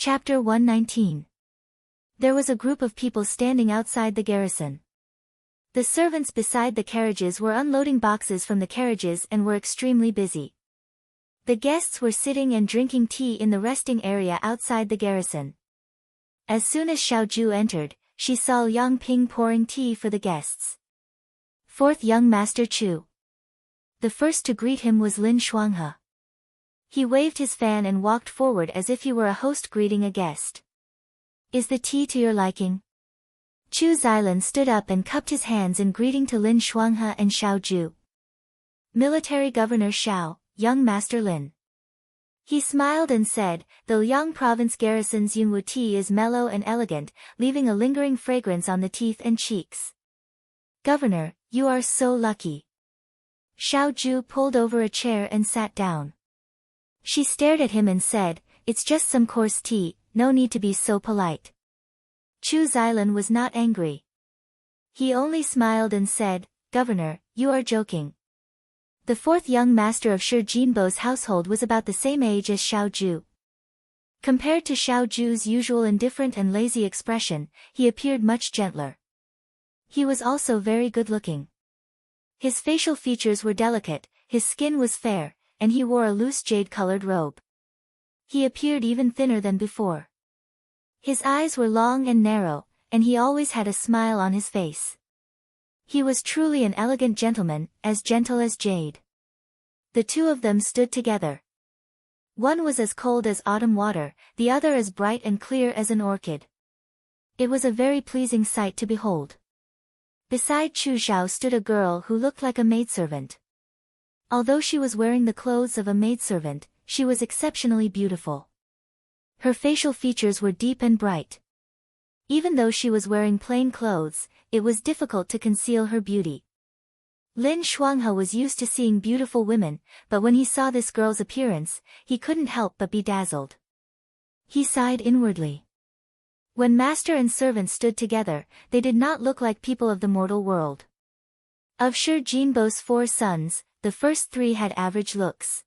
Chapter 119. There was a group of people standing outside the garrison. The servants beside the carriages were unloading boxes from the carriages and were extremely busy. The guests were sitting and drinking tea in the resting area outside the garrison. As soon as Xiaoju entered, she saw Yang Ping pouring tea for the guests. Fourth young Master Chu. The first to greet him was Lin Shuanghe. He waved his fan and walked forward as if he were a host greeting a guest. Is the tea to your liking? Chu Xilan stood up and cupped his hands in greeting to Lin Shuanghe and Xiaoju. Military Governor Xiao, young Master Lin. He smiled and said, the Liang province garrison's Yunwu tea is mellow and elegant, leaving a lingering fragrance on the teeth and cheeks. Governor, you are so lucky. Xiaoju pulled over a chair and sat down. She stared at him and said, it's just some coarse tea, no need to be so polite. Chu Xilan was not angry. He only smiled and said, Governor, you are joking. The fourth young master of Shi Jinbo's household was about the same age as Xiaoju. Compared to Xiaoju's usual indifferent and lazy expression, he appeared much gentler. He was also very good-looking. His facial features were delicate, his skin was fair, and he wore a loose jade-colored robe. He appeared even thinner than before. His eyes were long and narrow, and he always had a smile on his face. He was truly an elegant gentleman, as gentle as jade. The two of them stood together. One was as cold as autumn water, the other as bright and clear as an orchid. It was a very pleasing sight to behold. Beside Chu Xiao stood a girl who looked like a maidservant. Although she was wearing the clothes of a maidservant, she was exceptionally beautiful. Her facial features were deep and bright. Even though she was wearing plain clothes, it was difficult to conceal her beauty. Lin Shuanghe was used to seeing beautiful women, but when he saw this girl's appearance, he couldn't help but be dazzled. He sighed inwardly. When master and servant stood together, they did not look like people of the mortal world. Of Shi Jinbo's 4 sons, the first 3 had average looks.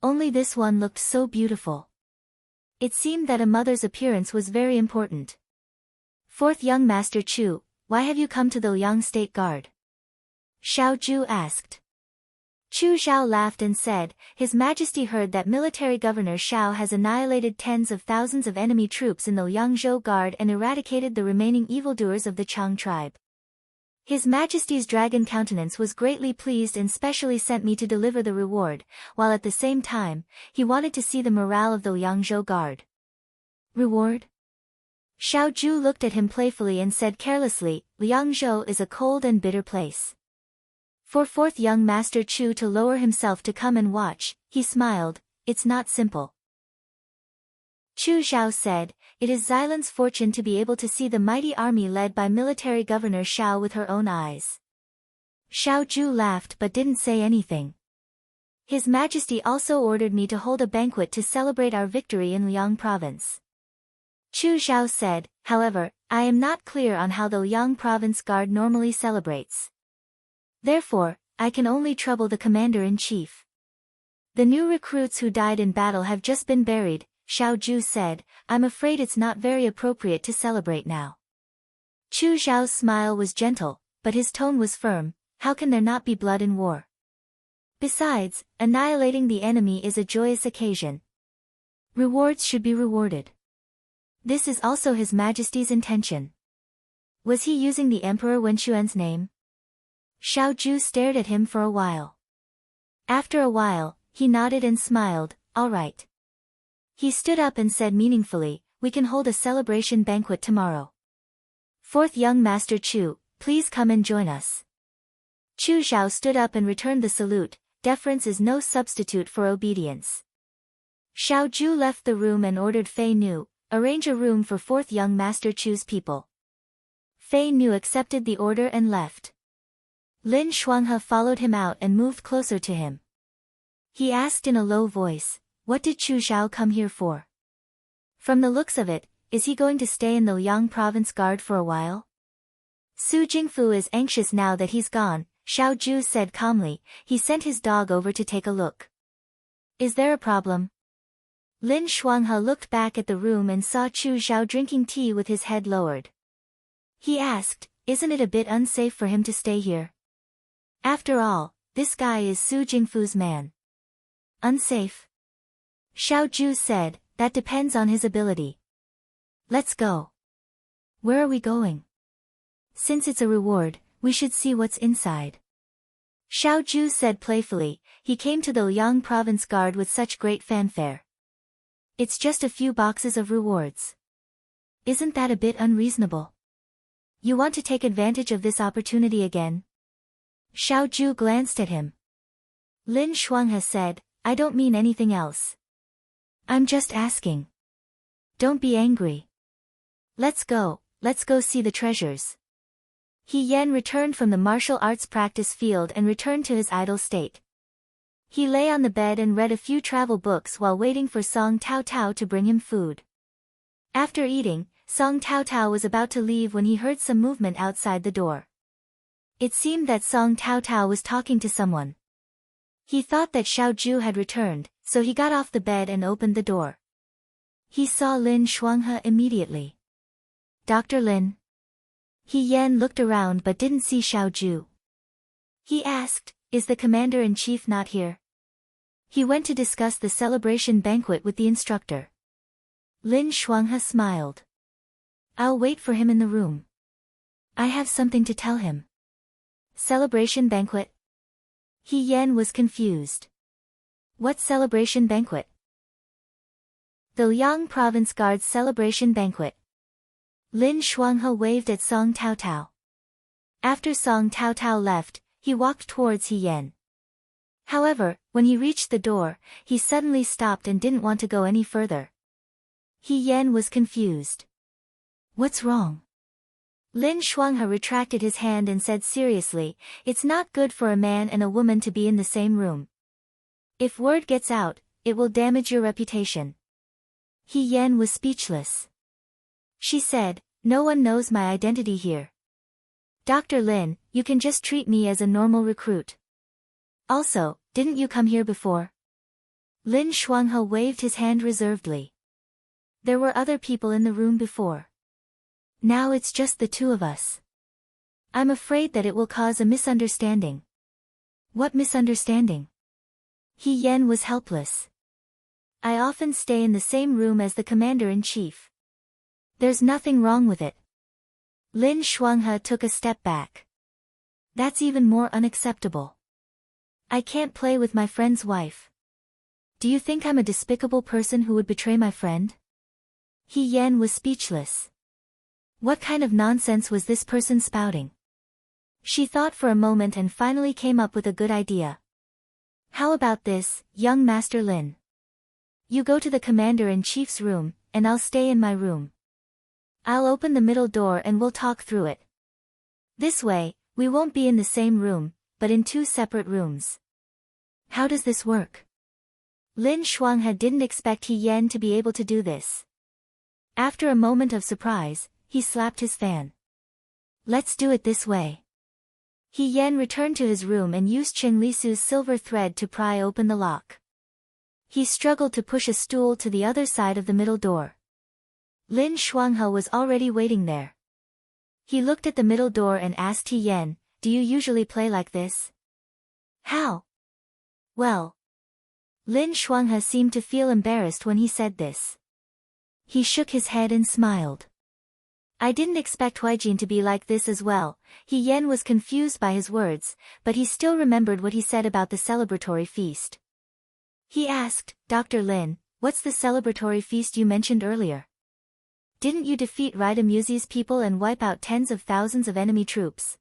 Only this one looked so beautiful. It seemed that a mother's appearance was very important. Fourth young Master Chu, why have you come to the Liang State Guard? Xiaoju asked. Chu Xiao laughed and said, His Majesty heard that Military Governor Xiao has annihilated tens of thousands of enemy troops in the Liangzhou Guard and eradicated the remaining evildoers of the Chang tribe. His Majesty's dragon countenance was greatly pleased and specially sent me to deliver the reward, while at the same time, he wanted to see the morale of the Liangzhou Guard. Reward? Xiaoju looked at him playfully and said carelessly, Liangzhou is a cold and bitter place. For fourth young Master Chu to lower himself to come and watch, he smiled, it's not simple. Chu Xiao said, it is Xilan's fortune to be able to see the mighty army led by Military Governor Xiao with her own eyes. Xiaoju laughed but didn't say anything. His Majesty also ordered me to hold a banquet to celebrate our victory in Liang province. Chu Xiao said, however, I am not clear on how the Liang province guard normally celebrates. Therefore, I can only trouble the commander-in-chief. The new recruits who died in battle have just been buried, Xiaoju said, I'm afraid it's not very appropriate to celebrate now. Chu Xiao's smile was gentle, but his tone was firm, how can there not be blood in war? Besides, annihilating the enemy is a joyous occasion. Rewards should be rewarded. This is also His Majesty's intention. Was he using the Emperor Wenxuan's name? Xiaoju stared at him for a while. After a while, he nodded and smiled, all right. He stood up and said meaningfully, we can hold a celebration banquet tomorrow. Fourth young Master Chu, please come and join us. Chu Xiao stood up and returned the salute, deference is no substitute for obedience. Xiaoju left the room and ordered Fei Nu, arrange a room for fourth young Master Chu's people. Fei Nu accepted the order and left. Lin Shuanghe followed him out and moved closer to him. He asked in a low voice, what did Chu Xiao come here for? From the looks of it, is he going to stay in the Liang province guard for a while? Su Jingfu is anxious now that he's gone, Xiaoju said calmly, he sent his dog over to take a look. Is there a problem? Lin Shuanghe looked back at the room and saw Chu Zhao drinking tea with his head lowered. He asked, "Isn't it a bit unsafe for him to stay here? After all, this guy is Su Jingfu's man." "Unsafe?" Xiao Zhu said, "That depends on his ability. Let's go." "Where are we going?" "Since it's a reward, we should see what's inside." Xiao Zhu said playfully. He came to the Liang province guard with such great fanfare. "It's just a few boxes of rewards. Isn't that a bit unreasonable? You want to take advantage of this opportunity again?" Xiao Zhu glanced at him. Lin Shuanghe said, "I don't mean anything else. I'm just asking. Don't be angry. Let's go see the treasures." He Yan returned from the martial arts practice field and returned to his idle state. He lay on the bed and read a few travel books while waiting for Song Tao Tao to bring him food. After eating, Song Tao Tao was about to leave when he heard some movement outside the door. It seemed that Song Tao Tao was talking to someone. He thought that Xiao Zhu had returned, so he got off the bed and opened the door. He saw Lin Shuanghe immediately. "Dr. Lin?" He Yan looked around but didn't see Xiao Zhu. He asked, "Is the commander-in-chief not here?" "He went to discuss the celebration banquet with the instructor." Lin Shuanghe smiled. "I'll wait for him in the room. I have something to tell him." "Celebration banquet?" He Yan was confused. "What celebration banquet?" "The Liang province guard's celebration banquet." Lin Shuanghe waved at Song Tao Tao. After Song Tao Tao left, he walked towards He Yan. However, when he reached the door, he suddenly stopped and didn't want to go any further. He Yan was confused. "What's wrong?" Lin Shuanghe retracted his hand and said seriously, "It's not good for a man and a woman to be in the same room. If word gets out, it will damage your reputation." He Yan was speechless. She said, "No one knows my identity here. Dr. Lin, you can just treat me as a normal recruit. Also, didn't you come here before?" Lin Shuanghe waved his hand reservedly. "There were other people in the room before. Now it's just the two of us. I'm afraid that it will cause a misunderstanding." "What misunderstanding?" He Yan was helpless. "I often stay in the same room as the commander-in-chief. There's nothing wrong with it." Lin Shuanghe took a step back. "That's even more unacceptable. I can't play with my friend's wife. Do you think I'm a despicable person who would betray my friend?" He Yan was speechless. What kind of nonsense was this person spouting? She thought for a moment and finally came up with a good idea. "How about this, young Master Lin? You go to the commander-in-chief's room, and I'll stay in my room. I'll open the middle door and we'll talk through it. This way, we won't be in the same room, but in two separate rooms." "How does this work?" Lin Shuanghe didn't expect He Yan to be able to do this. After a moment of surprise, he slapped his fan. "Let's do it this way." He Yan returned to his room and used Cheng Lisu's silver thread to pry open the lock. He struggled to push a stool to the other side of the middle door. Lin Shuanghe was already waiting there. He looked at the middle door and asked He Yan, "Do you usually play like this?" "How?" "Well." Lin Shuanghe seemed to feel embarrassed when he said this. He shook his head and smiled. "I didn't expect Huijin to be like this as well." He Yan was confused by his words, but he still remembered what he said about the celebratory feast. He asked, "Dr. Lin, what's the celebratory feast you mentioned earlier? Didn't you defeat Raidamuzi's people and wipe out tens of thousands of enemy troops?"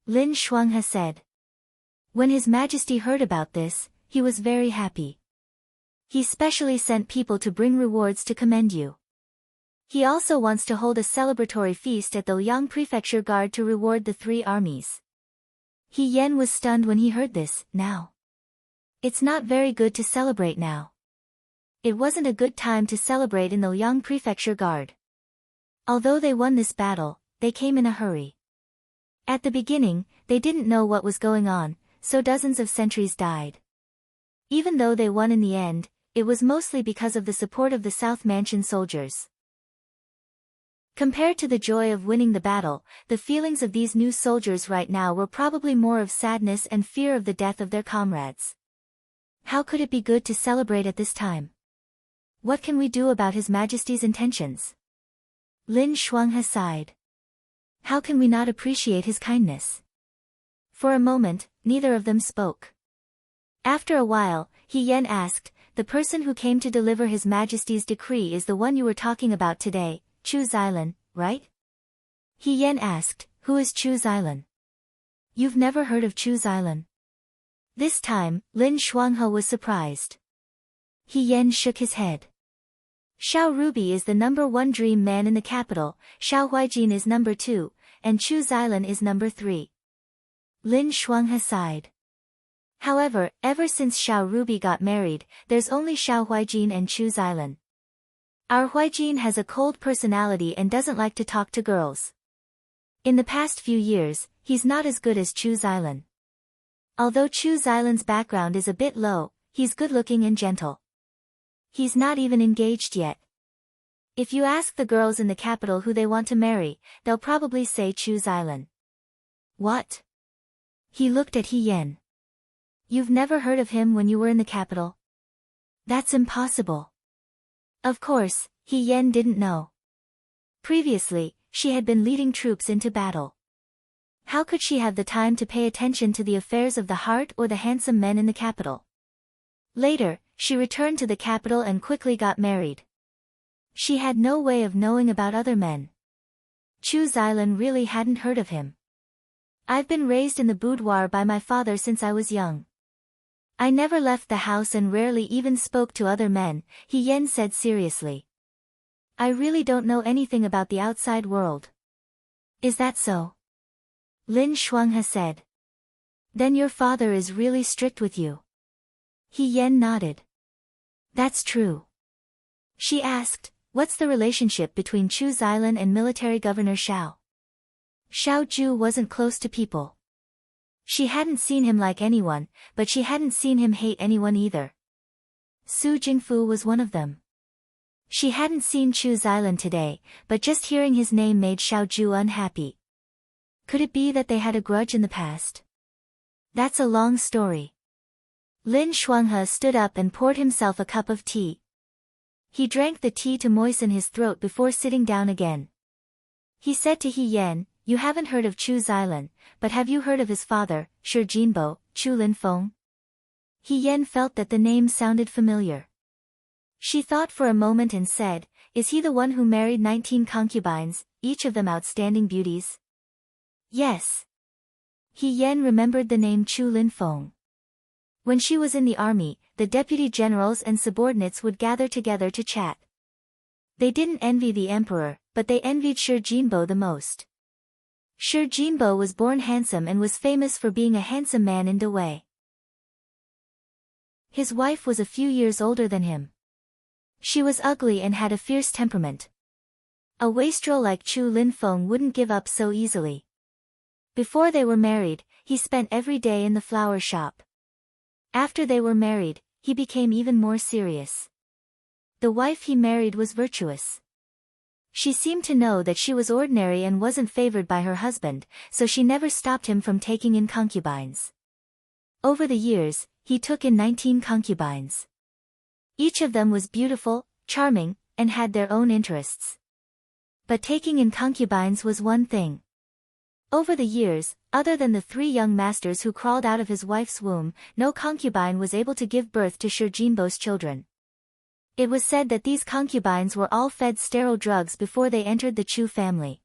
Lin Shuanghe said. When His Majesty heard about this, he was very happy. He specially sent people to bring rewards to commend you. He also wants to hold a celebratory feast at the Liang Prefecture Guard to reward the 3 armies. He Yan was stunned when he heard this. Now, it's not very good to celebrate now. It wasn't a good time to celebrate in the Liang Prefecture Guard. Although they won this battle, they came in a hurry. At the beginning, they didn't know what was going on, so dozens of sentries died. Even though they won in the end, it was mostly because of the support of the South Mansion soldiers. Compared to the joy of winning the battle, the feelings of these new soldiers right now were probably more of sadness and fear of the death of their comrades. How could it be good to celebrate at this time? What can we do about His Majesty's intentions? Lin Shuanghe sighed. How can we not appreciate his kindness? For a moment, neither of them spoke. After a while, He Yen asked, the person who came to deliver His Majesty's decree is the one you were talking about today, Chu Xilan, right? He Yen asked, who is Chu Xilan? You've never heard of Chu Xilan? This time, Lin Shuanghe was surprised. He Yen shook his head. Xiao Rubi is the #1 dream man in the capital, Xiao Huijin is #2, and Chu Xilan is #3. Lin Shuanghe sighed. However, ever since Xiao Rubi got married, there's only Xiao Huijin and Chu Xilan. Our Huijin has a cold personality and doesn't like to talk to girls. In the past few years, he's not as good as Chu Xilan. Although Chu Xilan's background is a bit low, he's good-looking and gentle. He's not even engaged yet. If you ask the girls in the capital who they want to marry, they'll probably say Chu Xilan. What? He looked at He Yen. You've never heard of him when you were in the capital? That's impossible. Of course, He Yen didn't know. Previously, she had been leading troops into battle. How could she have the time to pay attention to the affairs of the heart or the handsome men in the capital? Later, she returned to the capital and quickly got married. She had no way of knowing about other men. Chu Xilan really hadn't heard of him. I've been raised in the boudoir by my father since I was young. I never left the house and rarely even spoke to other men, He Yen said seriously. I really don't know anything about the outside world. Is that so? Lin Shuanghe said. Then your father is really strict with you. He Yen nodded. That's true. She asked, what's the relationship between Chu Xilan and military governor Xiao? Xiao Ju wasn't close to people. She hadn't seen him like anyone, but she hadn't seen him hate anyone either. Su Jingfu was one of them. She hadn't seen Chu Xilan today, but just hearing his name made Xiao Ju unhappy. Could it be that they had a grudge in the past? That's a long story. Lin Shuanghe stood up and poured himself a cup of tea. He drank the tea to moisten his throat before sitting down again. He said to He Yen, you haven't heard of Chu Xilan, but have you heard of his father, Shi Jinbo, Chu Linfeng? He Yen felt that the name sounded familiar. She thought for a moment and said, is he the one who married 19 concubines, each of them outstanding beauties? Yes. He Yen remembered the name Chu Linfeng. When she was in the army, the deputy generals and subordinates would gather together to chat. They didn't envy the emperor, but they envied Shi Jinbo the most. Shi Jinbo was born handsome and was famous for being a handsome man in Dawei. His wife was a few years older than him. She was ugly and had a fierce temperament. A wastrel like Chu Linfeng wouldn't give up so easily. Before they were married, he spent every day in the flower shop. After they were married, he became even more serious. The wife he married was virtuous. She seemed to know that she was ordinary and wasn't favored by her husband, so she never stopped him from taking in concubines. Over the years, he took in 19 concubines. Each of them was beautiful, charming, and had their own interests. But taking in concubines was one thing. Over the years, other than the 3 young masters who crawled out of his wife's womb, no concubine was able to give birth to Shi Jinbo's children. It was said that these concubines were all fed sterile drugs before they entered the Chu family.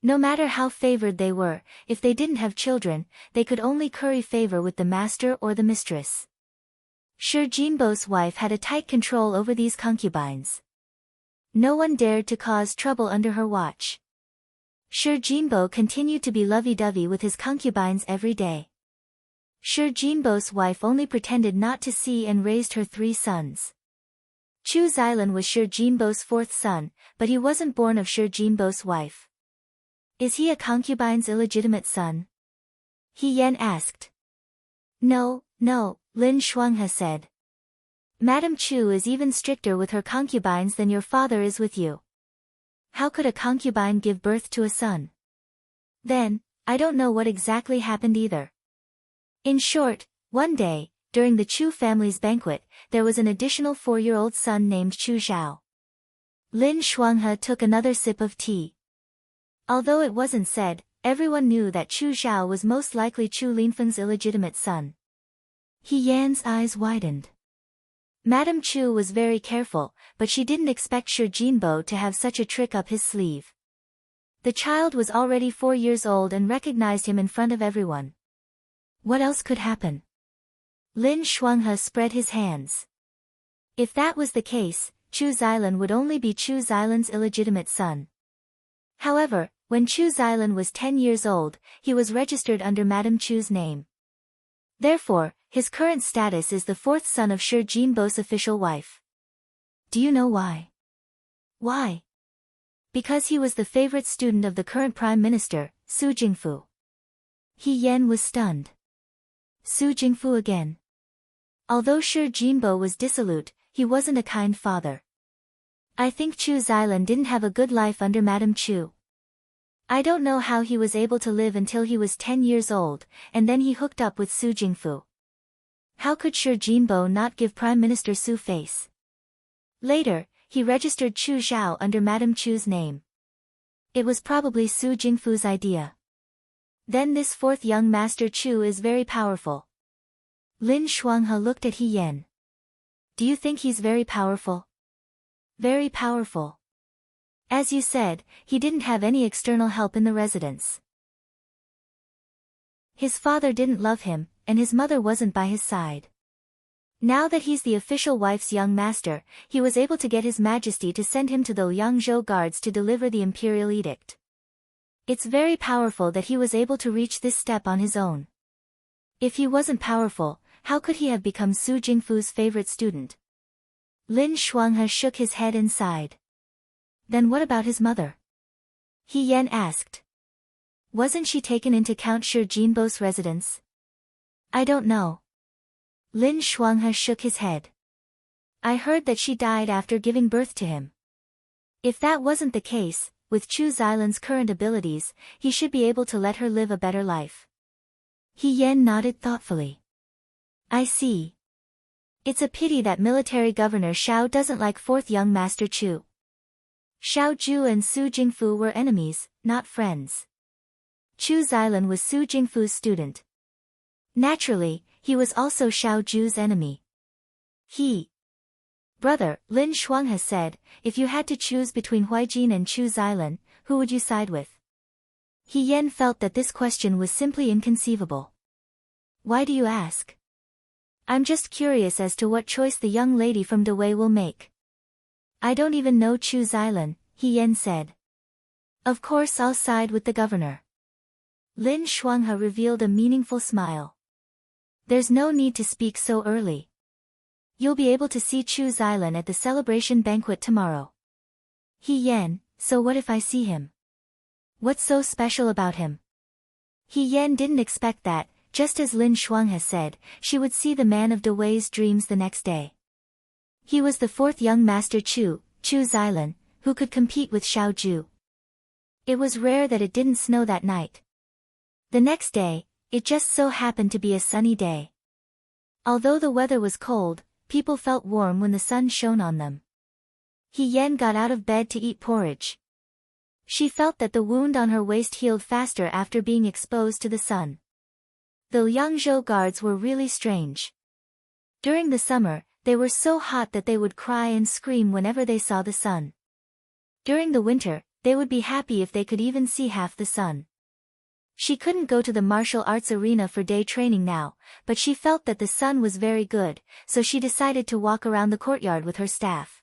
No matter how favored they were, if they didn't have children, they could only curry favor with the master or the mistress. Shi Jinbo's wife had a tight control over these concubines. No one dared to cause trouble under her watch. Shi Jinbo continued to be lovey-dovey with his concubines every day. Shi Jinbo's wife only pretended not to see and raised her 3 sons. Chu Xilan was Shi Jinbo's 4th son, but he wasn't born of Shi Jinbo's wife. Is he a concubine's illegitimate son? He Yen asked. No, Lin Shuanghe said. Madame Chu is even stricter with her concubines than your father is with you. How could a concubine give birth to a son? Then, I don't know what exactly happened either. In short, one day, during the Chu family's banquet, there was an additional 4-year-old son named Chu Zhao. Lin Shuanghe took another sip of tea. Although it wasn't said, everyone knew that Chu Zhao was most likely Chu Linfeng's illegitimate son. He Yan's eyes widened. Madame Chu was very careful, but she didn't expect Shi Jinbo to have such a trick up his sleeve. The child was already 4 years old and recognized him in front of everyone. What else could happen? Lin Shuanghe spread his hands. If that was the case, Chu Xilan would only be Chu Xilan's illegitimate son. However, when Chu Xilan was 10 years old, he was registered under Madame Chu's name. Therefore, his current status is the 4th son of Shi Jinbo's official wife. Do you know why? Why? Because he was the favorite student of the current Prime Minister, Su Jingfu. He Yan was stunned. Su Jingfu again. Although Shi Jinbo was dissolute, he wasn't a kind father. I think Chu Xilan didn't have a good life under Madame Chu. I don't know how he was able to live until he was 10 years old, and then he hooked up with Su Jingfu. How could Shi Jinbo not give Prime Minister Su face? Later, he registered Chu Zhao under Madame Chu's name. It was probably Su Jingfu's idea. Then this 4th young Master Chu is very powerful. Lin Shuanghe looked at He Yan. Do you think he's very powerful? Very powerful. As you said, he didn't have any external help in the residence. His father didn't love him, and his mother wasn't by his side. Now that he's the official wife's young master, he was able to get His Majesty to send him to the Liangzhou guards to deliver the imperial edict. It's very powerful that he was able to reach this step on his own. If he wasn't powerful, how could he have become Su Jingfu's favorite student? Lin Shuanghe shook his head and sighed. Then what about his mother? He Yan asked. Wasn't she taken into Count Shi Jinbo's residence? I don't know. Lin Shuanghe shook his head. I heard that she died after giving birth to him. If that wasn't the case, with Chu Xilan's current abilities, he should be able to let her live a better life. He Yan nodded thoughtfully. I see. It's a pity that military governor Xiao doesn't like 4th young Master Chu. Xiao Ju and Su Jingfu were enemies, not friends. Chu Xilan was Su Jingfu's student. Naturally, he was also Xiao Ju's enemy. Brother, Lin Shuanghe said, if you had to choose between Huaijin and Chu Xilan, who would you side with? He Yan felt that this question was simply inconceivable. Why do you ask? I'm just curious as to what choice the young lady from Dawei will make. I don't even know Chu Xilan, He Yan said. Of course I'll side with the governor. Lin Shuanghe revealed a meaningful smile. There's no need to speak so early. You'll be able to see Chu Xilan at the celebration banquet tomorrow. He Yan, so what if I see him? What's so special about him? He Yan didn't expect that, just as Lin Shuanghe said, she would see the man of Dawei's dreams the next day. He was the 4th young Master Chu Xilan, who could compete with Xiao Ju. It was rare that it didn't snow that night. The next day, it just so happened to be a sunny day. Although the weather was cold, people felt warm when the sun shone on them. He Yan got out of bed to eat porridge. She felt that the wound on her waist healed faster after being exposed to the sun. The Liangzhou guards were really strange. During the summer, they were so hot that they would cry and scream whenever they saw the sun. During the winter, they would be happy if they could even see half the sun. She couldn't go to the martial arts arena for day training now, but she felt that the sun was very good, so she decided to walk around the courtyard with her staff.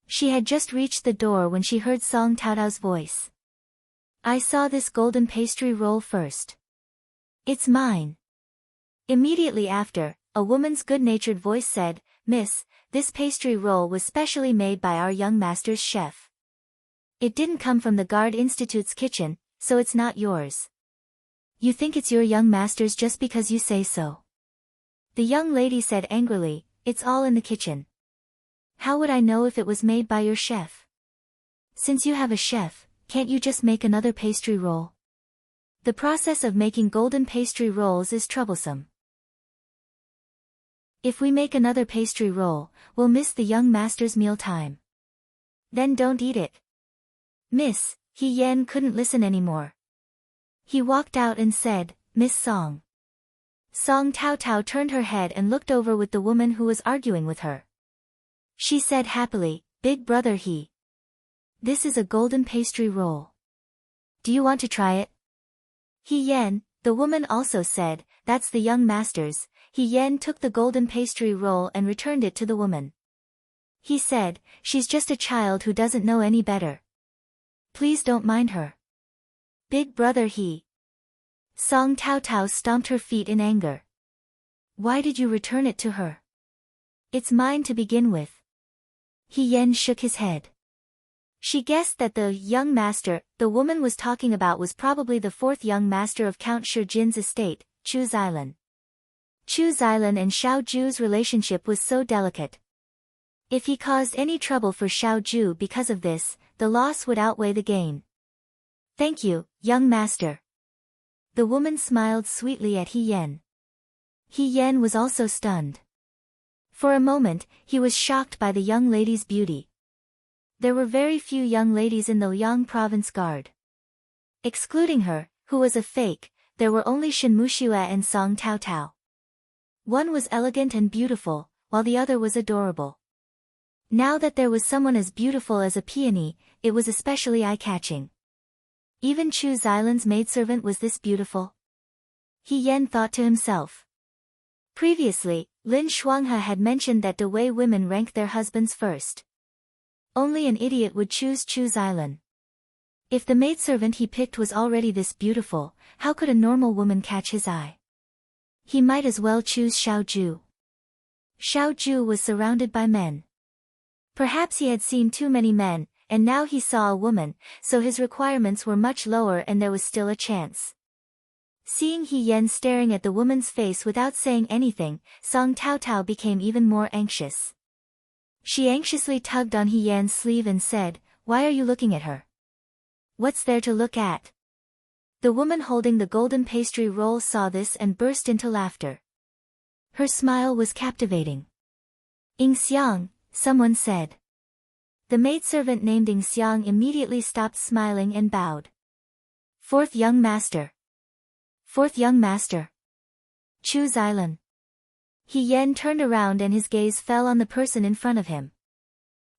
She had just reached the door when she heard Song Taotao's voice. I saw this golden pastry roll first. It's mine. Immediately after, a woman's good-natured voice said, Miss, this pastry roll was specially made by our young master's chef. It didn't come from the Guard Institute's kitchen, so it's not yours. You think it's your young master's just because you say so. The young lady said angrily, It's all in the kitchen. How would I know if it was made by your chef? Since you have a chef, can't you just make another pastry roll? The process of making golden pastry rolls is troublesome. If we make another pastry roll, we'll miss the young master's meal time. Then don't eat it. Miss, He Yen couldn't listen anymore. He walked out and said, Miss Song. Song Tao Tao turned her head and looked over with the woman who was arguing with her. She said happily, Big brother He. This is a golden pastry roll. Do you want to try it? He Yen, the woman also said, that's the young master's. He Yen took the golden pastry roll and returned it to the woman. He said, she's just a child who doesn't know any better. Please don't mind her. Big brother He. Song Tao Tao stomped her feet in anger. Why did you return it to her? It's mine to begin with. He Yen shook his head. She guessed that the young master the woman was talking about was probably the fourth young master of Count Shijin's estate, Chu Xilan. Chu Xilan and Xiao Ju's relationship was so delicate. If he caused any trouble for Xiao Ju because of this, the loss would outweigh the gain. Thank you, young master. The woman smiled sweetly at He Yen. He Yen was also stunned. For a moment, he was shocked by the young lady's beauty. There were very few young ladies in the Liang province guard. Excluding her, who was a fake, there were only Shen Muxue and Song Tao Tao. One was elegant and beautiful, while the other was adorable. Now that there was someone as beautiful as a peony, it was especially eye-catching. Even Chu Xilan's maidservant was this beautiful? He Yen thought to himself. Previously, Lin Shuanghe had mentioned that Dewei women ranked their husbands first. Only an idiot would choose Chu Xilan. If the maidservant he picked was already this beautiful, how could a normal woman catch his eye? He might as well choose Xiao Ju. Xiao Ju was surrounded by men. Perhaps he had seen too many men, and now he saw a woman, so his requirements were much lower and there was still a chance. Seeing He Yen staring at the woman's face without saying anything, Song Tao Tao became even more anxious. She anxiously tugged on He Yen's sleeve and said, Why are you looking at her? What's there to look at? The woman holding the golden pastry roll saw this and burst into laughter. Her smile was captivating. Ing Xiang, someone said. The maidservant named Ing Xiang immediately stopped smiling and bowed. Fourth young master. Fourth young master. Chu Xilan. He Yen turned around and his gaze fell on the person in front of him.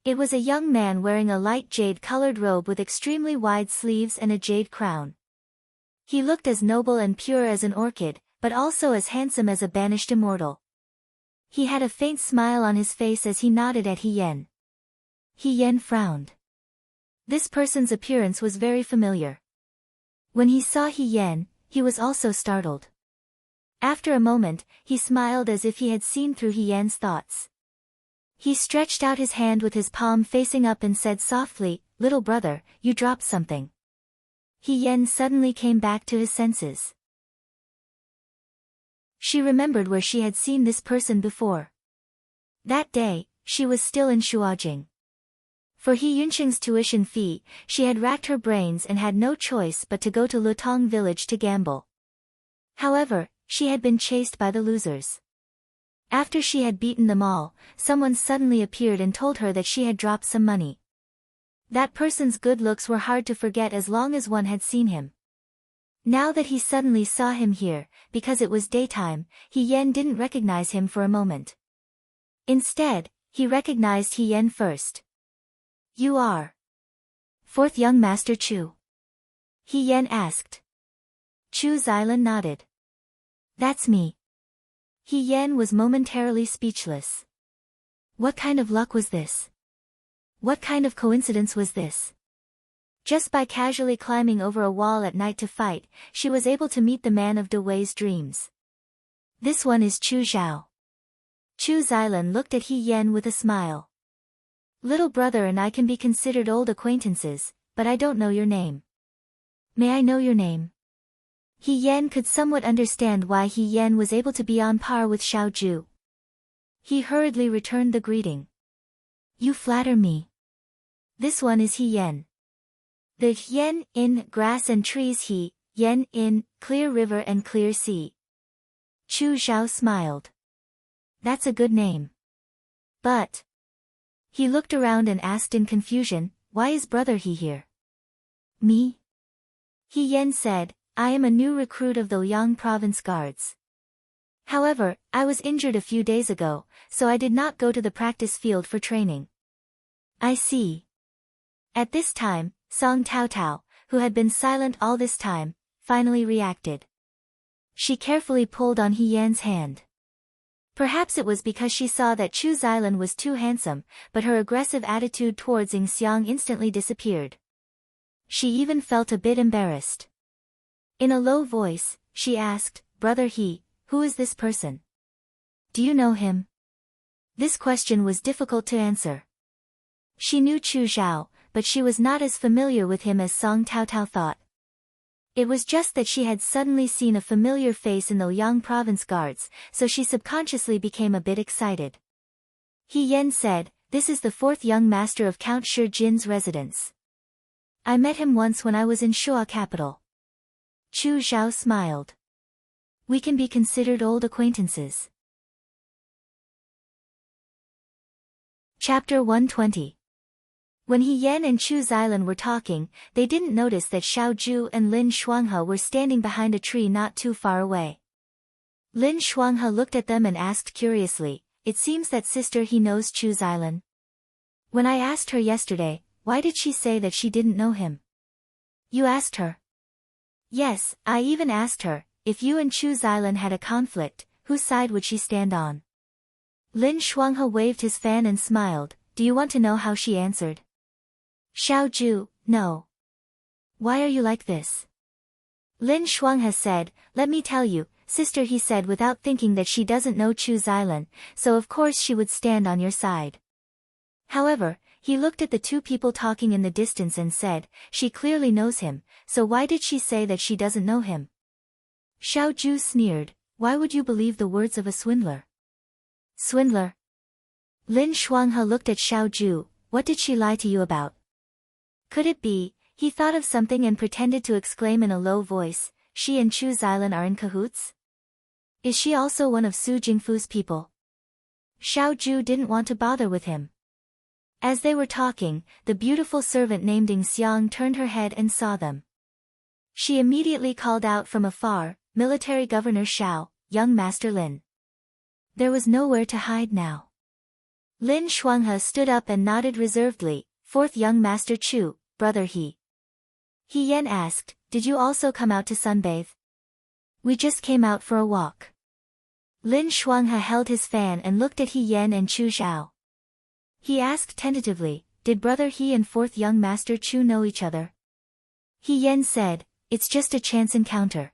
It was a young man wearing a light jade-colored robe with extremely wide sleeves and a jade crown. He looked as noble and pure as an orchid, but also as handsome as a banished immortal. He had a faint smile on his face as he nodded at He Yen. He Yen frowned. This person's appearance was very familiar. When he saw He Yen, he was also startled. After a moment, he smiled as if he had seen through He Yen's thoughts. He stretched out his hand with his palm facing up and said softly, Little brother, you dropped something. He Yen suddenly came back to his senses. She remembered where she had seen this person before. That day, she was still in Shuajing. For He Yunqing's tuition fee, she had racked her brains and had no choice but to go to Lutong village to gamble. However, she had been chased by the losers. After she had beaten them all, someone suddenly appeared and told her that she had dropped some money. That person's good looks were hard to forget as long as one had seen him. Now that he suddenly saw him here, because it was daytime, He Yen didn't recognize him for a moment. Instead, he recognized He Yen first. You are fourth young master Chu? He Yen asked. Chu Xilan nodded. That's me. He Yen was momentarily speechless. What kind of luck was this? What kind of coincidence was this? Just by casually climbing over a wall at night to fight, she was able to meet the man of Dewei's dreams. This one is Chu Zhao. Chu Xilan looked at He Yen with a smile. Little brother and I can be considered old acquaintances, but I don't know your name. May I know your name? He Yen could somewhat understand why He Yen was able to be on par with Xiao Ju. He hurriedly returned the greeting. You flatter me. This one is He Yen. The Yen in grass and trees, He Yen in clear river and clear sea. Chu Zhao smiled. That's a good name. But... He looked around and asked in confusion, why is brother He here? Me? He Yen said, I am a new recruit of the Liang province guards. However, I was injured a few days ago, so I did not go to the practice field for training. I see. At this time, Song Taotao, who had been silent all this time, finally reacted. She carefully pulled on He Yan's hand. Perhaps it was because she saw that Chu Xilan was too handsome, but her aggressive attitude towards Ying Xiang instantly disappeared. She even felt a bit embarrassed. In a low voice, she asked, Brother He, who is this person? Do you know him? This question was difficult to answer. She knew Chu Zhao, but she was not as familiar with him as Song Taotao thought. It was just that she had suddenly seen a familiar face in the Liang province guards, so she subconsciously became a bit excited. He Yen said, this is the fourth young master of Count Shi Jin's residence. I met him once when I was in Shuo capital. Chu Zhao smiled. We can be considered old acquaintances. Chapter 120. When He Yen and Chu Xilan were talking, they didn't notice that Xiao Zhu and Lin Shuanghe were standing behind a tree not too far away. Lin Shuanghe looked at them and asked curiously, it seems that sister He knows Chu Xilan. When I asked her yesterday, why did she say that she didn't know him? You asked her? Yes, I even asked her, if you and Chu Xilan had a conflict, whose side would she stand on? Lin Shuanghe waved his fan and smiled. Do you want to know how she answered? Xiao Zhu, no. Why are you like this? Lin Shuanghe said, let me tell you, sister, he said without thinking that she doesn't know Chu Xilan, so of course she would stand on your side. However, he looked at the two people talking in the distance and said, she clearly knows him, so why did she say that she doesn't know him? Xiao Zhu sneered, why would you believe the words of a swindler? Swindler? Lin Shuanghe looked at Xiao Zhu, what did she lie to you about? Could it be, he thought of something and pretended to exclaim in a low voice, she and Chu Xilan are in cahoots? Is she also one of Su Jingfu's people? Xiao Zhu didn't want to bother with him. As they were talking, the beautiful servant named Ying Xiang turned her head and saw them. She immediately called out from afar, Military Governor Xiao, young Master Lin. There was nowhere to hide now. Lin Shuanghe stood up and nodded reservedly, fourth young Master Chu, brother He. He Yen asked, did you also come out to sunbathe? We just came out for a walk. Lin Shuanghe held his fan and looked at He Yen and Chu Zhao. He asked tentatively, did brother He and fourth young Master Chu know each other? He Yen said, it's just a chance encounter.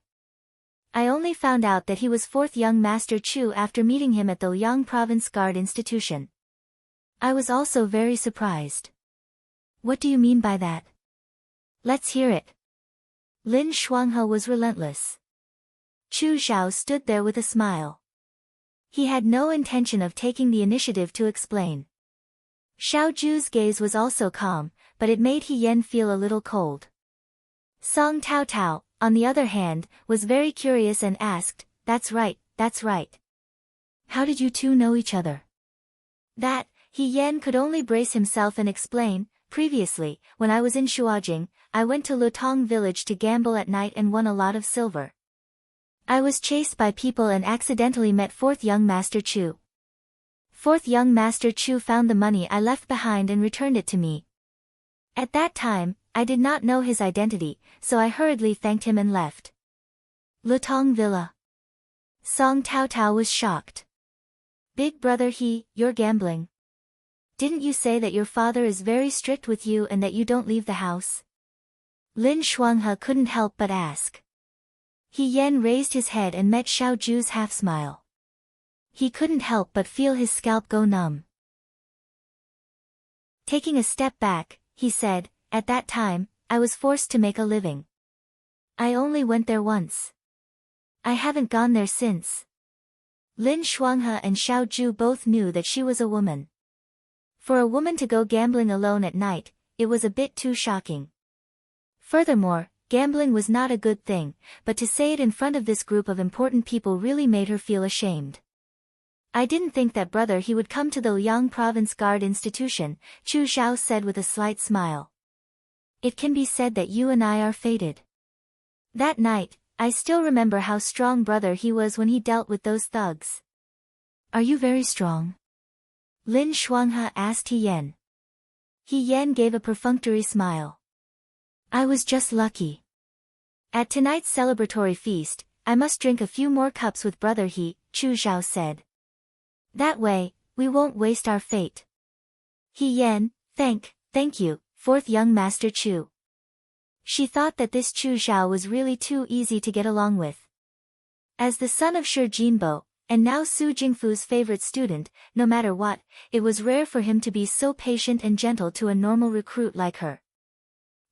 I only found out that he was fourth young Master Chu after meeting him at the Liang Province Guard Institution. I was also very surprised. What do you mean by that? Let's hear it. Lin Shuanghe was relentless. Chu Zhao stood there with a smile. He had no intention of taking the initiative to explain. Xiao Zhu's gaze was also calm, but it made He Yen feel a little cold. Song Taotao, on the other hand, was very curious and asked, that's right, that's right. How did you two know each other? That, He Yen could only brace himself and explain, previously, when I was in Shuajing, I went to Lutong village to gamble at night and won a lot of silver. I was chased by people and accidentally met fourth young Master Chu. Fourth young Master Chu found the money I left behind and returned it to me. At that time, I did not know his identity, so I hurriedly thanked him and left. Lutong Villa. Song Taotao was shocked. Big brother He, you're gambling. Didn't you say that your father is very strict with you and that you don't leave the house? Lin Shuanghe couldn't help but ask. He Yen raised his head and met Xiao Zhu's half-smile. He couldn't help but feel his scalp go numb. Taking a step back, he said, at that time, I was forced to make a living. I only went there once. I haven't gone there since. Lin Shuanghe and Xiao Ju both knew that she was a woman. For a woman to go gambling alone at night, it was a bit too shocking. Furthermore, gambling was not a good thing, but to say it in front of this group of important people really made her feel ashamed. I didn't think that brother he would come to the Liang Province Guard Institution, Chu Xiao said with a slight smile. It can be said that you and I are fated. That night, I still remember how strong brother he was when he dealt with those thugs. Are you very strong? Lin Shuanghe asked He Yan. He Yan gave a perfunctory smile. I was just lucky. At tonight's celebratory feast, I must drink a few more cups with brother He, Chu Xiao said. That way, we won't waste our fate. He Yan, thank you, fourth young master Chu. She thought that this Chu Xiao was really too easy to get along with. As the son of Shi Jinbo, and now Su Jingfu's favorite student, no matter what, it was rare for him to be so patient and gentle to a normal recruit like her.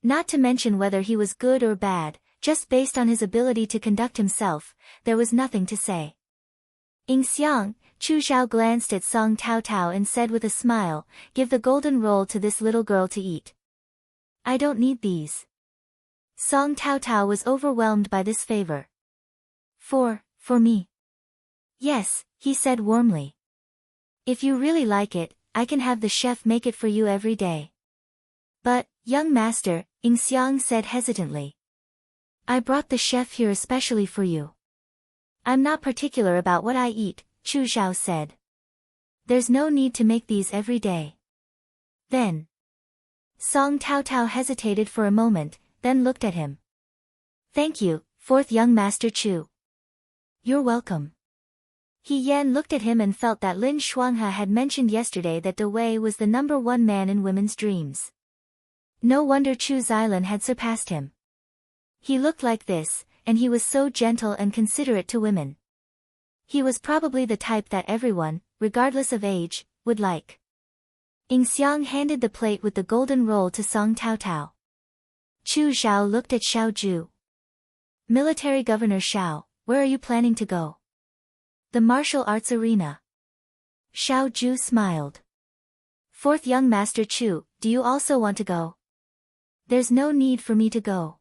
Not to mention whether he was good or bad, just based on his ability to conduct himself, there was nothing to say. Ing Xiang, Chu Xiao glanced at Song Tao Tao and said with a smile, give the golden roll to this little girl to eat. I don't need these. Song Tao Tao was overwhelmed by this favor. For me. Yes, he said warmly. If you really like it, I can have the chef make it for you every day. But, young master, Ing Xiang said hesitantly. I brought the chef here especially for you. I'm not particular about what I eat, Chu Xiao said. There's no need to make these every day. Then. Song Tao Tao hesitated for a moment, then looked at him. Thank you, fourth young master Chu. You're welcome. He Yan looked at him and felt that Lin Shuanghe had mentioned yesterday that De Wei was the #1 man in women's dreams. No wonder Chu Xilan had surpassed him. He looked like this, and he was so gentle and considerate to women. He was probably the type that everyone, regardless of age, would like. Ing Xiang handed the plate with the golden roll to Song Tao Tao. Chu Xiao looked at Xiao Ju. Military Governor Xiao, where are you planning to go? The martial arts arena. Xiao Ju smiled. Fourth young master Chu, do you also want to go? There's no need for me to go.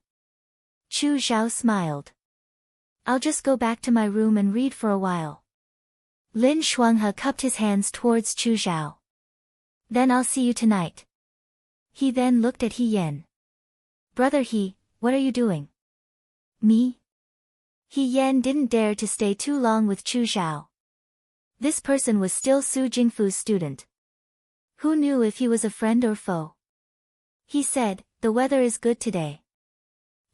Chu Xiao smiled. I'll just go back to my room and read for a while. Lin Shuanghe cupped his hands towards Chu Xiao. Then I'll see you tonight. He then looked at He Yan. Brother He, what are you doing? Me? He Yan didn't dare to stay too long with Chu Xiao. This person was still Su Jingfu's student. Who knew if he was a friend or foe? He said, the weather is good today.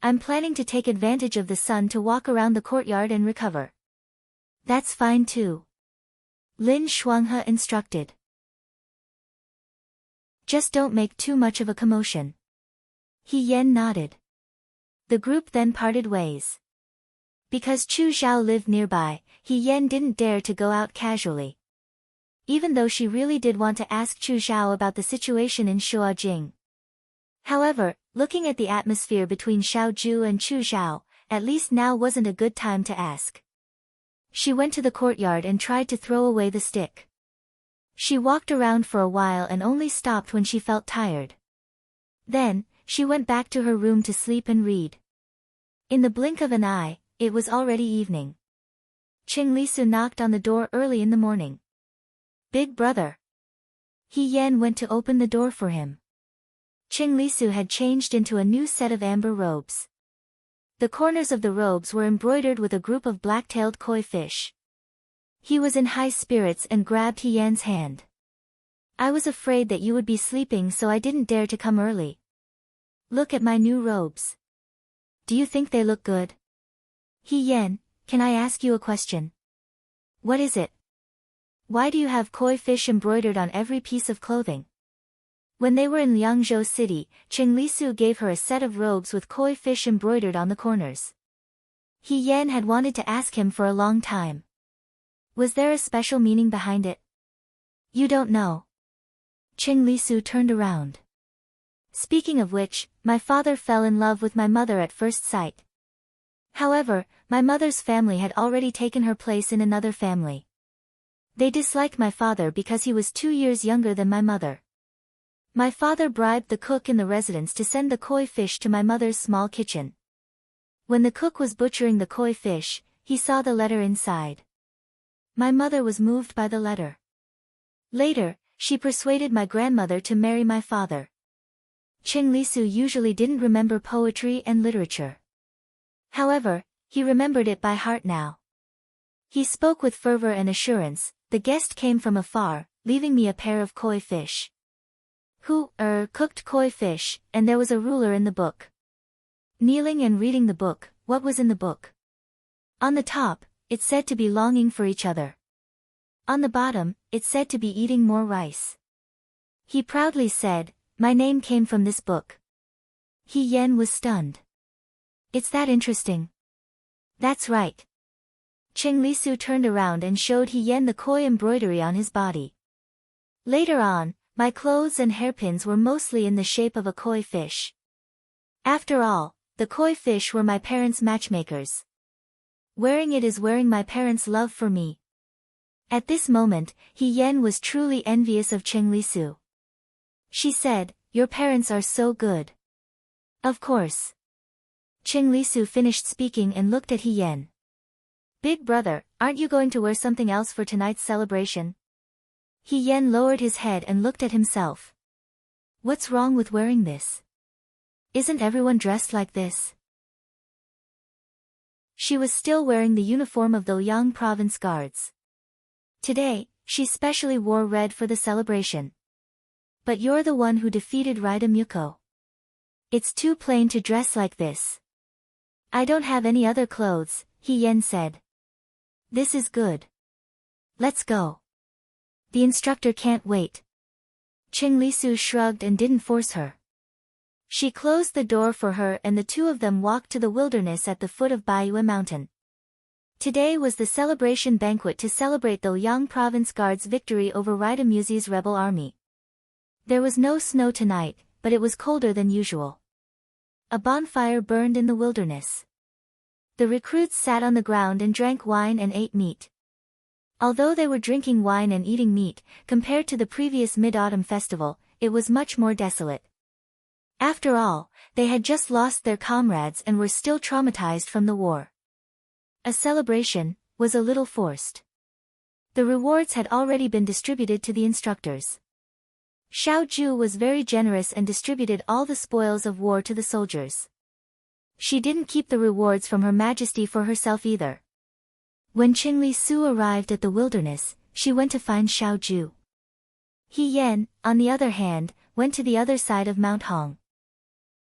I'm planning to take advantage of the sun to walk around the courtyard and recover. That's fine too. Lin Shuanghe instructed. Just don't make too much of a commotion. He Yan nodded. The group then parted ways. Because Chu Xiao lived nearby, He Yan didn't dare to go out casually. Even though she really did want to ask Chu Xiao about the situation in Shuajing. However, looking at the atmosphere between Xiao Ju and Chu Xiao, at least now wasn't a good time to ask. She went to the courtyard and tried to throw away the stick. She walked around for a while and only stopped when she felt tired. Then, she went back to her room to sleep and read. In the blink of an eye, it was already evening. Qing Lisu knocked on the door early in the morning. Big brother. He Yan went to open the door for him. Qing Lisu had changed into a new set of amber robes. The corners of the robes were embroidered with a group of black-tailed koi fish. He was in high spirits and grabbed He Yan's hand. I was afraid that you would be sleeping, so I didn't dare to come early. Look at my new robes. Do you think they look good? He Yan, can I ask you a question? What is it? Why do you have koi fish embroidered on every piece of clothing? When they were in Liangzhou City, Qing Lisu gave her a set of robes with koi fish embroidered on the corners. He Yan had wanted to ask him for a long time. Was there a special meaning behind it? You don't know. Qing Lisu turned around. Speaking of which, my father fell in love with my mother at first sight. However, my mother's family had already taken her place in another family. They disliked my father because he was 2 years younger than my mother. My father bribed the cook in the residence to send the koi fish to my mother's small kitchen. When the cook was butchering the koi fish, he saw the letter inside. My mother was moved by the letter. Later, she persuaded my grandmother to marry my father. Cheng Lisu usually didn't remember poetry and literature. However, he remembered it by heart now. He spoke with fervor and assurance. The guest came from afar, leaving me a pair of koi fish. Cooked koi fish, and there was a ruler in the book. Kneeling and reading the book, what was in the book? On the top, it said to be longing for each other. On the bottom, it said to be eating more rice. He proudly said, my name came from this book. He Yen was stunned. It's that interesting. That's right. Cheng Lisu turned around and showed He Yen the koi embroidery on his body. Later on, my clothes and hairpins were mostly in the shape of a koi fish. After all, the koi fish were my parents' matchmakers. Wearing it is wearing my parents' love for me. At this moment, He Yen was truly envious of Cheng Lisu. She said, your parents are so good. Of course. Cheng Lisu finished speaking and looked at He Yen. Big brother, aren't you going to wear something else for tonight's celebration? He Yen lowered his head and looked at himself. What's wrong with wearing this? Isn't everyone dressed like this? She was still wearing the uniform of the Liang province guards. Today, she specially wore red for the celebration. But you're the one who defeated Raida Muko. It's too plain to dress like this. I don't have any other clothes, He Yen said. This is good. Let's go. The instructor can't wait. Cheng Lisu shrugged and didn't force her. She closed the door for her and the two of them walked to the wilderness at the foot of Baiyue Mountain. Today was the celebration banquet to celebrate the Liang Province Guard's victory over Raida Muzi's rebel army. There was no snow tonight, but it was colder than usual. A bonfire burned in the wilderness. The recruits sat on the ground and drank wine and ate meat. Although they were drinking wine and eating meat, compared to the previous Mid-Autumn Festival, it was much more desolate. After all, they had just lost their comrades and were still traumatized from the war. A celebration was a little forced. The rewards had already been distributed to the instructors. Xiao Ju was very generous and distributed all the spoils of war to the soldiers. She didn't keep the rewards from Her Majesty for herself either. When Cheng Lisu arrived at the wilderness, she went to find Xiao Ju. He Yen, on the other hand, went to the other side of Mount Hong.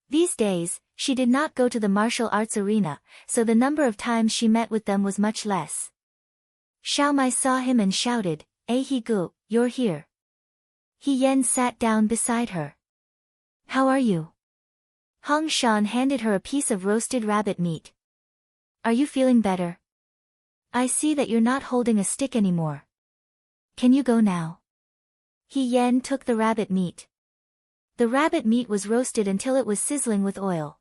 These days, she did not go to the martial arts arena, so the number of times she met with them was much less. Xiao Mai saw him and shouted, He Gu, you're here. He Yen sat down beside her. How are you? Hong Shan handed her a piece of roasted rabbit meat. Are you feeling better? I see that you're not holding a stick anymore. Can you go now? He Yen took the rabbit meat. The rabbit meat was roasted until it was sizzling with oil.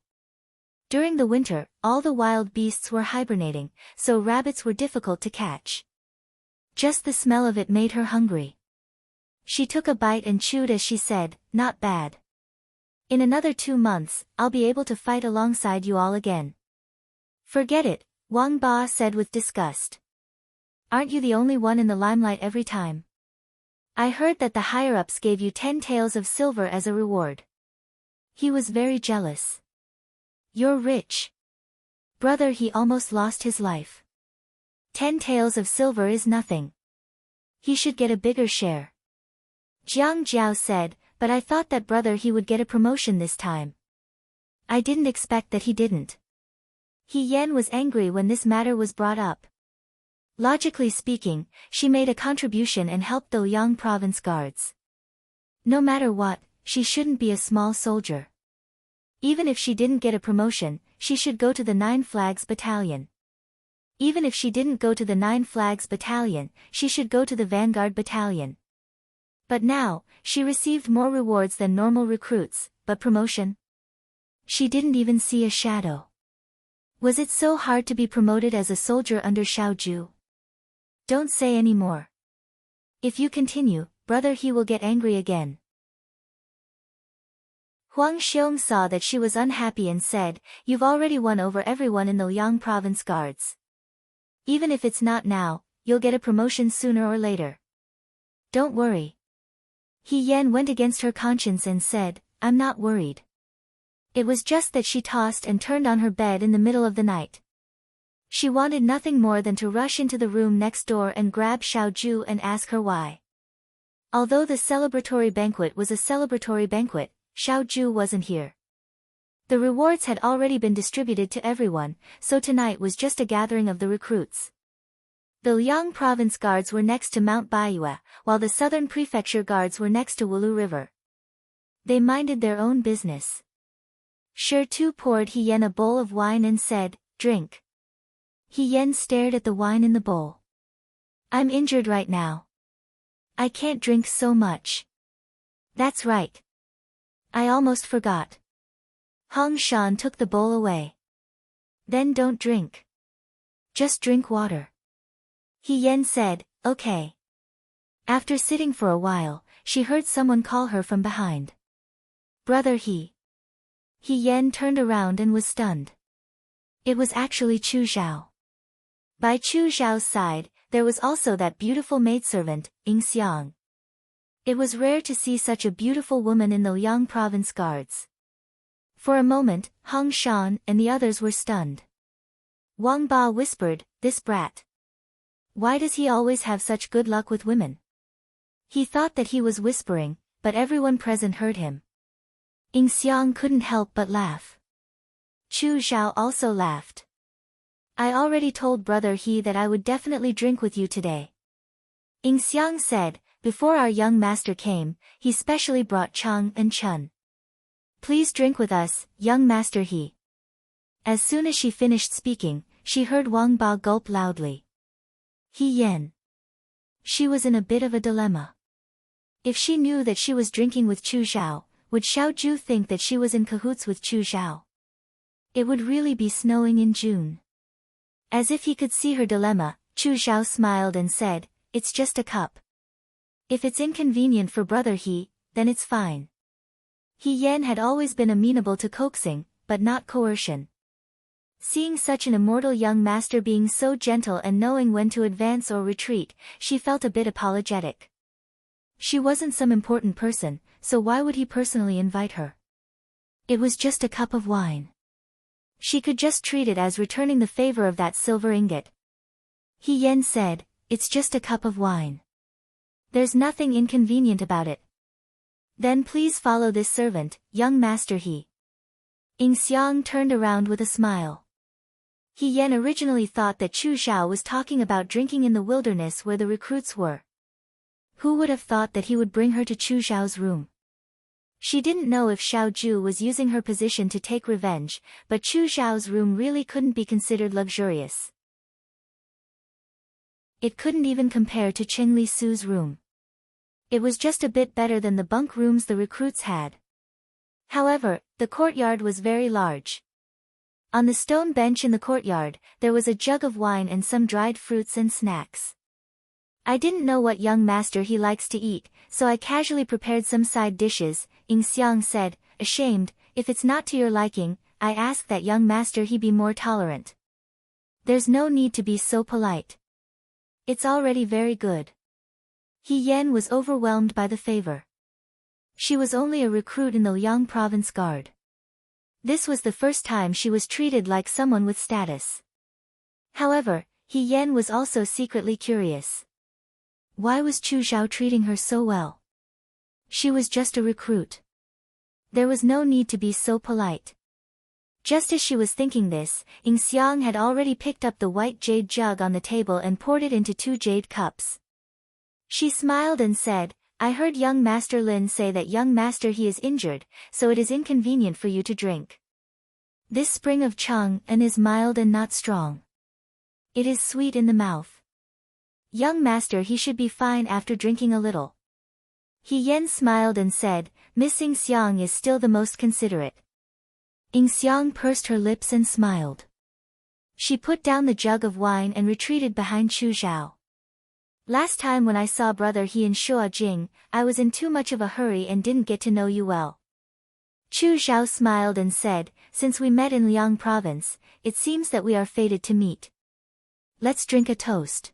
During the winter, all the wild beasts were hibernating, so rabbits were difficult to catch. Just the smell of it made her hungry. She took a bite and chewed as she said, not bad. In another 2 months, I'll be able to fight alongside you all again. Forget it, Wang Ba said with disgust. Aren't you the only one in the limelight every time? I heard that the higher-ups gave you 10 taels of silver as a reward. He was very jealous. You're rich. Brother, he almost lost his life. 10 taels of silver is nothing. He should get a bigger share. Jiang Jiao said, but I thought that brother he would get a promotion this time. I didn't expect that he didn't. He Yen was angry when this matter was brought up. Logically speaking, she made a contribution and helped the Liang province guards. No matter what, she shouldn't be a small soldier. Even if she didn't get a promotion, she should go to the 9 Flags Battalion. Even if she didn't go to the 9 Flags Battalion, she should go to the Vanguard Battalion. But now, she received more rewards than normal recruits, but promotion? She didn't even see a shadow. Was it so hard to be promoted as a soldier under Xiao Ju? Don't say any more. If you continue, brother he will get angry again. Huang Xiong saw that she was unhappy and said, you've already won over everyone in the Liang province guards. Even if it's not now, you'll get a promotion sooner or later. Don't worry. He Yan went against her conscience and said, I'm not worried. It was just that she tossed and turned on her bed in the middle of the night. She wanted nothing more than to rush into the room next door and grab Xiao Ju and ask her why. Although the celebratory banquet was a celebratory banquet, Xiao Ju wasn't here. The rewards had already been distributed to everyone, so tonight was just a gathering of the recruits. The Liang province guards were next to Mount Baiyue, while the southern prefecture guards were next to Wulu River. They minded their own business. Shi Tu poured He Yan a bowl of wine and said, drink. He Yan stared at the wine in the bowl. I'm injured right now. I can't drink so much. That's right. I almost forgot. Hong Shan took the bowl away. Then don't drink. Just drink water. He Yan said, okay. After sitting for a while, she heard someone call her from behind. Brother He. He Yan turned around and was stunned. It was actually Chu Zhao. By Chu Zhao's side, there was also that beautiful maidservant, Ying Xiang. It was rare to see such a beautiful woman in the Liang province guards. For a moment, Hong Shan and the others were stunned. Wang Ba whispered, this brat. Why does he always have such good luck with women? He thought that he was whispering, but everyone present heard him. Ying Xiang couldn't help but laugh. Chu Zhao also laughed. I already told brother He that I would definitely drink with you today. Ying Xiang said, before our young master came, he specially brought Chang and Chun. Please drink with us, young master He. As soon as she finished speaking, she heard Wang Ba gulp loudly. He Yan. She was in a bit of a dilemma. If she knew that she was drinking with Chu Zhao, would Xiao Ju think that she was in cahoots with Chu Zhao? It would really be snowing in June. As if he could see her dilemma, Chu Zhao smiled and said, it's just a cup. If it's inconvenient for brother He, then it's fine. He Yan had always been amenable to coaxing, but not coercion. Seeing such an immortal young master being so gentle and knowing when to advance or retreat, she felt a bit apologetic. She wasn't some important person, so why would he personally invite her? It was just a cup of wine. She could just treat it as returning the favor of that silver ingot. He Yan said, it's just a cup of wine. There's nothing inconvenient about it. Then please follow this servant, young master He. Ying Xiang turned around with a smile. He Yan originally thought that Chu Zhao was talking about drinking in the wilderness where the recruits were. Who would have thought that he would bring her to Chu Zhao's room? She didn't know if Xiao Ju was using her position to take revenge, but Chu Zhao's room really couldn't be considered luxurious. It couldn't even compare to Cheng Li Su's room. It was just a bit better than the bunk rooms the recruits had. However, the courtyard was very large. On the stone bench in the courtyard, there was a jug of wine and some dried fruits and snacks. I didn't know what young master He likes to eat, so I casually prepared some side dishes, Ying Xiang said, ashamed, if it's not to your liking, I ask that young master He be more tolerant. There's no need to be so polite. It's already very good. He Yan was overwhelmed by the favor. She was only a recruit in the Liang province guard. This was the first time she was treated like someone with status. However, He Yan was also secretly curious. Why was Chu Zhao treating her so well? She was just a recruit. There was no need to be so polite. Just as she was thinking this, Ying Xiang had already picked up the white jade jug on the table and poured it into 2 jade cups. She smiled and said, I heard young Master Lin say that young Master He is injured, so it is inconvenient for you to drink. This spring of Chang and is mild and not strong. It is sweet in the mouth. Young Master He should be fine after drinking a little. He Yan smiled and said, Miss Ying Xiang is still the most considerate. Ying Xiang pursed her lips and smiled. She put down the jug of wine and retreated behind Chu Zhao. Last time when I saw brother he in Shuajing, I was in too much of a hurry and didn't get to know you well. Chu Zhao smiled and said, since we met in Liang province, it seems that we are fated to meet. Let's drink a toast.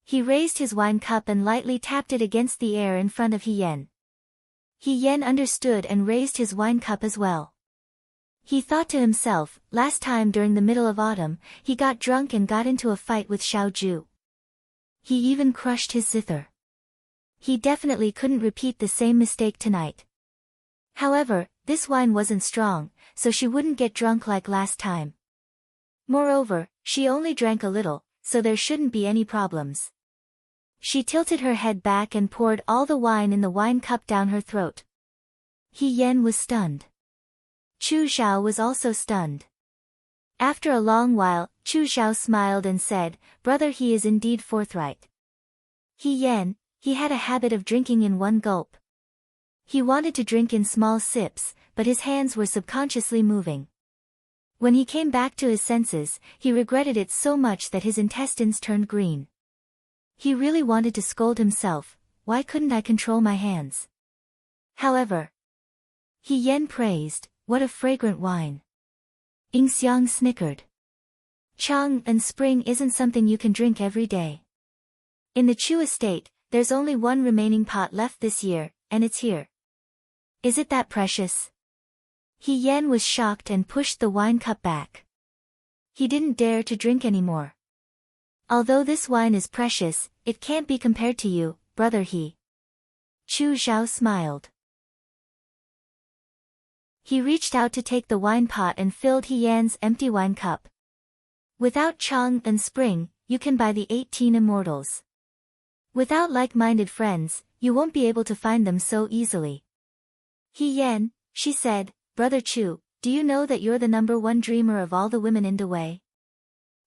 He raised his wine cup and lightly tapped it against the air in front of He Yan. He Yan understood and raised his wine cup as well. He thought to himself, last time during the middle of autumn, he got drunk and got into a fight with Xiao Ju. He even crushed his zither. He definitely couldn't repeat the same mistake tonight. However, this wine wasn't strong, so she wouldn't get drunk like last time. Moreover, she only drank a little, so there shouldn't be any problems. She tilted her head back and poured all the wine in the wine cup down her throat. He Yan was stunned. Chu Zhao was also stunned. After a long while, Chu Zhao smiled and said, brother he is indeed forthright. He Yan, he had a habit of drinking in one gulp. He wanted to drink in small sips, but his hands were subconsciously moving. When he came back to his senses, he regretted it so much that his intestines turned green. He really wanted to scold himself, why couldn't I control my hands? However, He Yan praised, what a fragrant wine. Ying Xiang snickered. Chang and Spring isn't something you can drink every day. In the Chu estate, there's only one remaining pot left this year, and it's here. Is it that precious? He Yan was shocked and pushed the wine cup back. He didn't dare to drink anymore. Although this wine is precious, it can't be compared to you, brother He. Chu Zhao smiled. He reached out to take the wine pot and filled He Yan's empty wine cup. Without Chang and Spring, you can buy the 18 immortals. Without like-minded friends, you won't be able to find them so easily. He Yan, she said, brother Chu, do you know that you're the #1 dreamer of all the women in Dawei?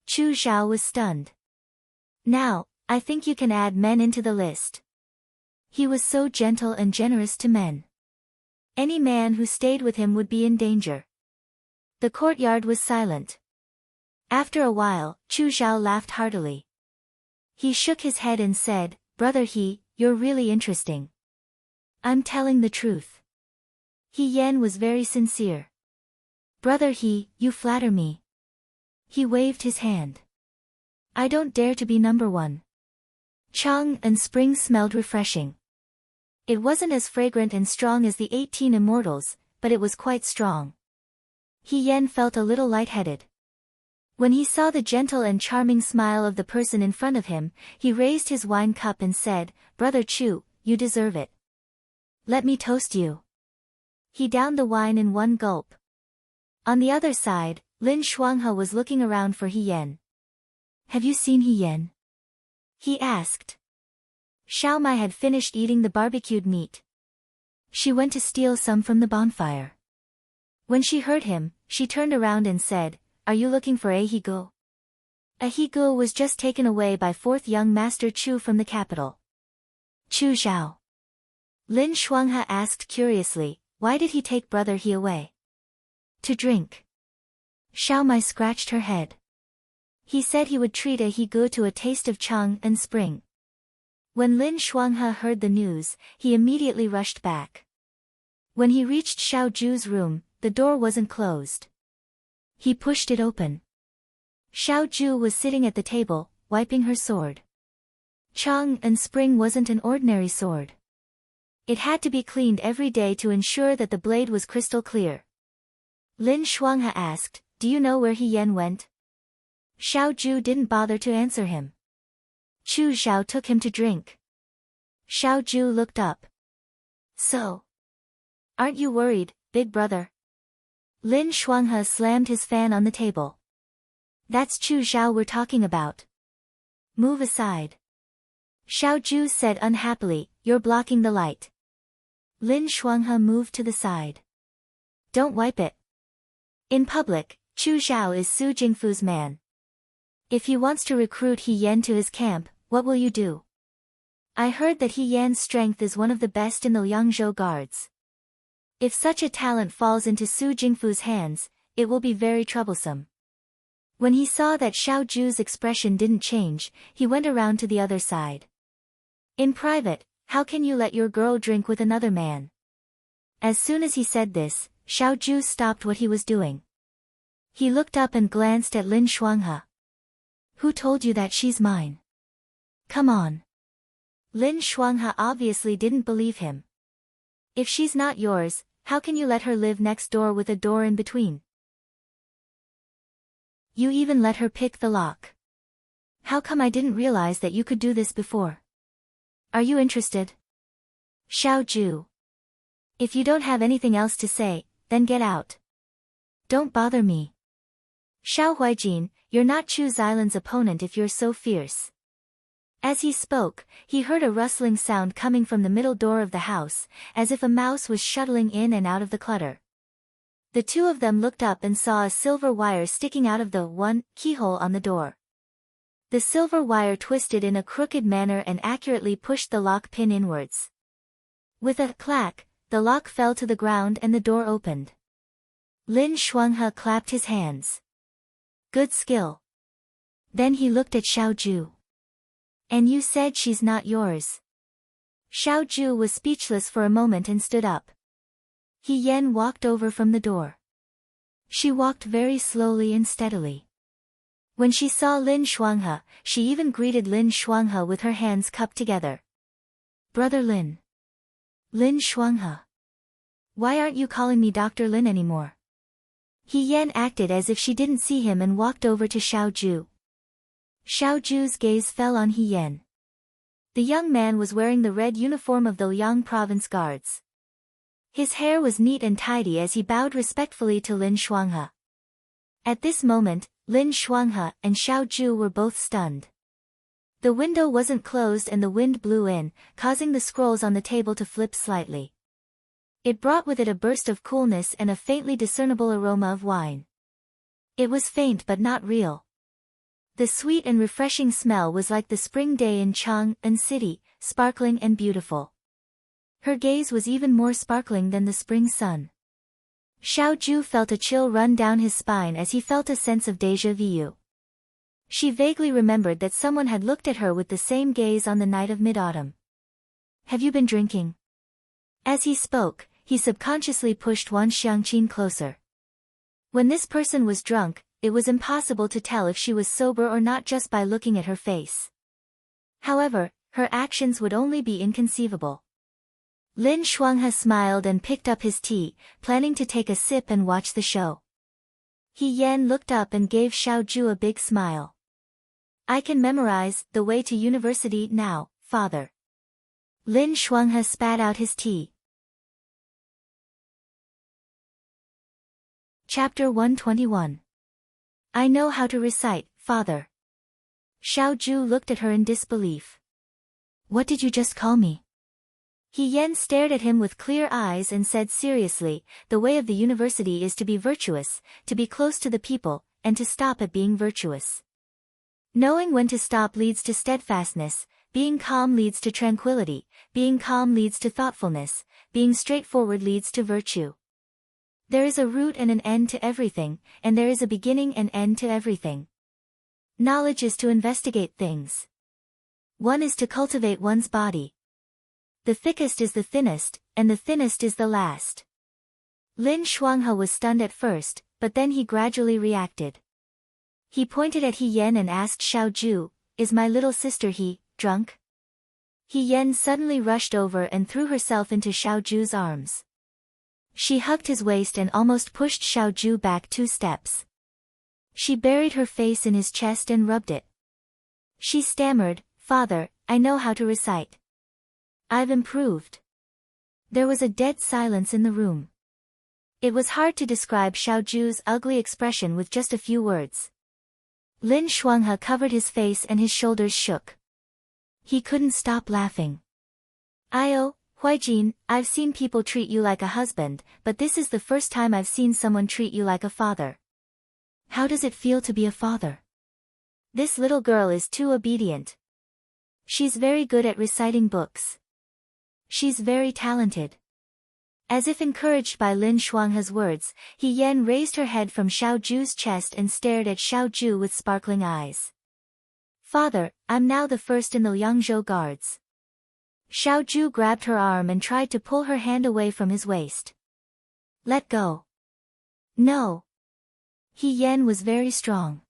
Chu Zhao was stunned. Now, I think you can add men into the list. He was so gentle and generous to men. Any man who stayed with him would be in danger. The courtyard was silent. After a while, Chu Zhao laughed heartily. He shook his head and said, brother He, you're really interesting. I'm telling the truth. He Yan was very sincere. Brother He, you flatter me. He waved his hand. I don't dare to be #1. Chang and Spring smelled refreshing. It wasn't as fragrant and strong as the 18 immortals, but it was quite strong. He Yan felt a little lightheaded. When he saw the gentle and charming smile of the person in front of him, he raised his wine cup and said, brother Chu, you deserve it. Let me toast you. He downed the wine in one gulp. On the other side, Lin Shuanghe was looking around for He Yan. Have you seen He Yan? He asked. Xiao Mai had finished eating the barbecued meat. She went to steal some from the bonfire. When she heard him, she turned around and said, are you looking for Ahigo? Ahigo was just taken away by 4th young Master Chu from the capital. Chu Zhao. Lin Shuanghe asked curiously, why did he take brother He away? To drink. Xiao Mai scratched her head. He said he would treat Ahigo to a taste of Chang and Spring. When Lin Shuanghe heard the news, he immediately rushed back. When he reached Xiao Ju's room, the door wasn't closed. He pushed it open. Xiao Ju was sitting at the table, wiping her sword. Chang and Spring wasn't an ordinary sword. It had to be cleaned every day to ensure that the blade was crystal clear. Lin Shuanghe asked, do you know where He Yan went? Xiao Ju didn't bother to answer him. Chu Zhao took him to drink. Xiao Ju looked up. So, aren't you worried, big brother? Lin Shuanghe slammed his fan on the table. That's Chu Zhao we're talking about. Move aside. Xiao Ju said unhappily, you're blocking the light. Lin Shuanghe moved to the side. Don't wipe it. In public, Chu Zhao is Su Jingfu's man. If he wants to recruit He Yan to his camp, what will you do? I heard that He Yan's strength is one of the best in the Liangzhou guards. If such a talent falls into Su Jingfu's hands, it will be very troublesome. When he saw that Xiao Ju's expression didn't change, he went around to the other side. In private, how can you let your girl drink with another man? As soon as he said this, Xiao Ju stopped what he was doing. He looked up and glanced at Lin Shuanghe. Who told you that she's mine? Come on. Lin Shuanghe obviously didn't believe him. If she's not yours, how can you let her live next door with a door in between? You even let her pick the lock. How come I didn't realize that you could do this before? Are you interested? Xiao Ju. If you don't have anything else to say, then get out. Don't bother me. Xiao Huijin, you're not Chu Xilan's opponent if you're so fierce. As he spoke, he heard a rustling sound coming from the middle door of the house, as if a mouse was shuttling in and out of the clutter. The two of them looked up and saw a silver wire sticking out of the keyhole on the door. The silver wire twisted in a crooked manner and accurately pushed the lock pin inwards. With a clack, the lock fell to the ground and the door opened. Lin Shuanghe clapped his hands. Good skill. Then he looked at Xiao Ju. And you said she's not yours. Xiao Ju was speechless for a moment and stood up. He Yan walked over from the door. She walked very slowly and steadily. When she saw Lin Shuanghe, she even greeted Lin Shuanghe with her hands cupped together. Brother Lin. Lin Shuanghe. Why aren't you calling me Dr. Lin anymore? He Yan acted as if she didn't see him and walked over to Xiao Ju. Xiao Ju's gaze fell on He Yan. The young man was wearing the red uniform of the Liang province guards. His hair was neat and tidy as he bowed respectfully to Lin Shuanghe. At this moment, Lin Shuanghe and Xiao Ju were both stunned. The window wasn't closed and the wind blew in, causing the scrolls on the table to flip slightly. It brought with it a burst of coolness and a faintly discernible aroma of wine. It was faint but not real. The sweet and refreshing smell was like the spring day in Chang'an City, sparkling and beautiful. Her gaze was even more sparkling than the spring sun. Xiao Ju felt a chill run down his spine as he felt a sense of déjà vu. She vaguely remembered that someone had looked at her with the same gaze on the night of mid-autumn. Have you been drinking? As he spoke, he subconsciously pushed Wan Xiangqin closer. When this person was drunk, it was impossible to tell if she was sober or not just by looking at her face. However, her actions would only be inconceivable. Lin Shuanghe smiled and picked up his tea, planning to take a sip and watch the show. He Yan looked up and gave Xiao Ju a big smile. I can memorize the way to university now, father. Lin Shuanghe spat out his tea. Chapter 121. I know how to recite, father. Xiao Ju looked at her in disbelief. What did you just call me? He Yan stared at him with clear eyes and said seriously, the way of the university is to be virtuous, to be close to the people, and to stop at being virtuous. Knowing when to stop leads to steadfastness, being calm leads to tranquility, being calm leads to thoughtfulness, being straightforward leads to virtue. There is a root and an end to everything, and there is a beginning and end to everything. Knowledge is to investigate things. One is to cultivate one's body. The thickest is the thinnest, and the thinnest is the last. Lin Shuanghe was stunned at first, but then he gradually reacted. He pointed at He Yan and asked Xiao Ju, is my little sister drunk? He Yan suddenly rushed over and threw herself into Xiao Ju's arms. She hugged his waist and almost pushed Xiao Ju back 2 steps. She buried her face in his chest and rubbed it. She stammered, Father, I know how to recite. I've improved. There was a dead silence in the room. It was hard to describe Xiao Ju's ugly expression with just a few words. Lin Shuanghe covered his face and his shoulders shook. He couldn't stop laughing. Huijin, I've seen people treat you like a husband, but this is the first time I've seen someone treat you like a father. How does it feel to be a father? This little girl is too obedient. She's very good at reciting books. She's very talented. As if encouraged by Lin Shuanghe's words, He Yan raised her head from Xiao Ju's chest and stared at Xiao Ju with sparkling eyes. Father, I'm now the first in the Liangzhou guards. Xiaoju grabbed her arm and tried to pull her hand away from his waist. Let go. No. He Yan was very strong.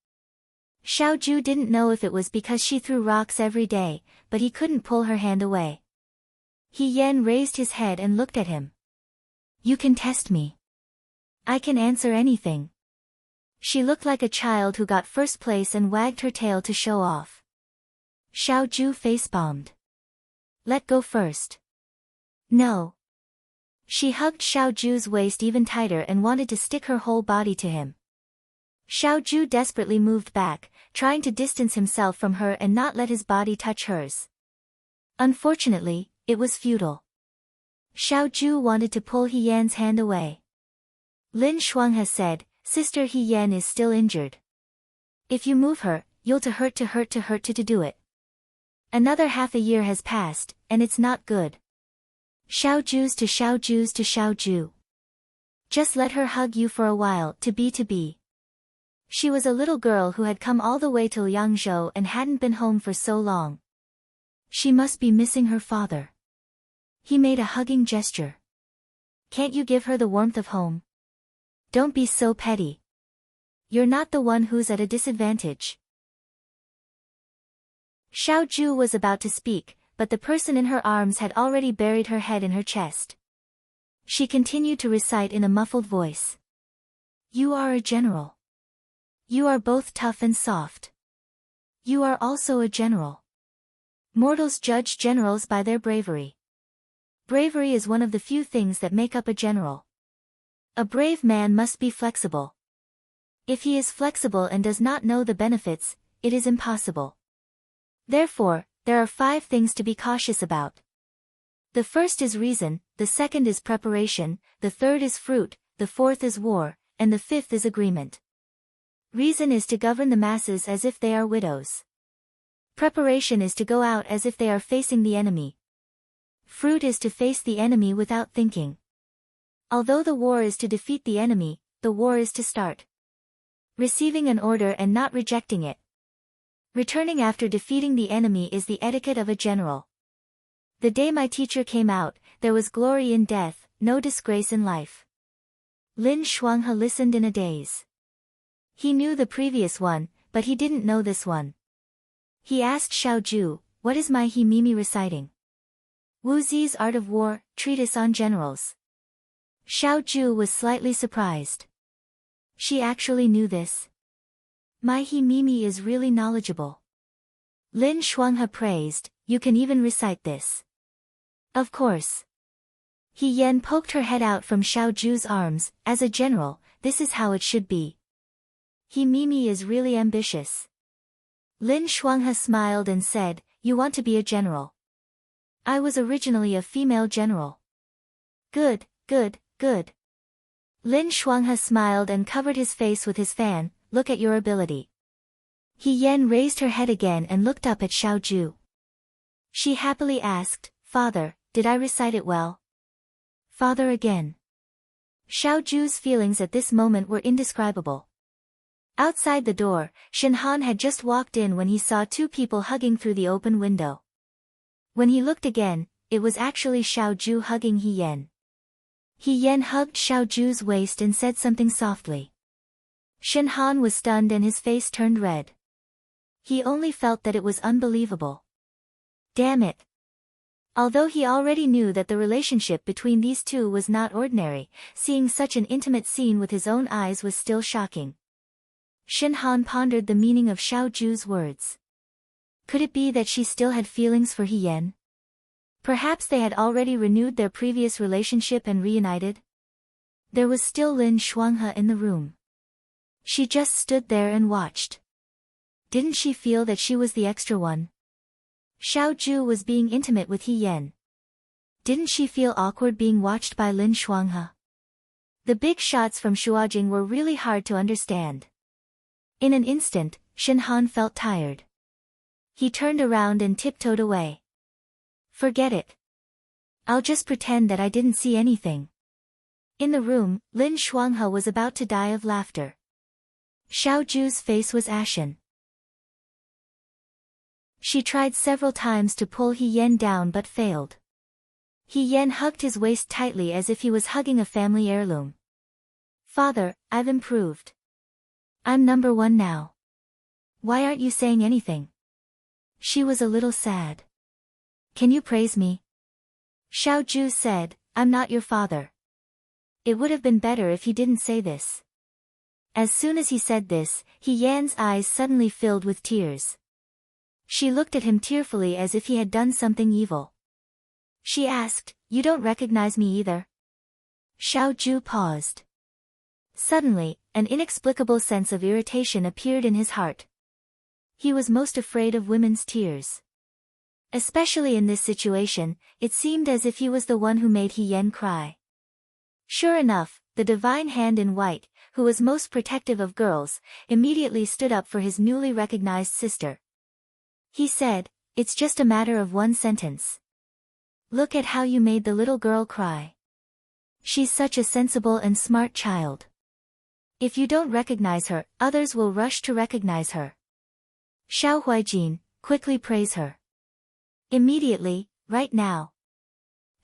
Xiaoju didn't know if it was because she threw rocks every day, but he couldn't pull her hand away. He Yan raised his head and looked at him. You can test me. I can answer anything. She looked like a child who got first place and wagged her tail to show off. Xiaoju face-palmed. Let go first. No. She hugged Xiaoju's waist even tighter and wanted to stick her whole body to him. Xiaoju desperately moved back, trying to distance himself from her and not let his body touch hers. Unfortunately, it was futile. Xiaoju wanted to pull He Yan's hand away. Lin Shuanghe said, Sister He Yan is still injured. If you move her, you'll to do it. Another half a year has passed, and it's not good. Xiaoju's to Xiaoju. Just let her hug you for a while, to be. She was a little girl who had come all the way to Liangzhou and hadn't been home for so long. She must be missing her father. He made a hugging gesture. Can't you give her the warmth of home? Don't be so petty. You're not the one who's at a disadvantage. Xiaoju was about to speak, but the person in her arms had already buried her head in her chest. She continued to recite in a muffled voice. You are a general. You are both tough and soft. You are also a general. Mortals judge generals by their bravery. Bravery is one of the few things that make up a general. A brave man must be flexible. If he is flexible and does not know the benefits, it is impossible. Therefore, there are 5 things to be cautious about. The first is reason, the second is preparation, the third is fruit, the fourth is war, and the fifth is agreement. Reason is to govern the masses as if they are widows. Preparation is to go out as if they are facing the enemy. Fruit is to face the enemy without thinking. Although the war is to defeat the enemy, the war is to start. Receiving an order and not rejecting it. Returning after defeating the enemy is the etiquette of a general. The day my teacher came out, there was glory in death, no disgrace in life. Lin Shuanghe listened in a daze. He knew the previous one, but he didn't know this one. He asked Xiaoju, what is my He Mimi reciting? Wu Zi's Art of War, Treatise on Generals. Xiaoju was slightly surprised. She actually knew this. My He Mimi is really knowledgeable. Lin Shuanghe praised, you can even recite this. Of course. He Yan poked her head out from Xiaoju's arms, as a general, this is how it should be. He Mimi is really ambitious. Lin Shuanghe smiled and said, you want to be a general. I was originally a female general. Good. Lin Shuanghe smiled and covered his face with his fan, look at your ability. He Yan raised her head again and looked up at Xiaoju. She happily asked, Father, did I recite it well? Father again. Xiaoju's feelings at this moment were indescribable. Outside the door, Shenhan had just walked in when he saw 2 people hugging through the open window. When he looked again, it was actually Xiaoju hugging He Yan. He Yan hugged Xiaoju's waist and said something softly. Shenhan was stunned and his face turned red. He only felt that it was unbelievable. Damn it. Although he already knew that the relationship between these two was not ordinary, seeing such an intimate scene with his own eyes was still shocking. Shenhan pondered the meaning of Xiaoju's words. Could it be that she still had feelings for He Yan? Perhaps they had already renewed their previous relationship and reunited? There was still Lin Shuanghe in the room. She just stood there and watched. Didn't she feel that she was the extra one? Xiaoju was being intimate with He Yan. Didn't she feel awkward being watched by Lin Shuanghe? The big shots from Shuajing were really hard to understand. In an instant, Shenhan felt tired. He turned around and tiptoed away. Forget it. I'll just pretend that I didn't see anything. In the room, Lin Shuanghe was about to die of laughter. Xiaoju's face was ashen. She tried several times to pull He Yen down but failed. He Yen hugged his waist tightly as if he was hugging a family heirloom. Father, I've improved. I'm number 1 now. Why aren't you saying anything? She was a little sad. Can you praise me? Xiao Ju said, I'm not your father. It would have been better if he didn't say this. As soon as he said this, He Yan's eyes suddenly filled with tears. She looked at him tearfully as if he had done something evil. She asked, You don't recognize me either? Xiao Ju paused. Suddenly, an inexplicable sense of irritation appeared in his heart. He was most afraid of women's tears. Especially in this situation, it seemed as if he was the one who made He Yen cry. Sure enough, the divine hand in white, who was most protective of girls, immediately stood up for his newly recognized sister. He said, It's just a matter of 1 sentence. Look at how you made the little girl cry. She's such a sensible and smart child. If you don't recognize her, others will rush to recognize her. Xiao Huijin, quickly praise her. Immediately, right now.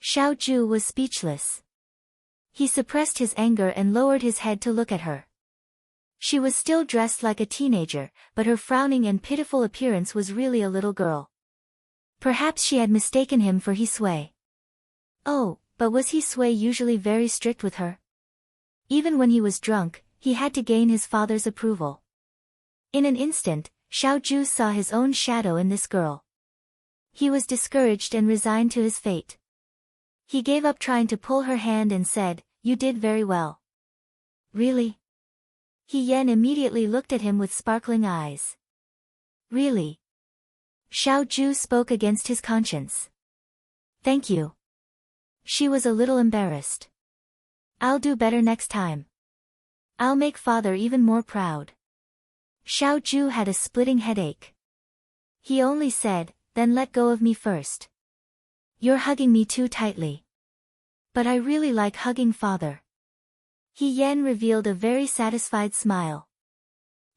Xiao Ju was speechless. He suppressed his anger and lowered his head to look at her. She was still dressed like a teenager, but her frowning and pitiful appearance was really a little girl. Perhaps she had mistaken him for He Sui. Oh, but was He Sui usually very strict with her? Even when he was drunk, he had to gain his father's approval. In an instant, Xiao Ju saw his own shadow in this girl. He was discouraged and resigned to his fate. He gave up trying to pull her hand and said, You did very well. Really? He Yen immediately looked at him with sparkling eyes. Really? Xiao Ju spoke against his conscience. Thank you. She was a little embarrassed. I'll do better next time. I'll make father even more proud. Xiao Ju had a splitting headache. He only said, Then let go of me first. You're hugging me too tightly. But I really like hugging father. He Yen revealed a very satisfied smile.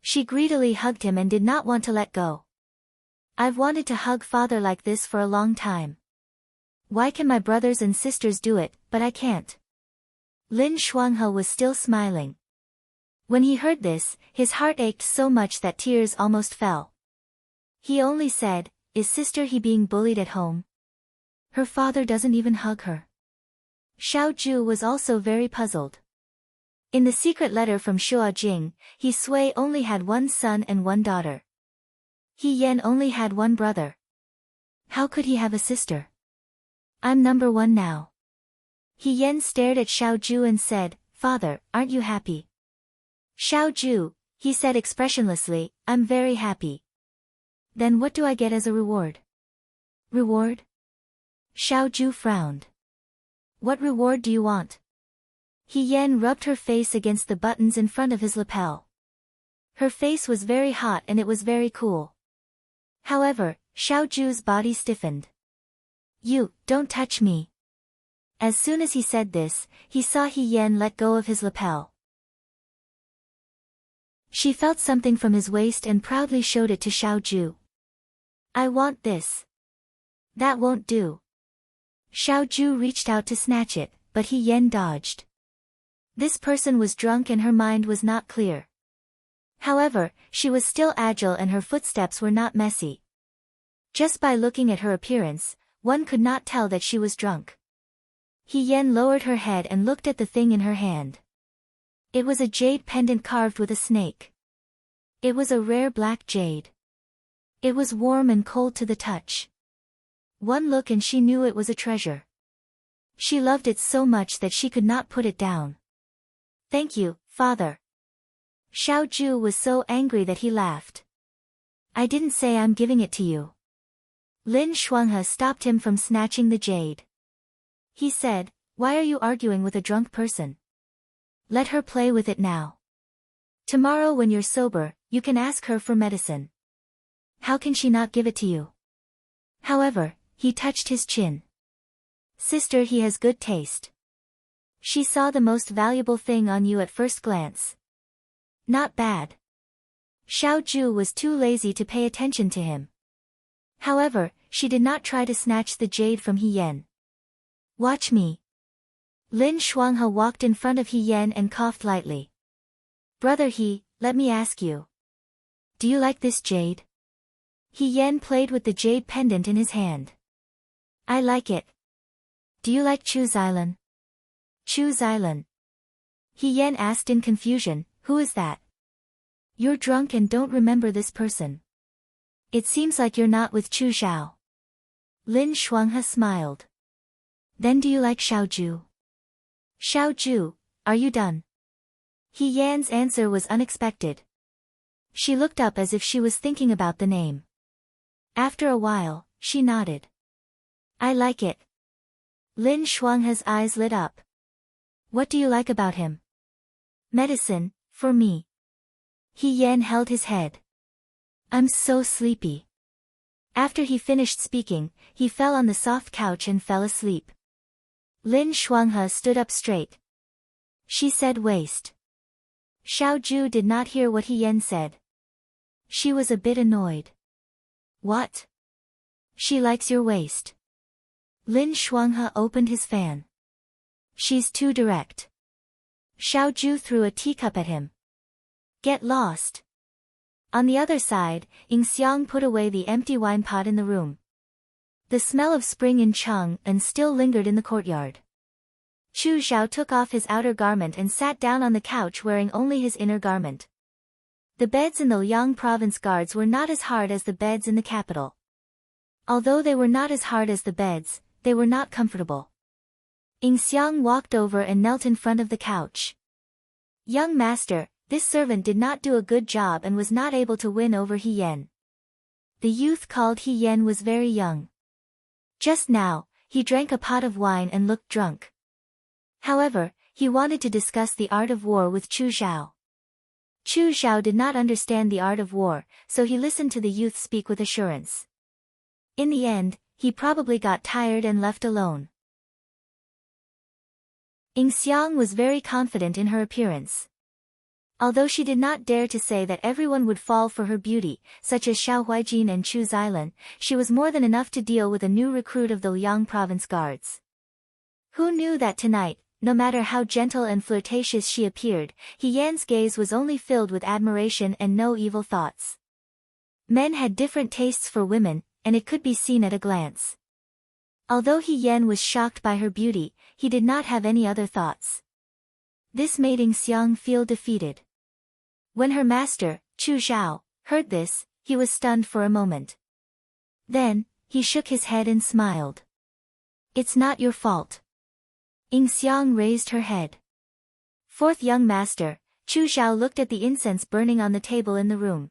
She greedily hugged him and did not want to let go. I've wanted to hug father like this for a long time. Why can my brothers and sisters do it, but I can't? Lin Shuanghe was still smiling. When he heard this, his heart ached so much that tears almost fell. He only said, Is sister He being bullied at home? Her father doesn't even hug her. Xiao Ju was also very puzzled. In the secret letter from Shua Jing, He Sui only had 1 son and 1 daughter. He Yen only had 1 brother. How could he have a sister? I'm number 1 now. He Yen stared at Xiao Ju and said, Father, aren't you happy? Xiao Ju, he said expressionlessly, I'm very happy. Then what do I get as a reward? Reward? Xiao Ju frowned. What reward do you want? He Yen rubbed her face against the buttons in front of his lapel. Her face was very hot and it was very cool. However, Xiao Ju's body stiffened. You, don't touch me. As soon as he said this, he saw He Yen let go of his lapel. She felt something from his waist and proudly showed it to Xiao Ju. I want this. That won't do. Xiao Ju reached out to snatch it, but He Yen dodged. This person was drunk and her mind was not clear. However, she was still agile and her footsteps were not messy. Just by looking at her appearance, one could not tell that she was drunk. He Yen lowered her head and looked at the thing in her hand. It was a jade pendant carved with a snake. It was a rare black jade. It was warm and cold to the touch. One look and she knew it was a treasure. She loved it so much that she could not put it down. Thank you, father. Xiao Ju was so angry that he laughed. I didn't say I'm giving it to you. Lin Shuanghe stopped him from snatching the jade. He said, Why are you arguing with a drunk person? Let her play with it now. Tomorrow when you're sober, you can ask her for medicine. How can she not give it to you? However, he touched his chin. Sister, he has good taste. She saw the most valuable thing on you at first glance. Not bad. Xiao Ju was too lazy to pay attention to him. However, she did not try to snatch the jade from He Yan. Watch me. Lin Shuanghe walked in front of He Yan and coughed lightly. Brother He, let me ask you. Do you like this jade? He Yan played with the jade pendant in his hand. I like it. Do you like Chu Xilan? Chu Xilan. He Yan asked in confusion, who is that? You're drunk and don't remember this person. It seems like you're not with Chu Xiao. Lin Shuanghe smiled. Then do you like Xiaoju? Xiaoju, are you done? He Yan's answer was unexpected. She looked up as if she was thinking about the name. After a while, she nodded. I like it. Lin Shuanghe's eyes lit up. What do you like about him? Medicine, for me. He Yan held his head. I'm so sleepy. After he finished speaking, he fell on the soft couch and fell asleep. Lin Shuanghe stood up straight. She said waist. Xiaoju did not hear what He Yan said. She was a bit annoyed. What? She likes your waist. Lin Shuanghe opened his fan. She's too direct. Xiaoju threw a teacup at him. Get lost. On the other side, Ying Xiang put away the empty wine pot in the room. The smell of spring in Chang'an still lingered in the courtyard. Chu Xiao took off his outer garment and sat down on the couch wearing only his inner garment. The beds in the Liang province guards were not as hard as the beds in the capital. Although they were not as hard as the beds, they were not comfortable. Ying Xiang walked over and knelt in front of the couch. Young master, this servant did not do a good job and was not able to win over He Yan. The youth called He Yan was very young. Just now, he drank a pot of wine and looked drunk. However, he wanted to discuss the art of war with Chu Xiao. Chu Xiao did not understand the art of war, so he listened to the youth speak with assurance. In the end, he probably got tired and left alone. Ying Xiang was very confident in her appearance. Although she did not dare to say that everyone would fall for her beauty, such as Xiao Huijin and Chu Xilan, she was more than enough to deal with a new recruit of the Liang province guards. Who knew that tonight, no matter how gentle and flirtatious she appeared, He Yan's gaze was only filled with admiration and no evil thoughts. Men had different tastes for women, and it could be seen at a glance. Although He Yan was shocked by her beauty, he did not have any other thoughts. This made Ying Xiang feel defeated. When her master, Chu Xiao, heard this, he was stunned for a moment. Then, he shook his head and smiled. It's not your fault. Ying Xiang raised her head. Fourth young master, Chu Xiao looked at the incense burning on the table in the room.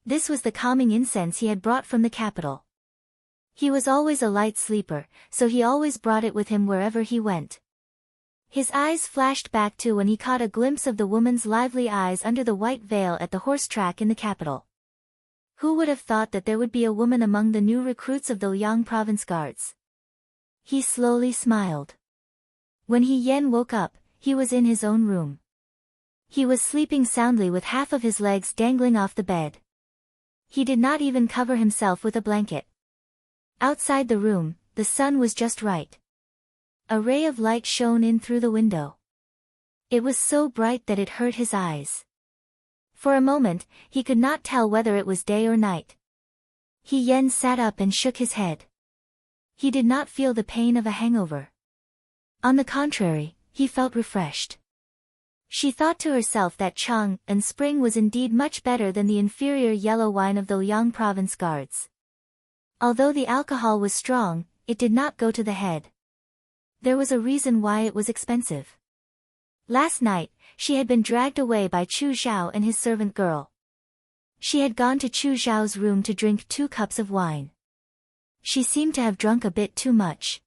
This was the calming incense he had brought from the capital. He was always a light sleeper, so he always brought it with him wherever he went. His eyes flashed back to when he caught a glimpse of the woman's lively eyes under the white veil at the horse track in the capital. Who would have thought that there would be a woman among the new recruits of the Liang province guards? He slowly smiled. When He Yan woke up, he was in his own room. He was sleeping soundly with half of his legs dangling off the bed. He did not even cover himself with a blanket. Outside the room, the sun was just right. A ray of light shone in through the window. It was so bright that it hurt his eyes. For a moment, he could not tell whether it was day or night. He Yan sat up and shook his head. He did not feel the pain of a hangover. On the contrary, he felt refreshed. She thought to herself that Chang'an spring was indeed much better than the inferior yellow wine of the Liang province guards. Although the alcohol was strong, it did not go to the head. There was a reason why it was expensive. Last night, she had been dragged away by Chu Xiao and his servant girl. She had gone to Chu Xiao's room to drink 2 cups of wine. She seemed to have drunk a bit too much.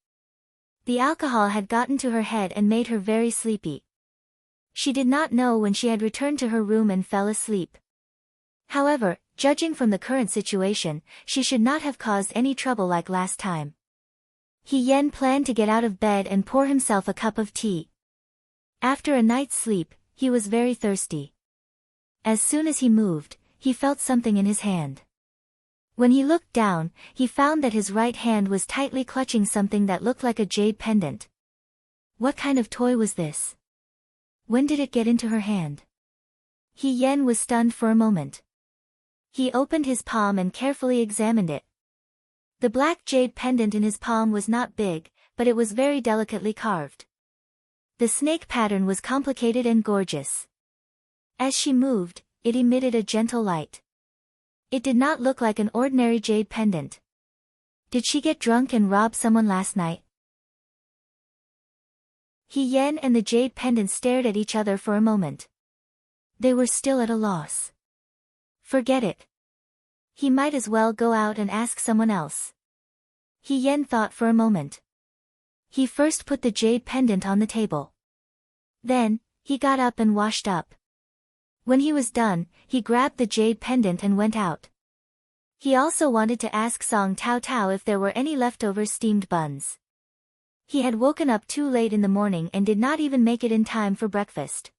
The alcohol had gotten to her head and made her very sleepy. She did not know when she had returned to her room and fell asleep. However, judging from the current situation, she should not have caused any trouble like last time. He Yan planned to get out of bed and pour himself a cup of tea. After a night's sleep, he was very thirsty. As soon as he moved, he felt something in his hand. When he looked down, he found that his right hand was tightly clutching something that looked like a jade pendant. What kind of toy was this? When did it get into her hand? He Yen was stunned for a moment. He opened his palm and carefully examined it. The black jade pendant in his palm was not big, but it was very delicately carved. The snake pattern was complicated and gorgeous. As she moved, it emitted a gentle light. It did not look like an ordinary jade pendant. Did she get drunk and rob someone last night? He Yen and the jade pendant stared at each other for a moment. They were still at a loss. Forget it. He might as well go out and ask someone else. He Yen thought for a moment. He first put the jade pendant on the table. Then, he got up and washed up. When he was done, he grabbed the jade pendant and went out. He also wanted to ask Song Tao Tao if there were any leftover steamed buns. He had woken up too late in the morning and did not even make it in time for breakfast.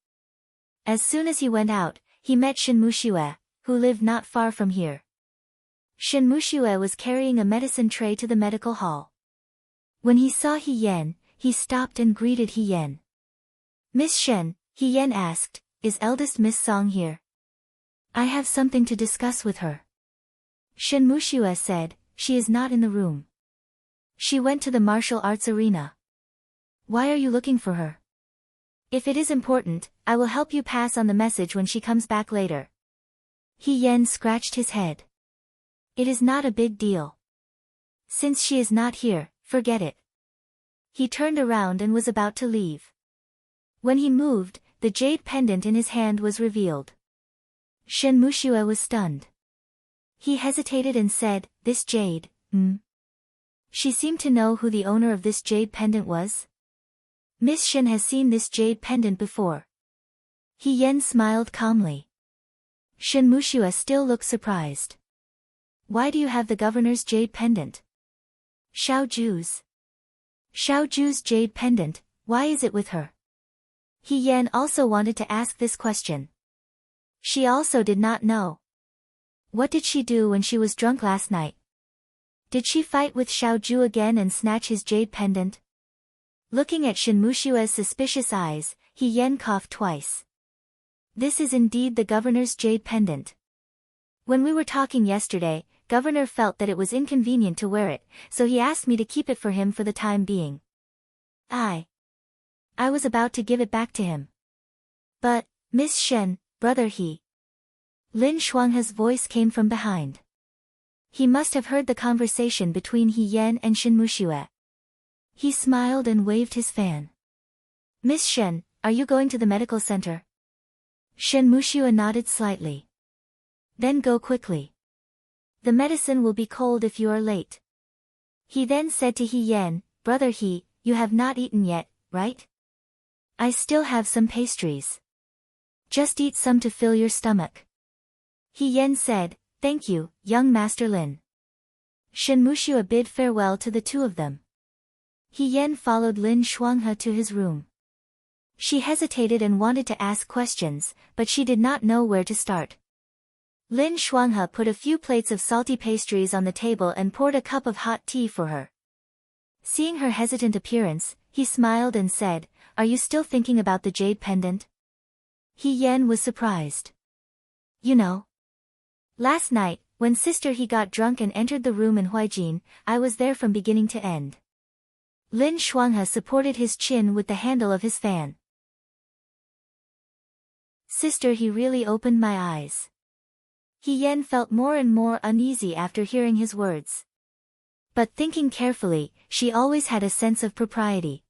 As soon as he went out, he met Shin Mushue, who lived not far from here. Shin Mushue was carrying a medicine tray to the medical hall. When he saw He Yen, he stopped and greeted He Yen. Miss Shen, He Yen asked, is eldest Miss Song here? I have something to discuss with her. Shin Mushue said, she is not in the room. She went to the martial arts arena. Why are you looking for her? If it is important, I will help you pass on the message when she comes back later. He Yen scratched his head. It is not a big deal. Since she is not here, forget it. He turned around and was about to leave. When he moved, the jade pendant in his hand was revealed. Shin Mushue was stunned. He hesitated and said, this jade, She seemed to know who the owner of this jade pendant was. Miss Shin has seen this jade pendant before. He Yen smiled calmly. Shin Mushue still looked surprised. Why do you have the governor's jade pendant? Xiao Ju's jade pendant, why is it with her? He Yen also wanted to ask this question. She also did not know. What did she do when she was drunk last night? Did she fight with Xiao Ju again and snatch his jade pendant? Looking at Shin Mushue's suspicious eyes, He Yen coughed twice. This is indeed the governor's jade pendant. When we were talking yesterday, Governor felt that it was inconvenient to wear it, so he asked me to keep it for him for the time being. I was about to give it back to him. But, Miss Shen, brother He. Lin Shuanghe's voice came from behind. He must have heard the conversation between He Yen and Shin Mushue. He smiled and waved his fan. Miss Shen, are you going to the medical center? Shin Mushue nodded slightly. Then go quickly. The medicine will be cold if you are late. He then said to He Yen, brother He, you have not eaten yet, right? I still have some pastries. Just eat some to fill your stomach. He Yen said, thank you, young Master Lin. Shin Mushue bid farewell to the two of them. He Yen followed Lin Shuanghe to his room. She hesitated and wanted to ask questions, but she did not know where to start. Lin Shuanghe put a few plates of salty pastries on the table and poured a cup of hot tea for her. Seeing her hesitant appearance, he smiled and said, are you still thinking about the jade pendant? He Yen was surprised. You know. Last night, when Sister He got drunk and entered the room in Huaijin, I was there from beginning to end. Lin Shuanghe supported his chin with the handle of his fan. Sister He really opened my eyes. He Yen felt more and more uneasy after hearing his words. But thinking carefully, she always had a sense of propriety.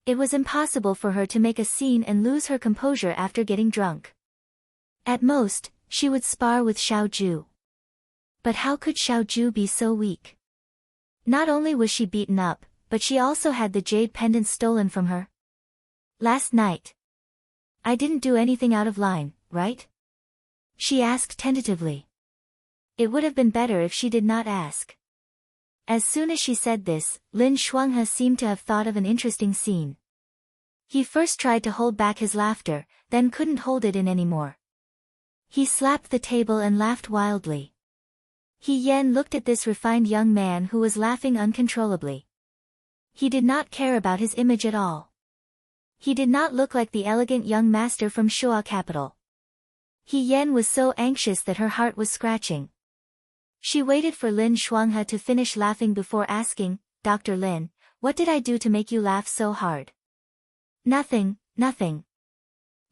It was impossible for her to make a scene and lose her composure after getting drunk. At most, she would spar with Xiao Ju. But how could Xiao Ju be so weak? Not only was she beaten up, but she also had the jade pendant stolen from her. Last night. I didn't do anything out of line, right? She asked tentatively. It would have been better if she did not ask. As soon as she said this, Lin Shuanghe seemed to have thought of an interesting scene. He first tried to hold back his laughter, then couldn't hold it in anymore. He slapped the table and laughed wildly. He Yan looked at this refined young man who was laughing uncontrollably. He did not care about his image at all. He did not look like the elegant young master from Shua capital. He Yan was so anxious that her heart was scratching. She waited for Lin Shuanghe to finish laughing before asking, "Dr. Lin, what did I do to make you laugh so hard?" "Nothing, nothing."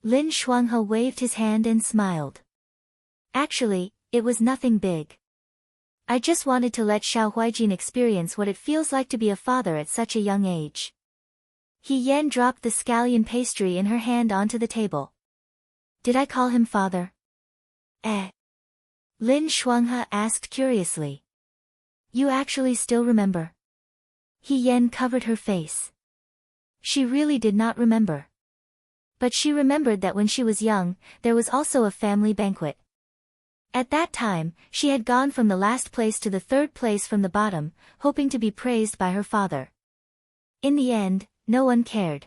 Lin Shuanghe waved his hand and smiled. "Actually, it was nothing big. I just wanted to let Xiao Huijin experience what it feels like to be a father at such a young age." He Yan dropped the scallion pastry in her hand onto the table. "Did I call him father?" Lin Shuanghe asked curiously. "You actually still remember?" He Yan covered her face. She really did not remember. But she remembered that when she was young, there was also a family banquet. At that time, she had gone from the last place to the third place from the bottom, hoping to be praised by her father. In the end, no one cared.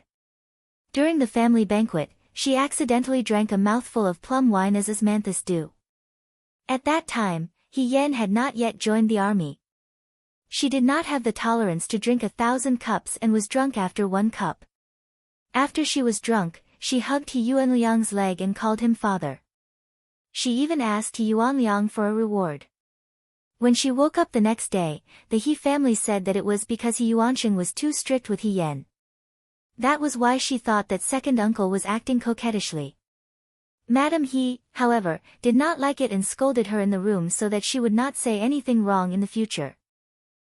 During the family banquet, she accidentally drank a mouthful of plum wine as osmanthus do. At that time, He Yan had not yet joined the army. She did not have the tolerance to drink 1,000 cups and was drunk after 1 cup. After she was drunk, she hugged He Yuanliang's leg and called him father. She even asked He Yuanliang for a reward. When she woke up the next day, the He family said that it was because He Yuansheng was too strict with He Yan. That was why she thought that second uncle was acting coquettishly. Madame He, however, did not like it and scolded her in the room so that she would not say anything wrong in the future.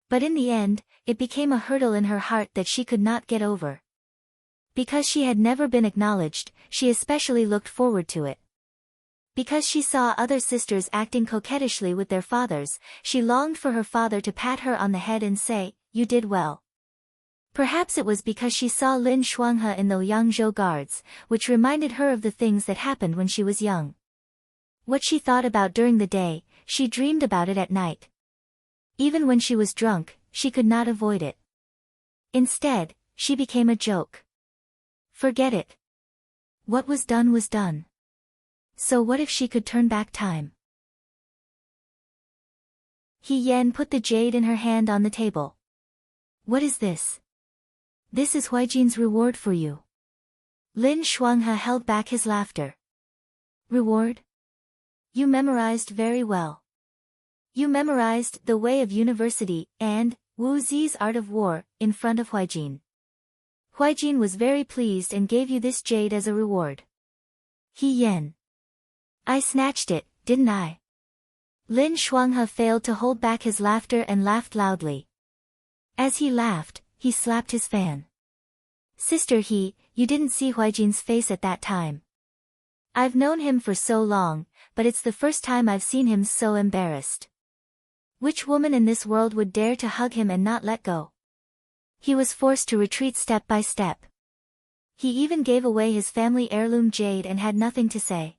But in the end, it became a hurdle in her heart that she could not get over. Because she had never been acknowledged, she especially looked forward to it. Because she saw other sisters acting coquettishly with their fathers, she longed for her father to pat her on the head and say, "You did well." Perhaps it was because she saw Lin Shuanghe in the Yangzhou Guards, which reminded her of the things that happened when she was young. What she thought about during the day, she dreamed about it at night. Even when she was drunk, she could not avoid it. Instead, she became a joke. Forget it. What was done was done. So what if she could turn back time? He Yan put the jade in her hand on the table. "What is this?" "This is Huijin's reward for you." Lin Shuanghe held back his laughter. "Reward? You memorized very well. You memorized The Way of University and Wu Zi's Art of War in front of Huijin. Huijin was very pleased and gave you this jade as a reward." He Yan. "I snatched it, didn't I?" Lin Shuanghe failed to hold back his laughter and laughed loudly. As he laughed, he slapped his fan. "Sister He, you didn't see Huijin's face at that time. I've known him for so long, but it's the first time I've seen him so embarrassed. Which woman in this world would dare to hug him and not let go?" He was forced to retreat step by step. He even gave away his family heirloom jade and had nothing to say.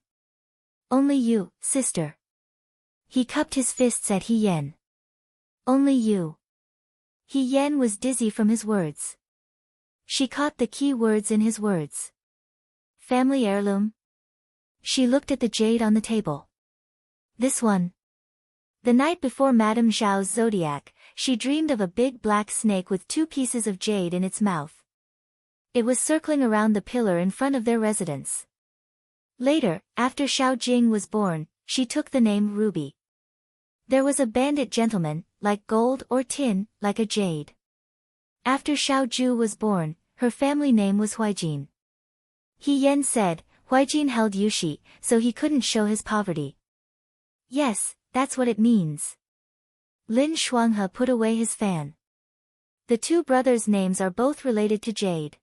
"Only you, sister." He cupped his fists at He Yan. "Only you." He Yan was dizzy from his words. She caught the key words in his words. Family heirloom? She looked at the jade on the table. This one. The night before Madame Zhao's zodiac, she dreamed of a big black snake with 2 pieces of jade in its mouth. It was circling around the pillar in front of their residence. Later, after Xiao Jing was born, she took the name Ruby. There was a bandit gentleman, like gold or tin, like a jade. After Xiao Ju was born, her family name was Huijin. He Yan said, Huijin held Yushi, so he couldn't show his poverty. Yes, that's what it means. Lin Shuanghe put away his fan. The 2 brothers' names are both related to jade.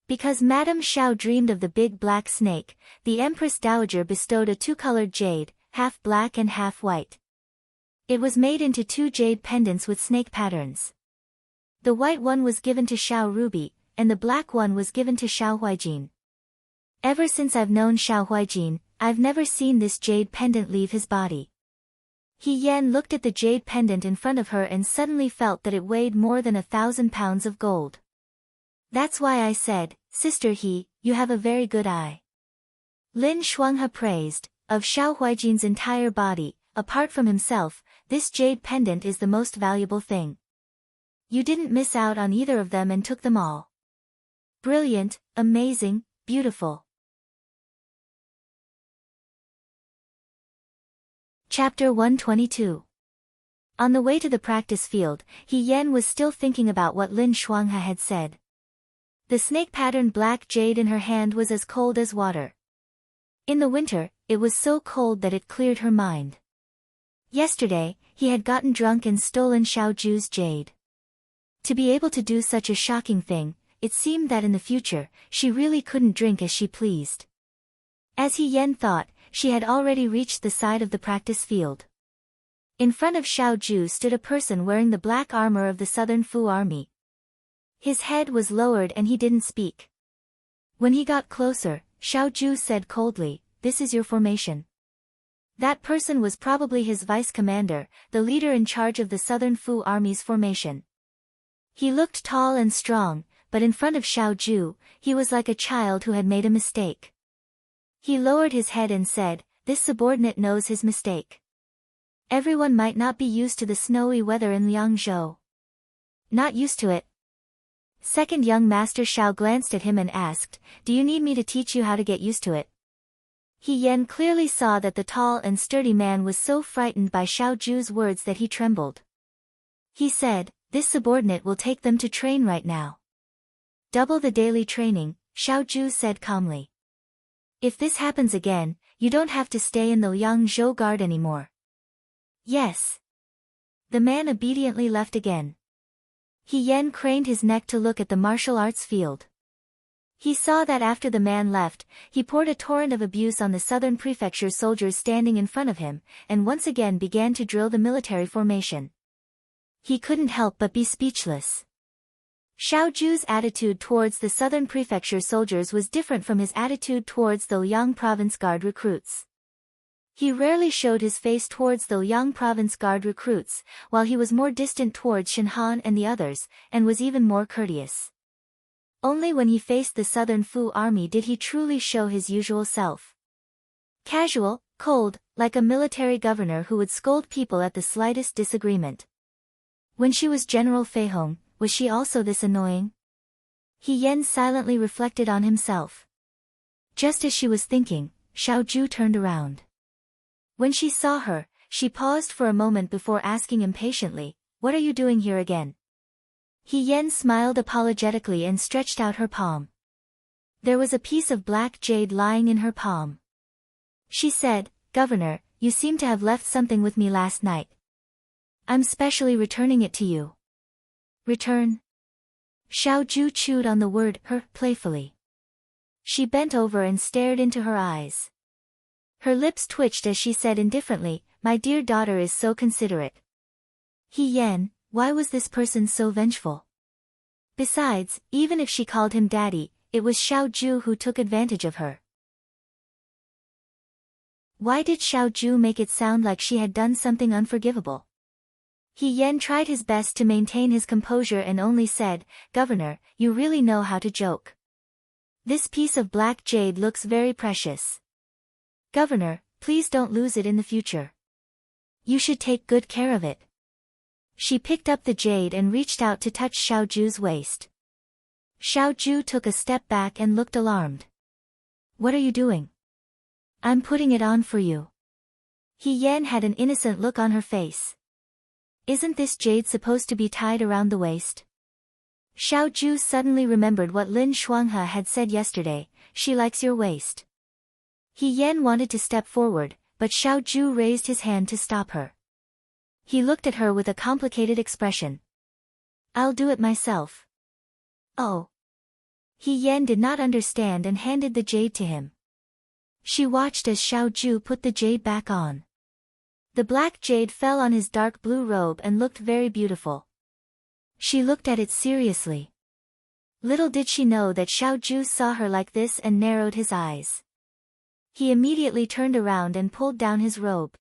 Because Madame Xiao dreamed of the big black snake, the Empress Dowager bestowed a 2-colored jade, half black and half white. It was made into 2 jade pendants with snake patterns. The white one was given to Xiao Ruby, and the black one was given to Xiao Huijin. Ever since I've known Xiao Huijin, I've never seen this jade pendant leave his body. He Yan looked at the jade pendant in front of her and suddenly felt that it weighed more than 1,000 pounds of gold. That's why I said, Sister He, you have a very good eye. Lin Shuanghe praised, of Xiao Huijin's entire body, apart from himself, this jade pendant is the most valuable thing. You didn't miss out on either of them and took them all. Brilliant, amazing, beautiful. Chapter 122. On the way to the practice field, He Yen was still thinking about what Lin Shuanghe had said. The snake-patterned black jade in her hand was as cold as water. In the winter, it was so cold that it cleared her mind. Yesterday, he had gotten drunk and stolen Xiao Ju's jade. To be able to do such a shocking thing, it seemed that in the future, she really couldn't drink as she pleased. As He Yen thought, she had already reached the side of the practice field. In front of Xiao Ju stood a person wearing the black armor of the Southern Fu army. His head was lowered and he didn't speak. When he got closer, Xiao Ju said coldly, "This is your formation." That person was probably his vice commander, the leader in charge of the Southern Fu army's formation. He looked tall and strong, but in front of Xiao Ju, he was like a child who had made a mistake. He lowered his head and said, "This subordinate knows his mistake. Everyone might not be used to the snowy weather in Liangzhou." "Not used to it?" Second young master Xiao glanced at him and asked, "Do you need me to teach you how to get used to it?" He Yen clearly saw that the tall and sturdy man was so frightened by Xiao Ju's words that he trembled. He said, "This subordinate will take them to train right now." "Double the daily training," Xiao Ju said calmly. "If this happens again, you don't have to stay in the Liangzhou guard anymore." "Yes." The man obediently left again. He Yen craned his neck to look at the martial arts field. He saw that after the man left, he poured a torrent of abuse on the southern prefecture soldiers standing in front of him, and once again began to drill the military formation. He couldn't help but be speechless. Xiao Ju's attitude towards the southern prefecture soldiers was different from his attitude towards the Liang province guard recruits. He rarely showed his face towards the Liang province guard recruits, while he was more distant towards Shenhan and the others, and was even more courteous. Only when he faced the Southern Fu army did he truly show his usual self. Casual, cold, like a military governor who would scold people at the slightest disagreement. When she was General Fei Hong, was she also this annoying? He Yen silently reflected on himself. Just as she was thinking, Xiao Ju turned around. When she saw her, she paused for a moment before asking impatiently, "What are you doing here again?" He Yen smiled apologetically and stretched out her palm. There was a piece of black jade lying in her palm. She said, "Governor, you seem to have left something with me last night. I'm specially returning it to you." "Return?" Xiao Ju chewed on the word her playfully. She bent over and stared into her eyes. Her lips twitched as she said indifferently, "My dear daughter is so considerate." He Yen, why was this person so vengeful? Besides, even if she called him daddy, it was Xiao Ju who took advantage of her. Why did Xiao Ju make it sound like she had done something unforgivable? He Yen tried his best to maintain his composure and only said, "Governor, you really know how to joke. This piece of black jade looks very precious. Governor, please don't lose it in the future. You should take good care of it." She picked up the jade and reached out to touch Xiao Ju's waist. Xiao Ju took a step back and looked alarmed. "What are you doing?" "I'm putting it on for you." He Yen had an innocent look on her face. "Isn't this jade supposed to be tied around the waist?" Xiao Ju suddenly remembered what Lin Shuanghe had said yesterday, "She likes your waist." He Yen wanted to step forward, but Xiao Ju raised his hand to stop her. He looked at her with a complicated expression. "I'll do it myself." "Oh." He Yen did not understand and handed the jade to him. She watched as Xiao Ju put the jade back on. The black jade fell on his dark blue robe and looked very beautiful. She looked at it seriously. Little did she know that Xiao Ju saw her like this and narrowed his eyes. He immediately turned around and pulled down his robe.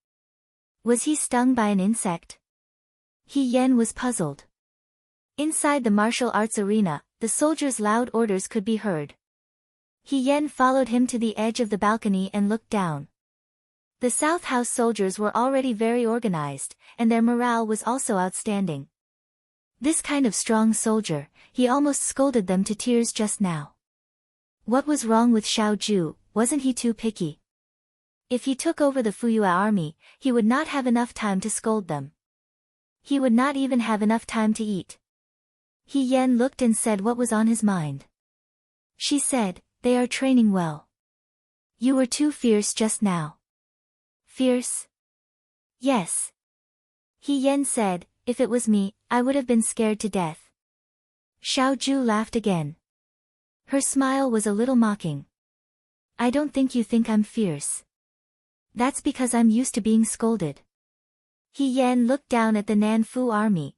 Was he stung by an insect? He Yen was puzzled. Inside the martial arts arena, the soldiers' loud orders could be heard. He Yen followed him to the edge of the balcony and looked down. The South House soldiers were already very organized, and their morale was also outstanding. This kind of strong soldier, he almost scolded them to tears just now. What was wrong with Xiao Ju? Wasn't he too picky? If he took over the Fuyue army, he would not have enough time to scold them. He would not even have enough time to eat. He Yan looked and said what was on his mind. She said, they are training well. You were too fierce just now. Fierce? Yes. He Yan said, if it was me, I would have been scared to death. Xiao Ju laughed again. Her smile was a little mocking. I don't think you think I'm fierce. That's because I'm used to being scolded. He Yan looked down at the Nanfu army.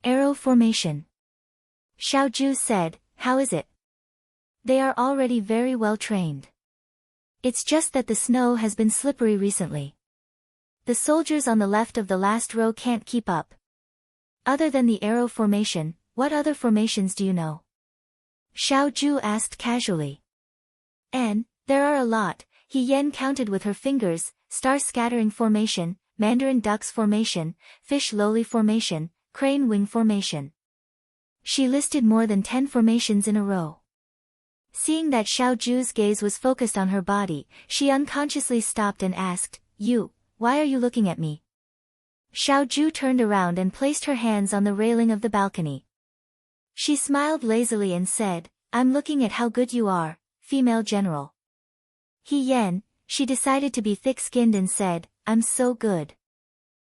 Arrow formation. Xiao Ju said, how is it? They are already very well trained. It's just that the snow has been slippery recently. The soldiers on the left of the last row can't keep up. Other than the arrow formation, what other formations do you know? Xiao Ju asked casually. And, there are a lot, He Yan counted with her fingers, star scattering formation, mandarin ducks formation, fish lowly formation, crane wing formation. She listed more than 10 formations in a row. Seeing that Xiao Ju's gaze was focused on her body, she unconsciously stopped and asked, why are you looking at me? Xiao Ju turned around and placed her hands on the railing of the balcony. She smiled lazily and said, I'm looking at how good you are, female general. He Yan, she decided to be thick-skinned and said, I'm so good.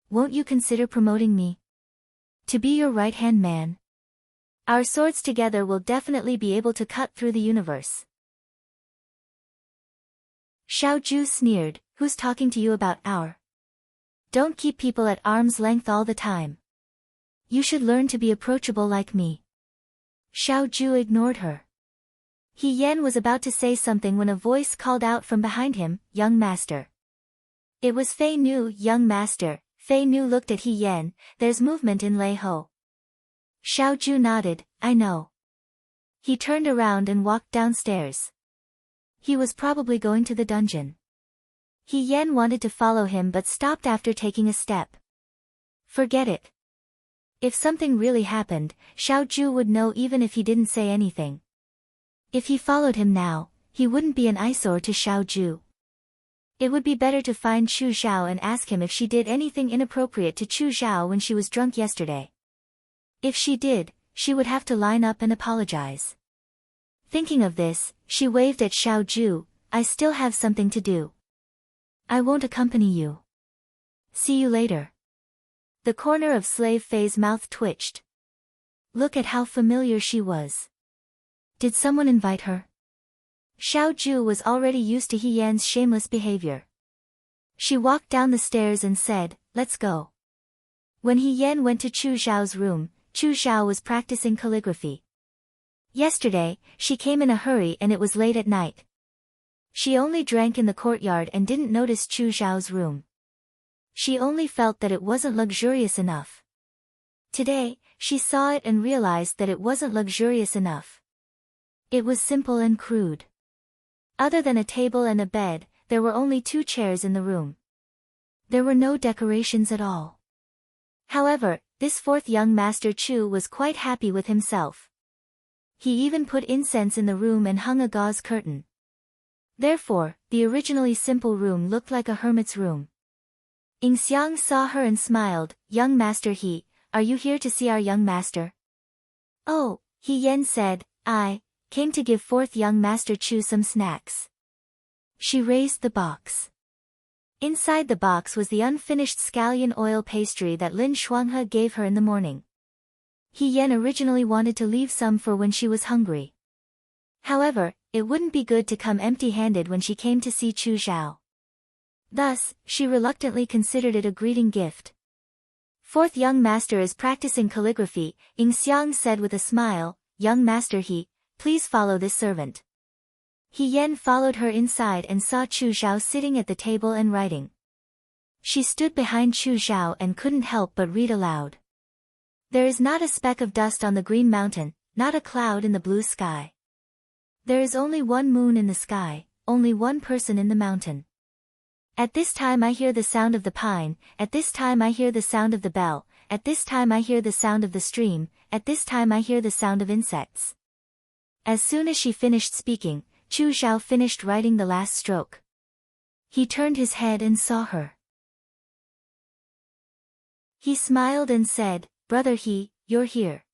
Won't you consider promoting me? To be your right-hand man? Our swords together will definitely be able to cut through the universe. Xiao Ju sneered, who's talking to you about our? Don't keep people at arm's length all the time. You should learn to be approachable like me. Xiao Ju ignored her. He Yan was about to say something when a voice called out from behind him, young master. It was Fei Nu, young master. Fei Nu looked at He Yan, there's movement in Lei Ho. Xiao Ju nodded, I know. He turned around and walked downstairs. He was probably going to the dungeon. He Yan wanted to follow him but stopped after taking a step. Forget it. If something really happened, Xiao Ju would know even if he didn't say anything. If he followed him now, he wouldn't be an eyesore to Xiao Ju. It would be better to find Chu Xiao and ask him if she did anything inappropriate to Chu Xiao when she was drunk yesterday. If she did, she would have to line up and apologize. Thinking of this, she waved at Xiao Ju, I still have something to do. I won't accompany you. See you later. The corner of Slave Fei's mouth twitched. Look at how familiar she was. Did someone invite her? Xiao Ju was already used to He Yan's shameless behavior. She walked down the stairs and said, let's go. When He Yan went to Chu Xiao's room, Chu Xiao was practicing calligraphy. Yesterday, she came in a hurry and it was late at night. She only drank in the courtyard and didn't notice Chu Xiao's room. She only felt that it wasn't luxurious enough. Today, she saw it and realized that it wasn't luxurious enough. It was simple and crude. Other than a table and a bed, there were only 2 chairs in the room. There were no decorations at all. However, this 4th young master Chu was quite happy with himself. He even put incense in the room and hung a gauze curtain. Therefore, the originally simple room looked like a hermit's room. Ying Xiang saw her and smiled, young master He, are you here to see our young master? Oh, He Yan said, I came to give 4th young master Chu some snacks. She raised the box. Inside the box was the unfinished scallion oil pastry that Lin Shuanghe gave her in the morning. He Yan originally wanted to leave some for when she was hungry. However, it wouldn't be good to come empty-handed when she came to see Chu Xiao. Thus, she reluctantly considered it a greeting gift. 4th young master is practicing calligraphy, Ying Xiang said with a smile, young master He, please follow this servant. He Yan followed her inside and saw Chu Xiao sitting at the table and writing. She stood behind Chu Xiao and couldn't help but read aloud. There is not a speck of dust on the green mountain, not a cloud in the blue sky. There is only one moon in the sky, only one person in the mountain. At this time I hear the sound of the pine, at this time I hear the sound of the bell, at this time I hear the sound of the stream, at this time I hear the sound of insects. As soon as she finished speaking, Chu Xiao finished writing the last stroke. He turned his head and saw her. He smiled and said, "Brother He, you're here."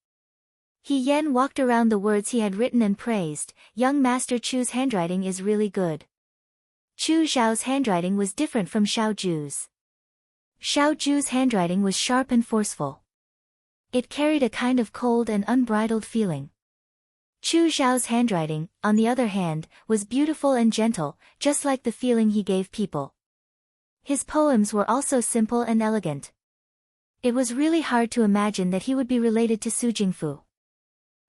He Yen walked around the words he had written and praised, "Young Master Chu's handwriting is really good." Chu Xiao's handwriting was different from Xiao Ju's. Xiao Ju's handwriting was sharp and forceful. It carried a kind of cold and unbridled feeling. Chu Xiao's handwriting, on the other hand, was beautiful and gentle, just like the feeling he gave people. His poems were also simple and elegant. It was really hard to imagine that he would be related to Su Jingfu.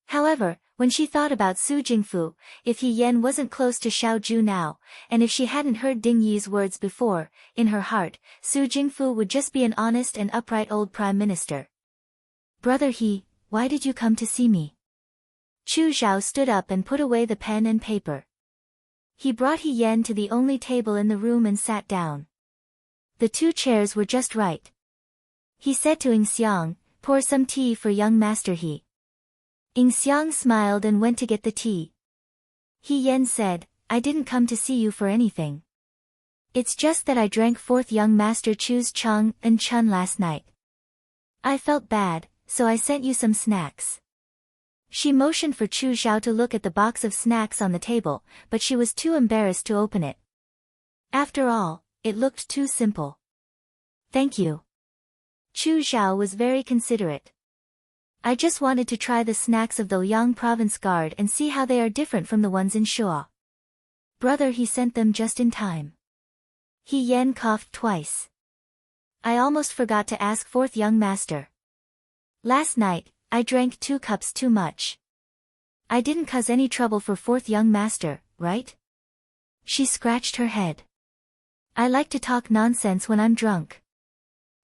However, when she thought about Su Jingfu, if He Yen wasn't close to Xiao Ju now, and if she hadn't heard Ding Yi's words before, in her heart, Su Jingfu would just be an honest and upright old prime minister. "Brother He, why did you come to see me?" Chu Xiao stood up and put away the pen and paper. He brought He Yen to the only table in the room and sat down. The two chairs were just right. He said to Ing Xiang, "Pour some tea for young Master He." Ing Xiang smiled and went to get the tea. He Yen said, "I didn't come to see you for anything. It's just that I drank fourth young Master Chu's Chang and Chun last night. I felt bad, so I sent you some snacks." She motioned for Chu Xiao to look at the box of snacks on the table, but she was too embarrassed to open it. After all, it looked too simple. "Thank you." Chu Xiao was very considerate. "I just wanted to try the snacks of the Liang Province Guard and see how they are different from the ones in Shuo." Brother He sent them just in time. He Yen coughed twice. "I almost forgot to ask fourth young master. Last night, I drank 2 cups too much. I didn't cause any trouble for fourth young master, right?" She scratched her head. "I like to talk nonsense when I'm drunk.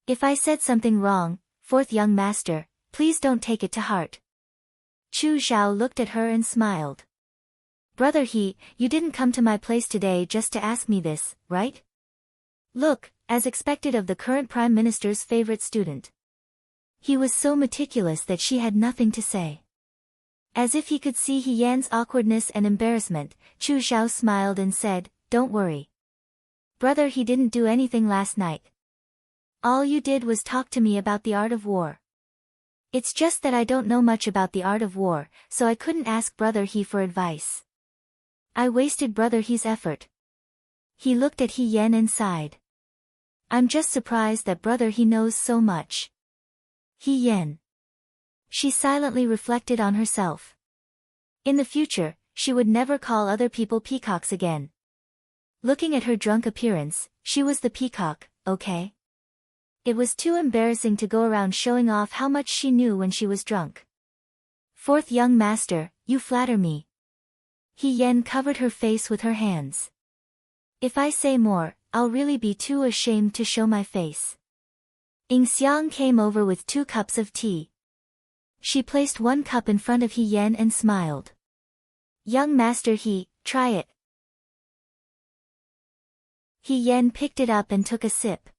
If I said something wrong, fourth young master, please don't take it to heart." Chu Xiao looked at her and smiled. "Brother He, you didn't come to my place today just to ask me this, right?" Look, as expected of the current Prime Minister's favorite student. He was so meticulous that she had nothing to say. As if he could see He Yan's awkwardness and embarrassment, Chu Xiao smiled and said, "Don't worry. Brother He didn't do anything last night. All you did was talk to me about the art of war. It's just that I don't know much about the art of war, so I couldn't ask Brother He for advice. I wasted Brother He's effort." He looked at He Yen and sighed. "I'm just surprised that Brother He knows so much." He Yen. She silently reflected on herself. In the future, she would never call other people peacocks again. Looking at her drunk appearance, she was the peacock, okay? It was too embarrassing to go around showing off how much she knew when she was drunk. "Fourth young master, you flatter me." He Yen covered her face with her hands. "If I say more, I'll really be too ashamed to show my face." Ing Xiang came over with 2 cups of tea. She placed 1 cup in front of He Yen and smiled. "Young Master He, try it." He Yen picked it up and took a sip.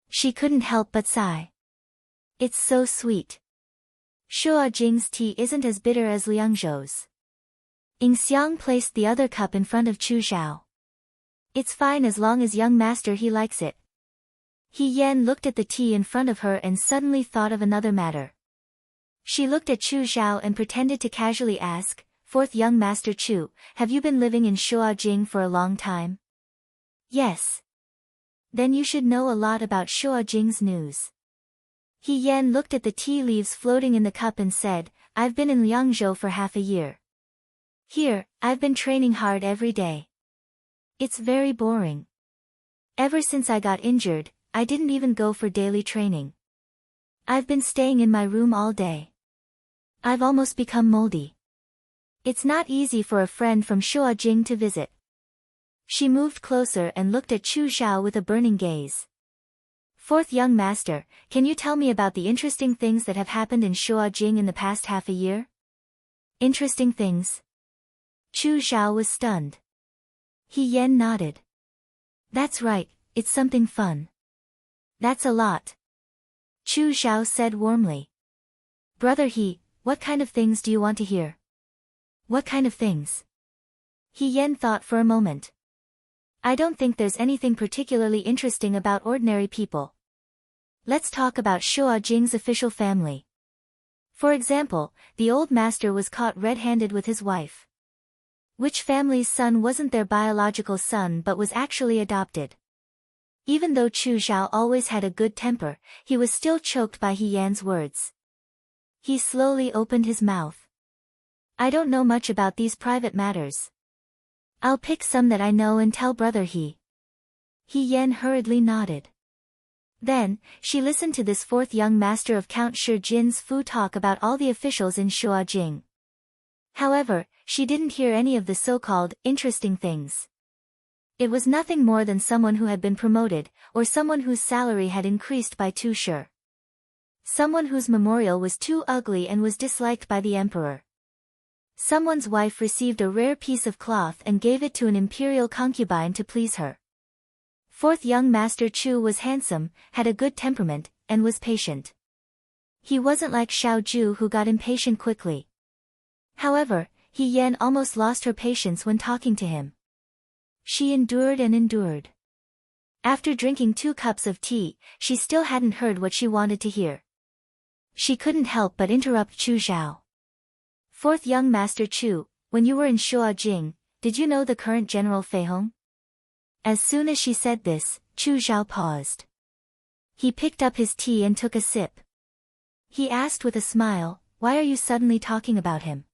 She couldn't help but sigh. "It's so sweet. Shuo Jing's tea isn't as bitter as Liangzhou's." Ing Xiang placed the other cup in front of Chu Xiao. "It's fine as long as young Master He likes it." He Yen looked at the tea in front of her and suddenly thought of another matter. She looked at Chu Xiao and pretended to casually ask, "Fourth young Master Chu, have you been living in Shuo Jing for a long time?" "Yes." "Then you should know a lot about Shuo Jing's news." He Yen looked at the tea leaves floating in the cup and said, "I've been in Liangzhou for half a year. Here, I've been training hard every day. It's very boring. Ever since I got injured, I didn't even go for daily training. I've been staying in my room all day. I've almost become moldy. It's not easy for a friend from Shuo Jing to visit." She moved closer and looked at Chu Xiao with a burning gaze. "Fourth young master, can you tell me about the interesting things that have happened in Shuo Jing in the past half a year?" "Interesting things?" Chu Xiao was stunned. He Yen nodded. "That's right, it's something fun. That's a lot. Chu Xiao said warmly. Brother He, what kind of things do you want to hear? What kind of things? He Yen thought for a moment. I don't think there's anything particularly interesting about ordinary people. Let's talk about Shuo Jing's official family. For example, the old master was caught red-handed with his wife. Which family's son wasn't their biological son but was actually adopted? Even though Chu Xiao always had a good temper, he was still choked by He Yan's words. He slowly opened his mouth. I don't know much about these private matters. I'll pick some that I know and tell Brother He. He Yan hurriedly nodded. Then, she listened to this fourth young master of Count Shi Jin's Fu talk about all the officials in Shuo Jing. However, she didn't hear any of the so-called interesting things. It was nothing more than someone who had been promoted, or someone whose salary had increased by 2 shi. Someone whose memorial was too ugly and was disliked by the emperor. Someone's wife received a rare piece of cloth and gave it to an imperial concubine to please her. Fourth young master Chu was handsome, had a good temperament, and was patient. He wasn't like Xiao Ju who got impatient quickly. However, He Yan almost lost her patience when talking to him. She endured and endured. After drinking 2 cups of tea, she still hadn't heard what she wanted to hear. She couldn't help but interrupt Chu Xiao. Fourth young master Chu, when you were in Shuo Jing, did you know the current General Fei Hong? As soon as she said this, Chu Xiao paused. He picked up his tea and took a sip. He asked with a smile, why are you suddenly talking about him?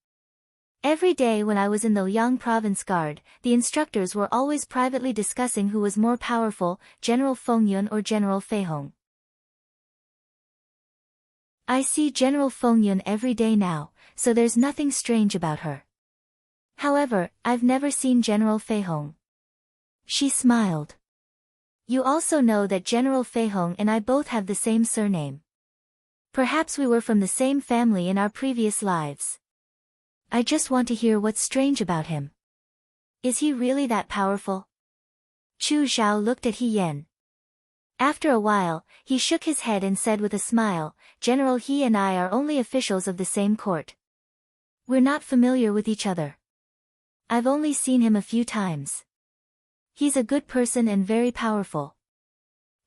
Every day when I was in the Liang Province Guard, the instructors were always privately discussing who was more powerful, General Feng Yun or General Fei Hong. I see General Feng Yun every day now, so there's nothing strange about her. However, I've never seen General Fei Hong. She smiled. You also know that General Fei Hong and I both have the same surname. Perhaps we were from the same family in our previous lives. I just want to hear what's strange about him. Is he really that powerful? Chu Xiao looked at He Yan. After a while, he shook his head and said with a smile, General He and I are only officials of the same court. We're not familiar with each other. I've only seen him a few times. He's a good person and very powerful.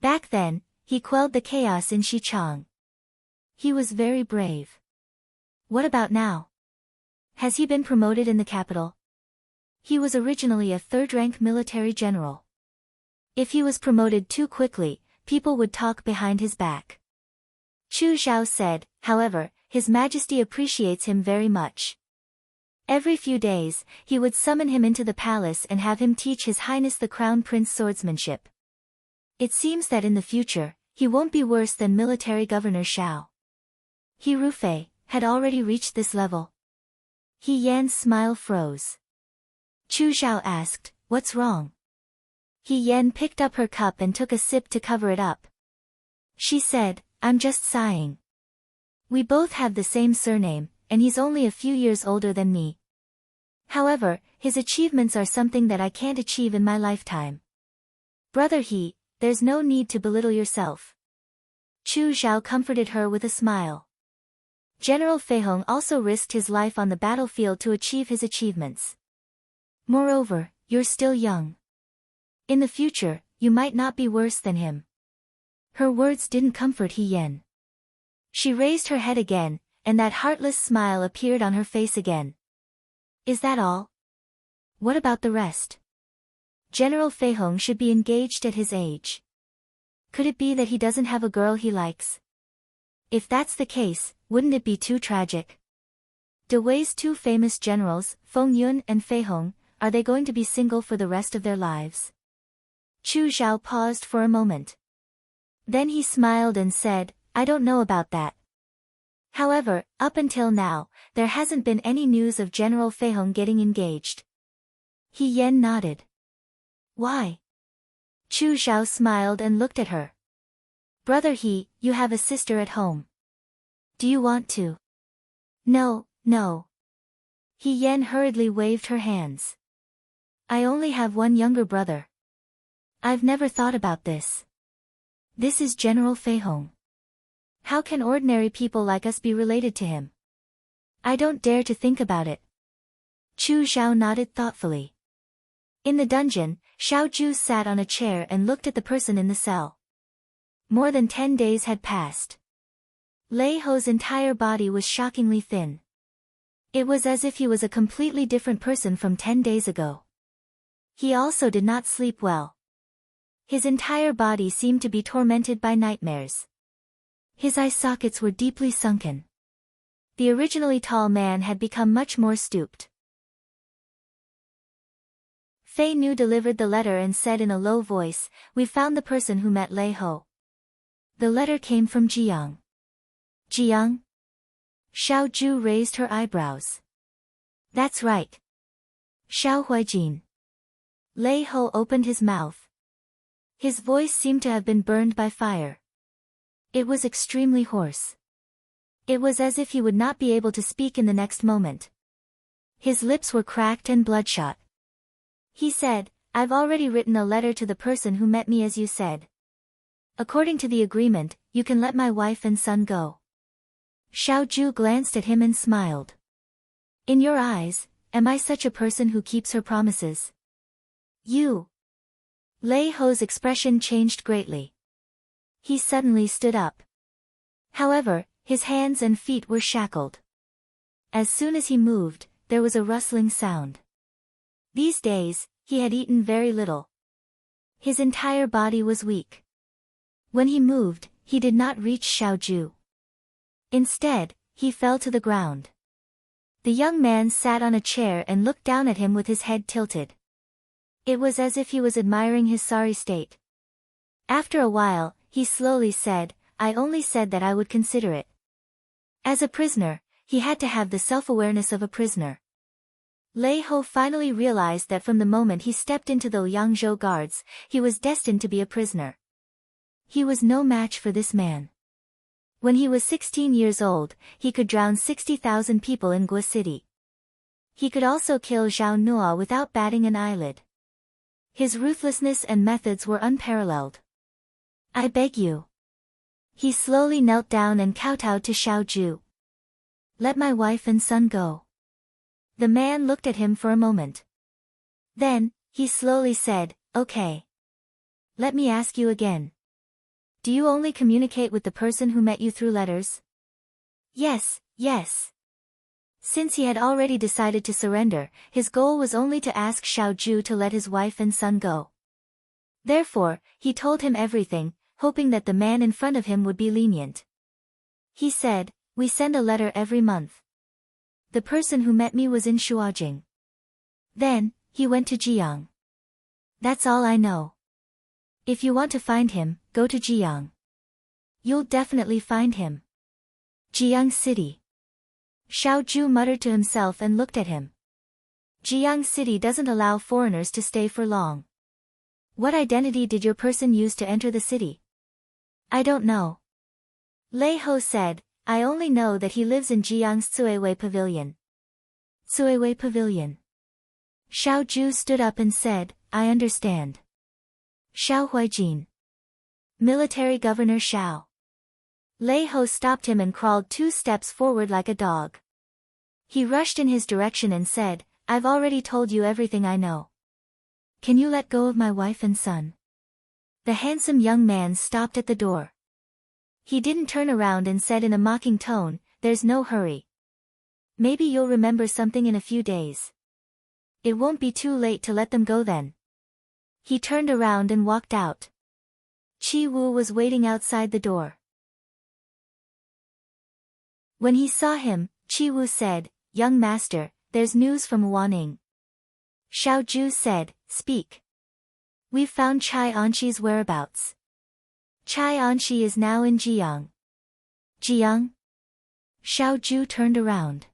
Back then, he quelled the chaos in Xichang. He was very brave. What about now? Has he been promoted in the capital? He was originally a 3rd-rank military general. If he was promoted too quickly, people would talk behind his back. Chu Xiao said, however, His Majesty appreciates him very much. Every few days, he would summon him into the palace and have him teach His Highness the Crown Prince swordsmanship. It seems that in the future, he won't be worse than military governor Xiao. He Rufei had already reached this level. He Yan's smile froze. Chu Xiao asked, what's wrong? He Yan picked up her cup and took a sip to cover it up. She said, I'm just sighing. We both have the same surname, and he's only a few years older than me. However, his achievements are something that I can't achieve in my lifetime. Brother He, there's no need to belittle yourself. Chu Xiao comforted her with a smile. General Fei Hong also risked his life on the battlefield to achieve his achievements. Moreover, you're still young. In the future, you might not be worse than him. Her words didn't comfort He Yan. She raised her head again, and that heartless smile appeared on her face again. Is that all? What about the rest? General Fei Hong should be engaged at his age. Could it be that he doesn't have a girl he likes? If that's the case, wouldn't it be too tragic? Dewey's 2 famous generals, Feng Yun and Fei Hong, are they going to be single for the rest of their lives? Chu Xiao paused for a moment. Then he smiled and said, I don't know about that. However, up until now, there hasn't been any news of General Fei Hong getting engaged. He Yan nodded. Why? Chu Xiao smiled and looked at her. Brother He, you have a sister at home. Do you want to? No, no. He Yan hurriedly waved her hands. I only have one younger brother. I've never thought about this. This is General Fei Hong. How can ordinary people like us be related to him? I don't dare to think about it. Chu Zhao nodded thoughtfully. In the dungeon, Xiao Ju sat on a chair and looked at the person in the cell. More than 10 days had passed. Lei Ho's entire body was shockingly thin. It was as if he was a completely different person from 10 days ago. He also did not sleep well. His entire body seemed to be tormented by nightmares. His eye sockets were deeply sunken. The originally tall man had become much more stooped. Fei Nu delivered the letter and said in a low voice, "We found the person who met Lei Ho." The letter came from Jiang. Jiang? Xiao Ju raised her eyebrows. That's right. Xiao Huijin. Lei Ho opened his mouth. His voice seemed to have been burned by fire. It was extremely hoarse. It was as if he would not be able to speak in the next moment. His lips were cracked and bloodshot. He said, "I've already written a letter to the person who met me as you said. According to the agreement, you can let my wife and son go." Xiao Ju glanced at him and smiled. "In your eyes, am I such a person who keeps her promises?" "You." Lei Ho's expression changed greatly. He suddenly stood up. However, his hands and feet were shackled. As soon as he moved, there was a rustling sound. These days, he had eaten very little. His entire body was weak. When he moved, he did not reach Xiao Ju. Instead, he fell to the ground. The young man sat on a chair and looked down at him with his head tilted. It was as if he was admiring his sorry state. After a while, he slowly said, "I only said that I would consider it." As a prisoner, he had to have the self-awareness of a prisoner. Lei Ho finally realized that from the moment he stepped into the Liangzhou guards, he was destined to be a prisoner. He was no match for this man. When he was 16 years old, he could drown 60,000 people in Gua City. He could also kill Zhao Nua without batting an eyelid. His ruthlessness and methods were unparalleled. "I beg you." He slowly knelt down and kowtowed to Xiao Ju. "Let my wife and son go." The man looked at him for a moment. Then, he slowly said, "Okay. Let me ask you again. Do you only communicate with the person who met you through letters?" "Yes, yes." Since he had already decided to surrender, his goal was only to ask Xiao Ju to let his wife and son go. Therefore, he told him everything, hoping that the man in front of him would be lenient. He said, "We send a letter every month. The person who met me was in Shuajing. Then, he went to Jiang. That's all I know. If you want to find him, go to Jiang. You'll definitely find him." Jiang City. Xiao Ju muttered to himself and looked at him. Jiang City doesn't allow foreigners to stay for long. What identity did your person use to enter the city? "I don't know." Lei Ho said, "I only know that he lives in Jiang's Tsuewei Pavilion." Tsuewei Pavilion. Xiao Ju stood up and said, "I understand." Xiao Huijin. Military Governor Xiao. Lei Ho stopped him and crawled 2 steps forward like a dog. He rushed in his direction and said, "I've already told you everything I know. Can you let go of my wife and son?" The handsome young man stopped at the door. He didn't turn around and said in a mocking tone, "There's no hurry. Maybe you'll remember something in a few days. It won't be too late to let them go then." He turned around and walked out. Qi Wu was waiting outside the door. When he saw him, Qi Wu said, "Young master, there's news from Wanning." Xiao Ju said, "Speak." "We've found Chai Anxi's whereabouts. Chai Anxi is now in Jiang." "Jiang?" Xiao Ju turned around.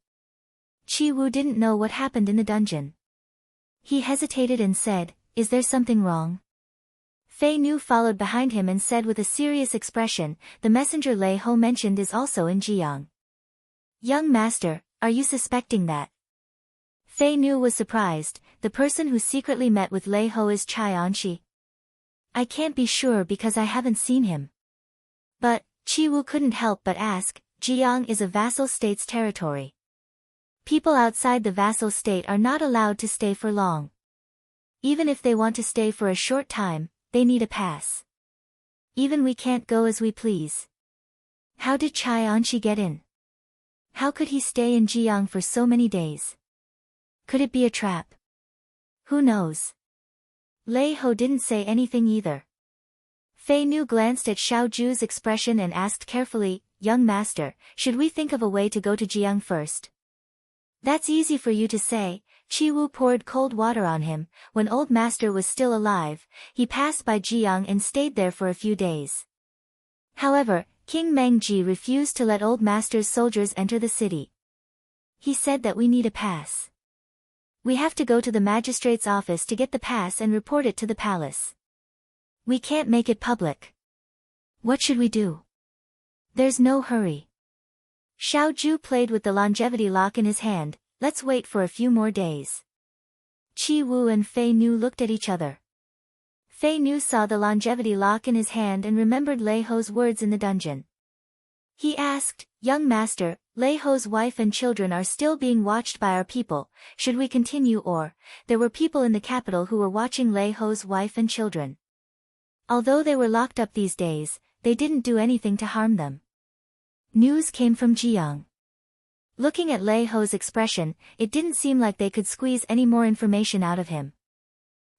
Qi Wu didn't know what happened in the dungeon. He hesitated and said, "Is there something wrong?" Fei Nu followed behind him and said with a serious expression, "The messenger Lei Ho mentioned is also in Jiang." "Young master, are you suspecting that?" Fei Nu was surprised. "The person who secretly met with Lei Ho is Chai Anxi." I can't be sure because I haven't seen him. But, Chi-Wu couldn't help but ask, Jiang is a vassal state's territory. People outside the vassal state are not allowed to stay for long. Even if they want to stay for a short time, they need a pass. Even we can't go as we please. How did Chai Anshi get in? How could he stay in Jiang for so many days? Could it be a trap? Who knows? Lei Ho didn't say anything either. Fei Nu glanced at Xiao Ju's expression and asked carefully, Young master, should we think of a way to go to Jiang first? That's easy for you to say. Chi-Wu poured cold water on him. When old master was still alive, he passed by Jiang and stayed there for a few days. However, King Mengji refused to let old master's soldiers enter the city. He said that we need a pass. We have to go to the magistrate's office to get the pass and report it to the palace. We can't make it public. What should we do? There's no hurry. Xiao Ju played with the longevity lock in his hand. Let's wait for a few more days. Chi-Wu and Fei Nu looked at each other. Fei Nu saw the longevity lock in his hand and remembered Lei Ho's words in the dungeon. He asked, Young master, Lei Ho's wife and children are still being watched by our people, should we continue or? There were people in the capital who were watching Lei Ho's wife and children. Although they were locked up these days, they didn't do anything to harm them. News came from Jiang. Looking at Lei Ho's expression, it didn't seem like they could squeeze any more information out of him.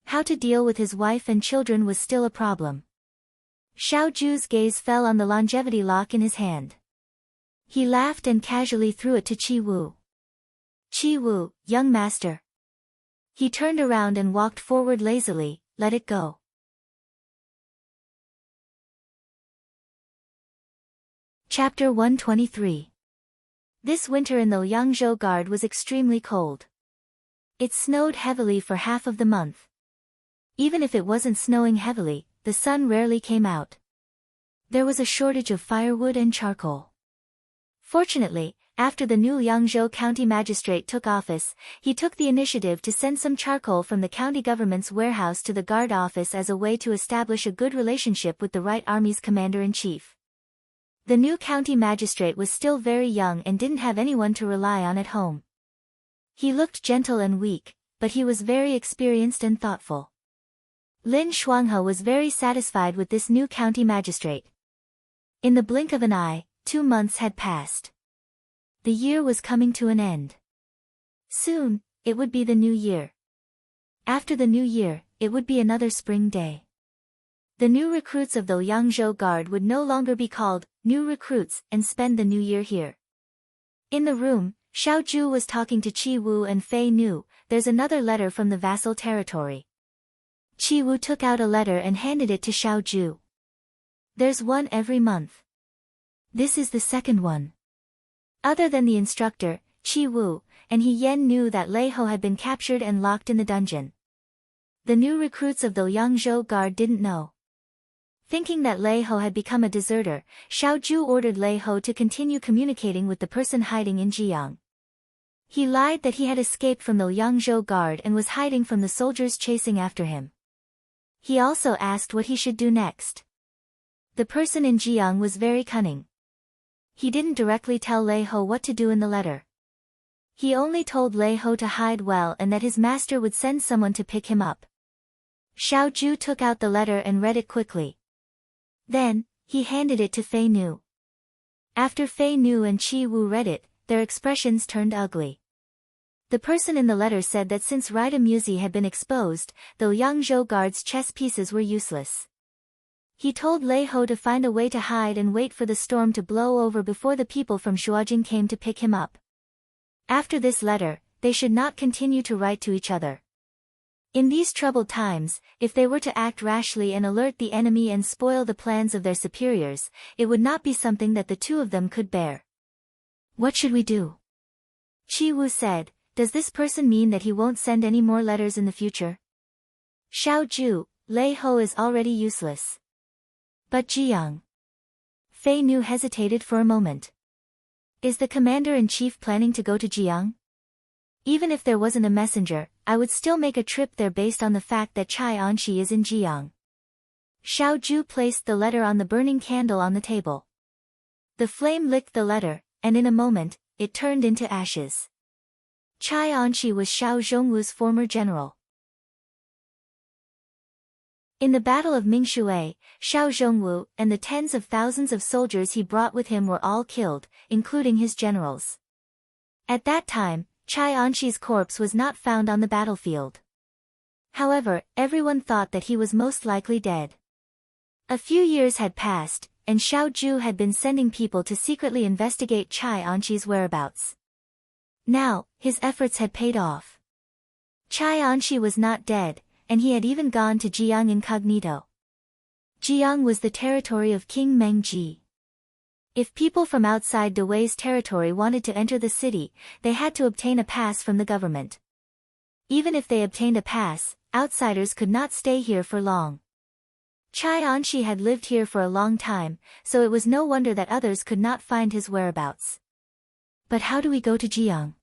How to deal with his wife and children was still a problem. Xiao Ju's gaze fell on the longevity lock in his hand. He laughed and casually threw it to Chi-Wu. Chi-Wu, young master. He turned around and walked forward lazily, let it go. Chapter 123. This winter in the Yangzhou Guard was extremely cold. It snowed heavily for half of the month. Even if it wasn't snowing heavily, the sun rarely came out. There was a shortage of firewood and charcoal. Fortunately, after the new Yangzhou County Magistrate took office, he took the initiative to send some charcoal from the county government's warehouse to the guard office as a way to establish a good relationship with the right army's commander-in-chief. The new county magistrate was still very young and didn't have anyone to rely on at home. He looked gentle and weak, but he was very experienced and thoughtful. Lin Shuanghe was very satisfied with this new county magistrate. In the blink of an eye, 2 months had passed. The year was coming to an end. Soon, it would be the new year. After the new year, it would be another spring day. The new recruits of the Yangzhou Guard would no longer be called new recruits and spend the new year here. In the room, Xiao Ju was talking to Chi-Wu and Fei Nu. There's another letter from the vassal territory. Chi-Wu took out a letter and handed it to Xiao Ju. There's one every month. This is the second one. Other than the instructor, Chi-Wu, and He Yen knew that Lei Ho had been captured and locked in the dungeon. The new recruits of the Yangzhou Guard didn't know. Thinking that Lei Ho had become a deserter, Xiao Ju ordered Lei Ho to continue communicating with the person hiding in Jiang. He lied that he had escaped from the Yangzhou Guard and was hiding from the soldiers chasing after him. He also asked what he should do next. The person in Jiang was very cunning. He didn't directly tell Lei Ho what to do in the letter. He only told Lei Ho to hide well and that his master would send someone to pick him up. Xiao Ju took out the letter and read it quickly. Then, he handed it to Fei Nu. After Fei Nu and Chi-Wu read it, their expressions turned ugly. The person in the letter said that since Rida Musi had been exposed, the Yangzhou Guard's chess pieces were useless. He told Lei Ho to find a way to hide and wait for the storm to blow over before the people from Shuajing came to pick him up. After this letter, they should not continue to write to each other. In these troubled times, if they were to act rashly and alert the enemy and spoil the plans of their superiors, it would not be something that the two of them could bear. What should we do? Chi-Wu said, does this person mean that he won't send any more letters in the future? Xiao Ju, Lei Ho is already useless. But Jiang. Fei Nu hesitated for a moment. Is the commander-in-chief planning to go to Jiang? Even if there wasn't a messenger, I would still make a trip there based on the fact that Chai Anshi is in Jiang. Xiao Zhu placed the letter on the burning candle on the table. The flame licked the letter, and in a moment, it turned into ashes. Cai Anqi was Xiao Zhongwu's former general. In the Battle of Mingshui, Xiao Zhongwu and the tens of thousands of soldiers he brought with him were all killed, including his generals. At that time, Cai Anqi's corpse was not found on the battlefield. However, everyone thought that he was most likely dead. A few years had passed, and Xiao Zhu had been sending people to secretly investigate Cai Anqi's whereabouts. Now, his efforts had paid off. Cai Anqi was not dead, and he had even gone to Jiang incognito. Jiang was the territory of King Mengji. If people from outside Dawei's territory wanted to enter the city, they had to obtain a pass from the government. Even if they obtained a pass, outsiders could not stay here for long. Cai Anqi had lived here for a long time, so it was no wonder that others could not find his whereabouts. But how do we go to Jiang?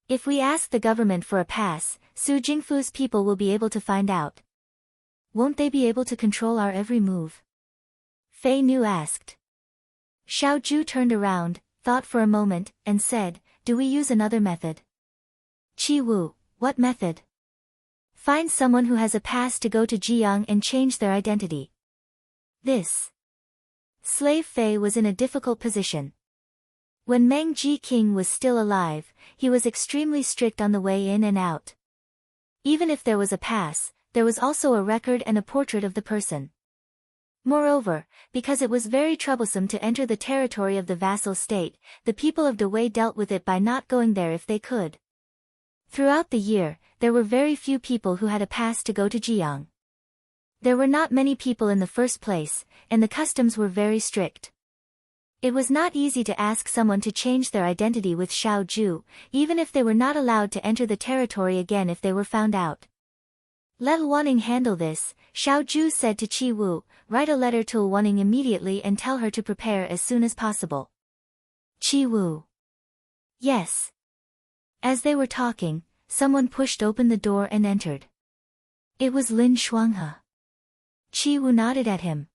If we ask the government for a pass, Su Jingfu's people will be able to find out. Won't they be able to control our every move? Fei Nu asked. Xiao Zhu turned around, thought for a moment, and said, "Do we use another method?" Qi Wu, what method? Find someone who has a pass to go to Jiang and change their identity. This slave Fei was in a difficult position. When Meng Ji King was still alive, he was extremely strict on the way in and out. Even if there was a pass, there was also a record and a portrait of the person. Moreover, because it was very troublesome to enter the territory of the vassal state, the people of Dawei dealt with it by not going there if they could. Throughout the year, there were very few people who had a pass to go to Jiang. There were not many people in the first place, and the customs were very strict. It was not easy to ask someone to change their identity with Xiao Zhu, even if they were not allowed to enter the territory again if they were found out. Let Wanning handle this, Xiao Zhu said to Qi Wu, write a letter to Wanning immediately and tell her to prepare as soon as possible. Qi Wu. Yes. As they were talking, someone pushed open the door and entered. It was Lin Shuanghe. Qi Wu nodded at him.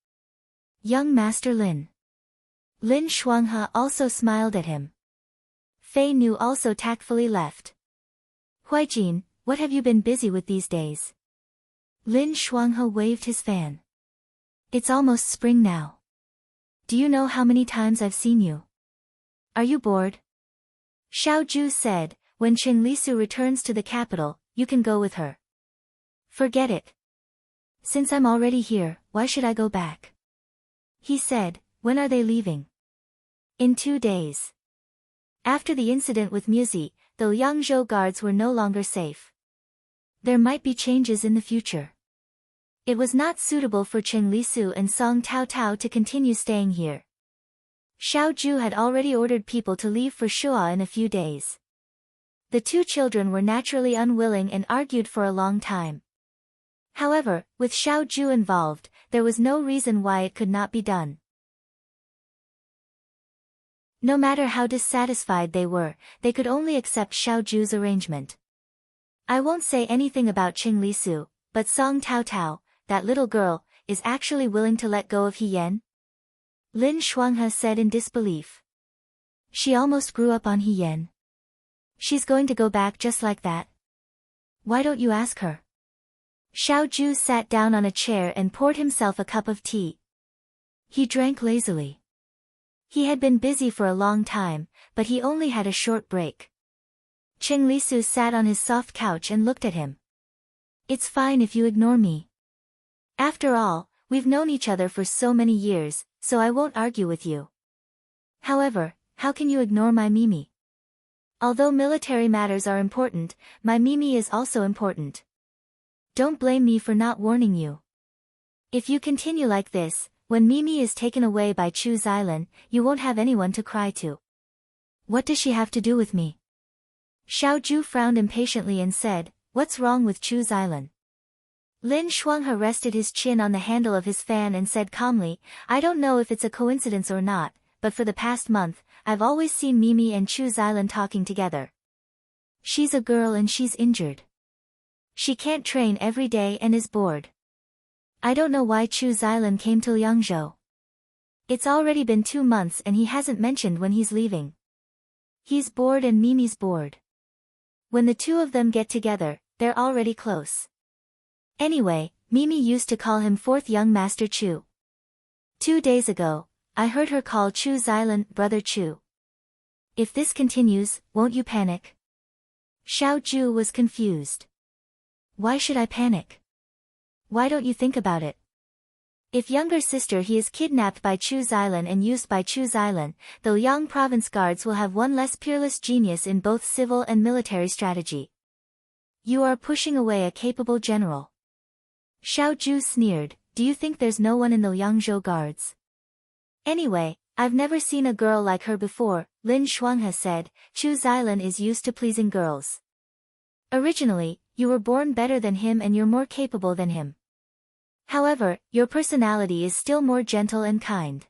Young Master Lin. Lin Shuanghe also smiled at him. Fei Nu also tactfully left. Huijin, what have you been busy with these days? Lin Shuanghe waved his fan. It's almost spring now. Do you know how many times I've seen you? Are you bored? Xiao Zhu said, when Chen Lisu returns to the capital, you can go with her. Forget it. Since I'm already here, why should I go back? He said, when are they leaving? In 2 days. After the incident with Muzi, the Liangzhou guards were no longer safe. There might be changes in the future. It was not suitable for Chen Lisu and Song Tao Tao to continue staying here. Xiao Zhu had already ordered people to leave for Shuo in a few days. The two children were naturally unwilling and argued for a long time. However, with Xiao Zhu involved, there was no reason why it could not be done. No matter how dissatisfied they were, they could only accept Xiao Zhu's arrangement. I won't say anything about Chen Lisu, but Song Tao Tao, that little girl, is actually willing to let go of He Yan? Lin Shuanghe said in disbelief. She almost grew up on He Yan. She's going to go back just like that? Why don't you ask her? Xiao Zhu sat down on a chair and poured himself a cup of tea. He drank lazily. He had been busy for a long time, but he only had a short break. Chen Lisu sat on his soft couch and looked at him. It's fine if you ignore me. After all, we've known each other for so many years, so I won't argue with you. However, how can you ignore my Mimi? Although military matters are important, my Mimi is also important. Don't blame me for not warning you. If you continue like this, when Mimi is taken away by Chu Xilan, you won't have anyone to cry to. What does she have to do with me? Xiao Zhu frowned impatiently and said, what's wrong with Chu Xilan? Lin Shuanghe rested his chin on the handle of his fan and said calmly, I don't know if it's a coincidence or not, but for the past month, I've always seen Mimi and Chu Xilan talking together. She's a girl and she's injured. She can't train every day and is bored. I don't know why Chu Xilan came to Liangzhou. It's already been 2 months and he hasn't mentioned when he's leaving. He's bored and Mimi's bored. When the two of them get together, they're already close. Anyway, Mimi used to call him fourth young master Chu. 2 days ago, I heard her call Chu Xilan brother Chu. If this continues, won't you panic? Xiao Ju was confused. Why should I panic? Why don't you think about it? If younger sister he is kidnapped by Chu Xilan and used by Chu Xilan, the Liang province guards will have one less peerless genius in both civil and military strategy. You are pushing away a capable general. Xiao Ju sneered, do you think there's no one in the Liangzhou guards? Anyway, I've never seen a girl like her before, Lin Shuanghe said. Chu Xilan is used to pleasing girls. Originally, you were born better than him and you're more capable than him. However, your personality is still more gentle and kind.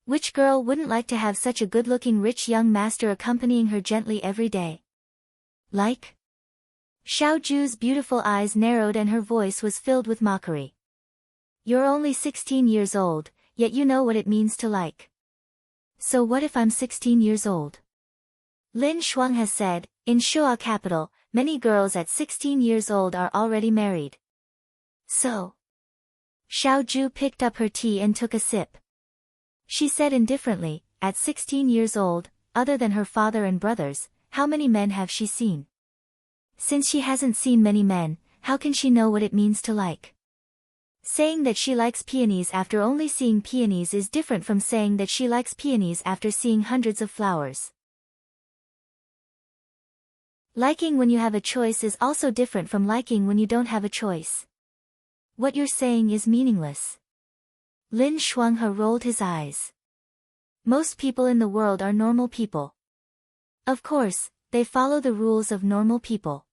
Which girl wouldn't like to have such a good-looking rich young master accompanying her gently every day? Like? Xiao Ju's beautiful eyes narrowed and her voice was filled with mockery. You're only 16 years old, yet you know what it means to like. So what if I'm 16 years old? Lin Shuang has said, in Shuo capital, many girls at 16 years old are already married. So? Xiao Ju picked up her tea and took a sip. She said indifferently, at 16 years old, other than her father and brothers, how many men have she seen? Since she hasn't seen many men, how can she know what it means to like? Saying that she likes peonies after only seeing peonies is different from saying that she likes peonies after seeing hundreds of flowers. Liking when you have a choice is also different from liking when you don't have a choice. What you're saying is meaningless. Lin Shuanghe rolled his eyes. Most people in the world are normal people. Of course, they follow the rules of normal people.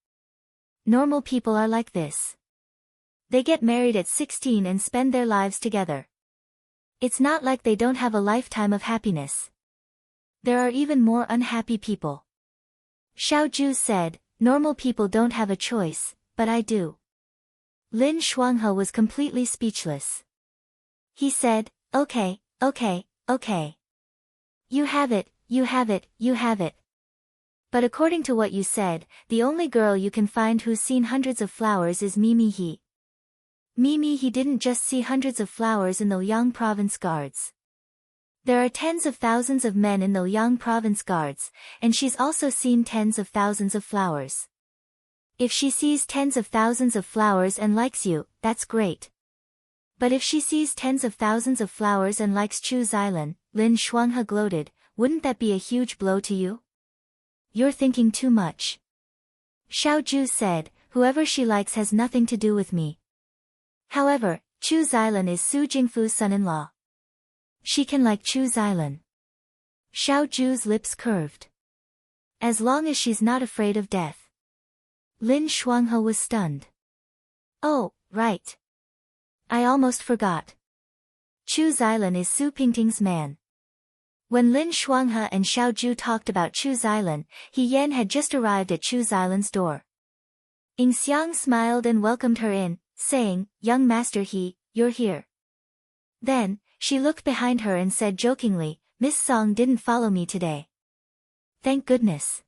Normal people are like this. They get married at 16 and spend their lives together. It's not like they don't have a lifetime of happiness. There are even more unhappy people. Xiao Ju said, normal people don't have a choice, but I do. Lin Shuanghe was completely speechless. He said, okay. You have it, you have it, you have it. But according to what you said, the only girl you can find who's seen hundreds of flowers is Mimi He. Mimi He didn't just see hundreds of flowers in the Liang province guards. There are tens of thousands of men in the Liang province guards, and she's also seen tens of thousands of flowers. If she sees tens of thousands of flowers and likes you, that's great. But if she sees tens of thousands of flowers and likes Chu Xilan, Lin Shuanghe gloated, wouldn't that be a huge blow to you? You're thinking too much. Xiao Ju said, whoever she likes has nothing to do with me. However, Chu Xilan is Su Jingfu's son-in-law. She can like Chu Xilan. Xiao Ju's lips curved. As long as she's not afraid of death. Lin Shuanghe was stunned. Oh, right. I almost forgot. Chu Xilan is Su Pingting's man. When Lin Shuanghe and Xiao Ju talked about Chu Xilan, He Yan had just arrived at Chu Xilan's door. Ying Xiang smiled and welcomed her in, saying, young master He, you're here. Then, she looked behind her and said jokingly, Miss Song didn't follow me today. Thank goodness.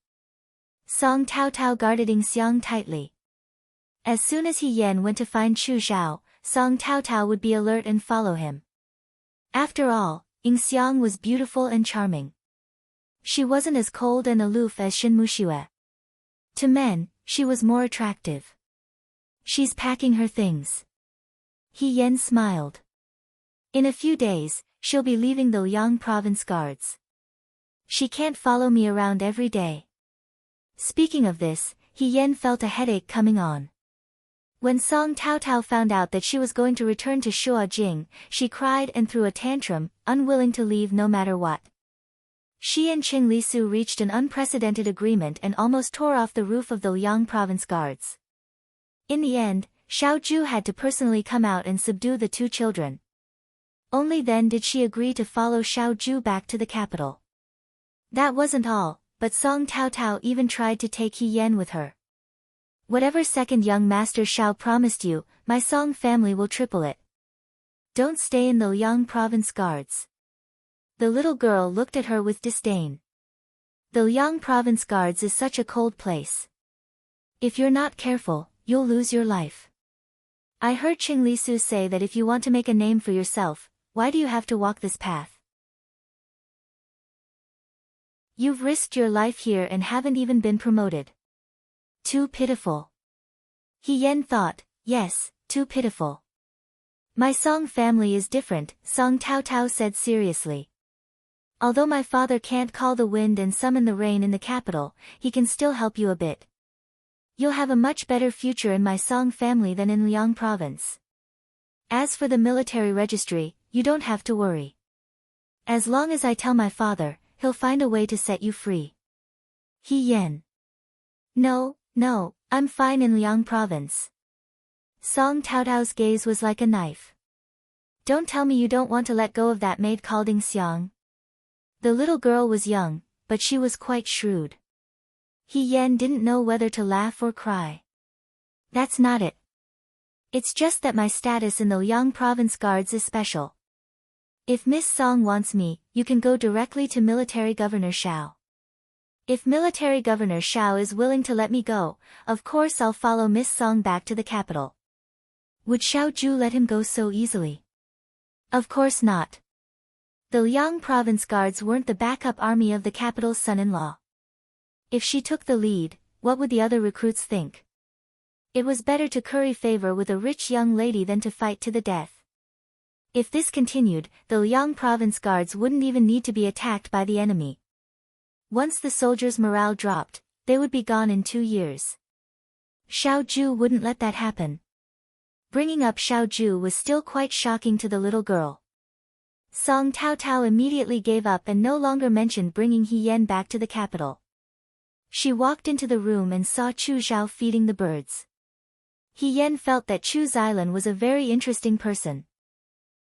Song Taotao guarded Ying Xiang tightly. As soon as He Yan went to find Chu Zhao, Song Taotao would be alert and follow him. After all, Ying Xiang was beautiful and charming. She wasn't as cold and aloof as Shin Muxue. To men, she was more attractive. She's packing her things. He Yan smiled. In a few days, she'll be leaving the Liang province guards. She can't follow me around every day. Speaking of this, He Yan felt a headache coming on. When Song Taotao found out that she was going to return to Shuojing, she cried and threw a tantrum, unwilling to leave no matter what. She and Qing Lisu reached an unprecedented agreement and almost tore off the roof of the Liang province guards. In the end, Xiao Ju had to personally come out and subdue the two children. Only then did she agree to follow Xiao Ju back to the capital. That wasn't all, but Song Taotao even tried to take He Yan with her. Whatever second young master Xiao promised you, my Song family will triple it. Don't stay in the Liang province guards. The little girl looked at her with disdain. The Liang province guards is such a cold place. If you're not careful, you'll lose your life. I heard Qing Lisu say that if you want to make a name for yourself, why do you have to walk this path? You've risked your life here and haven't even been promoted. Too pitiful. He Yen thought, yes, too pitiful. My Song family is different, Song Tao Tao said seriously. Although my father can't call the wind and summon the rain in the capital, he can still help you a bit. You'll have a much better future in my Song family than in Liang province. As for the military registry, you don't have to worry. As long as I tell my father, he'll find a way to set you free. He Yen. No, I'm fine in Liang province. Song Taotao's gaze was like a knife. Don't tell me you don't want to let go of that maid called Xiang. The little girl was young, but she was quite shrewd. He Yen didn't know whether to laugh or cry. That's not it. It's just that my status in the Liang province guards is special. If Miss Song wants me, you can go directly to Military Governor Xiao. If Military Governor Xiao is willing to let me go, of course I'll follow Miss Song back to the capital. Would Xiao Ju let him go so easily? Of course not. The Liang province guards weren't the backup army of the capital's son-in-law. If she took the lead, what would the other recruits think? It was better to curry favor with a rich young lady than to fight to the death. If this continued, the Liang province guards wouldn't even need to be attacked by the enemy. Once the soldiers' morale dropped, they would be gone in 2 years. Xiao Ju wouldn't let that happen. Bringing up Xiao Ju was still quite shocking to the little girl. Song Tao Tao immediately gave up and no longer mentioned bringing He Yen back to the capital. She walked into the room and saw Chu Zhao feeding the birds. He Yen felt that Chu Xilan was a very interesting person.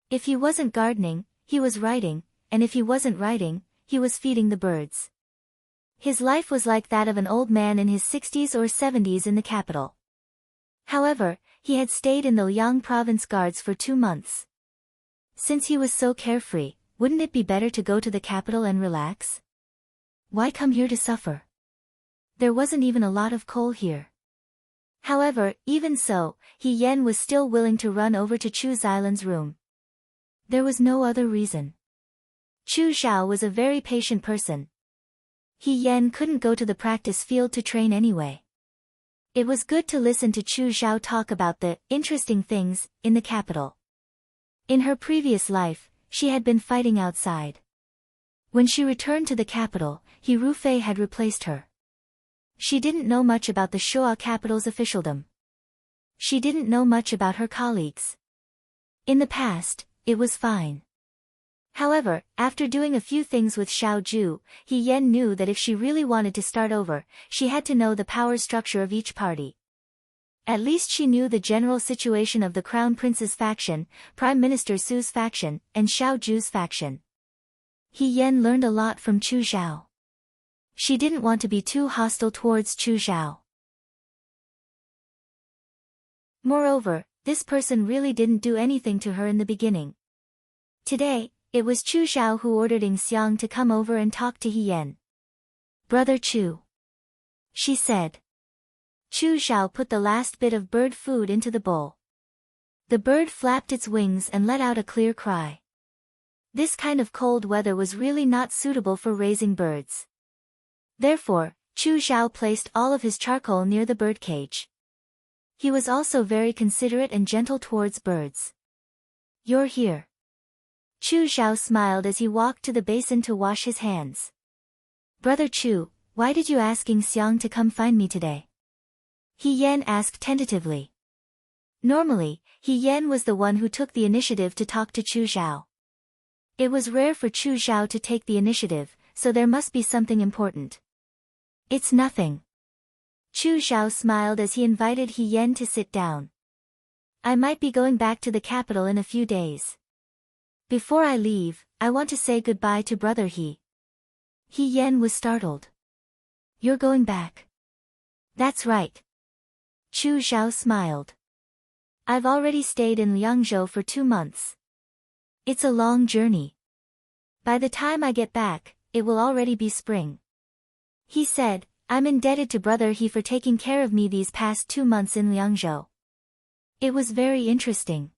If he wasn't gardening, he was writing, and if he wasn't writing, he was feeding the birds. His life was like that of an old man in his 60s or 70s in the capital. However, he had stayed in the Liang province guards for 2 months. Since he was so carefree, wouldn't it be better to go to the capital and relax? Why come here to suffer? There wasn't even a lot of coal here. However, even so, He Yen was still willing to run over to Chu Xilan's room. There was no other reason. Chu Zhao was a very patient person. He Yen couldn't go to the practice field to train anyway. It was good to listen to Chu Zhao talk about the interesting things in the capital. In her previous life, she had been fighting outside. When she returned to the capital, He Rufei had replaced her. She didn't know much about the Shoa capital's officialdom. She didn't know much about her colleagues. In the past, it was fine. However, after doing a few things with Xiao Ju, He Yen knew that if she really wanted to start over, she had to know the power structure of each party. At least she knew the general situation of the Crown Prince's faction, Prime Minister Su's faction, and Xiao Ju's faction. He Yen learned a lot from Chu Zhao. She didn't want to be too hostile towards Chu Zhao. Moreover, this person really didn't do anything to her in the beginning. Today, it was Chu Zhao who ordered Xiang to come over and talk to He Yen. Brother Chu, she said. Chu Zhao put the last bit of bird food into the bowl. The bird flapped its wings and let out a clear cry. This kind of cold weather was really not suitable for raising birds. Therefore, Chu Zhao placed all of his charcoal near the birdcage. He was also very considerate and gentle towards birds. You're here. Chu Zhao smiled as he walked to the basin to wash his hands. Brother Chu, why did you ask Xiang to come find me today? He Yen asked tentatively. Normally, He Yen was the one who took the initiative to talk to Chu Zhao. It was rare for Chu Zhao to take the initiative, so there must be something important. It's nothing. Chu Zhao smiled as he invited He Yen to sit down. I might be going back to the capital in a few days. Before I leave, I want to say goodbye to Brother He. He Yen was startled. You're going back? That's right. Chu Xiao smiled. I've already stayed in Liangzhou for 2 months. It's a long journey. By the time I get back, it will already be spring. He said, I'm indebted to Brother He for taking care of me these past 2 months in Liangzhou. It was very interesting.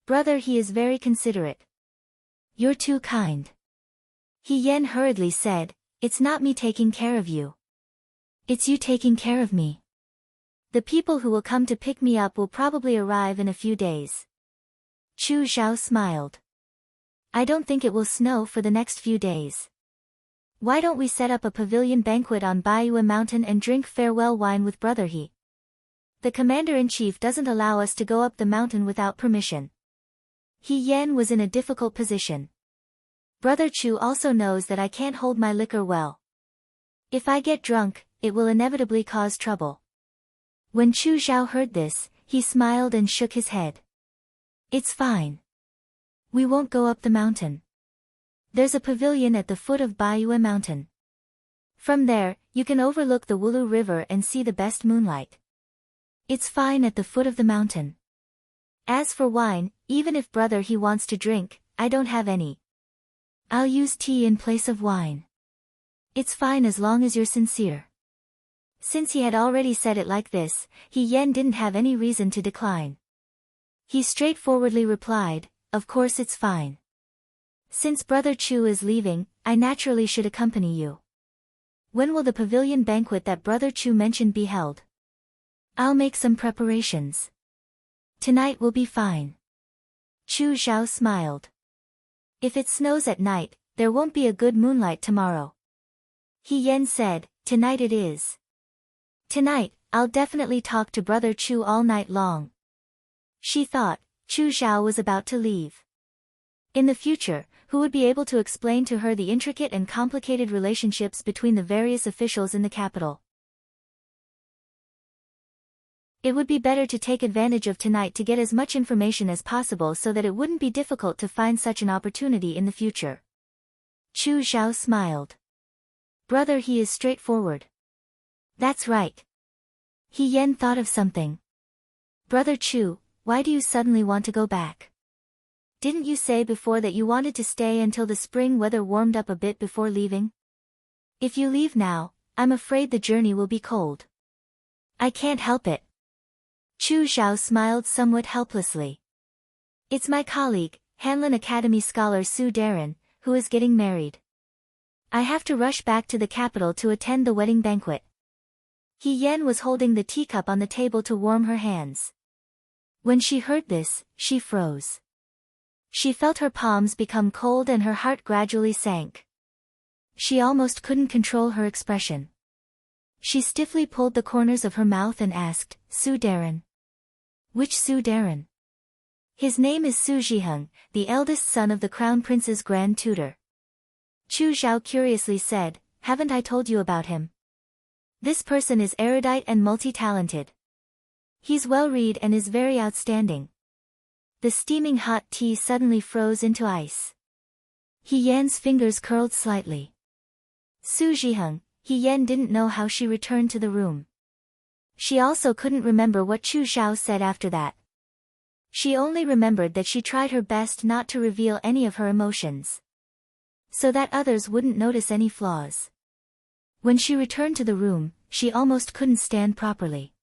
Brother He is very considerate. You're too kind. He Yen hurriedly said, it's not me taking care of you. It's you taking care of me. The people who will come to pick me up will probably arrive in a few days. Chu Xiao smiled. I don't think it will snow for the next few days. Why don't we set up a pavilion banquet on Baiyue Mountain and drink farewell wine with Brother He? The commander-in-chief doesn't allow us to go up the mountain without permission. He Yen was in a difficult position. Brother Chu also knows that I can't hold my liquor well. If I get drunk, it will inevitably cause trouble. When Chu Xiao heard this, he smiled and shook his head. It's fine. We won't go up the mountain. There's a pavilion at the foot of Baiyue Mountain. From there, you can overlook the Wulu River and see the best moonlight. It's fine at the foot of the mountain. As for wine, even if Brother He wants to drink, I don't have any. I'll use tea in place of wine. It's fine as long as you're sincere. Since he had already said it like this, He Yen didn't have any reason to decline. He straightforwardly replied, of course it's fine. Since Brother Chu is leaving, I naturally should accompany you. When will the pavilion banquet that Brother Chu mentioned be held? I'll make some preparations. Tonight will be fine. Chu Xiao smiled. If it snows at night, there won't be a good moonlight tomorrow. He Yen said, tonight it is. Tonight, I'll definitely talk to Brother Chu all night long. She thought, Chu Xiao was about to leave. In the future, who would be able to explain to her the intricate and complicated relationships between the various officials in the capital? It would be better to take advantage of tonight to get as much information as possible so that it wouldn't be difficult to find such an opportunity in the future. Chu Xiao smiled. Brother He is straightforward. That's right. He Yen thought of something. Brother Chu, why do you suddenly want to go back? Didn't you say before that you wanted to stay until the spring weather warmed up a bit before leaving? If you leave now, I'm afraid the journey will be cold. I can't help it. Chu Xiao smiled somewhat helplessly. It's my colleague, Hanlin Academy scholar Su Darren, who is getting married. I have to rush back to the capital to attend the wedding banquet. He Yen was holding the teacup on the table to warm her hands. When she heard this, she froze. She felt her palms become cold and her heart gradually sank. She almost couldn't control her expression. She stiffly pulled the corners of her mouth and asked, Su Darren. Which Su Darren? His name is Su Zhiheng, the eldest son of the crown prince's grand tutor. Chu Xiao curiously said, haven't I told you about him? This person is erudite and multi-talented. He's well-read and is very outstanding. The steaming hot tea suddenly froze into ice. He Yan's fingers curled slightly. Su Zhiheng, He Yan didn't know how she returned to the room. She also couldn't remember what Chu Xiao said after that. She only remembered that she tried her best not to reveal any of her emotions, so that others wouldn't notice any flaws. When she returned to the room, she almost couldn't stand properly.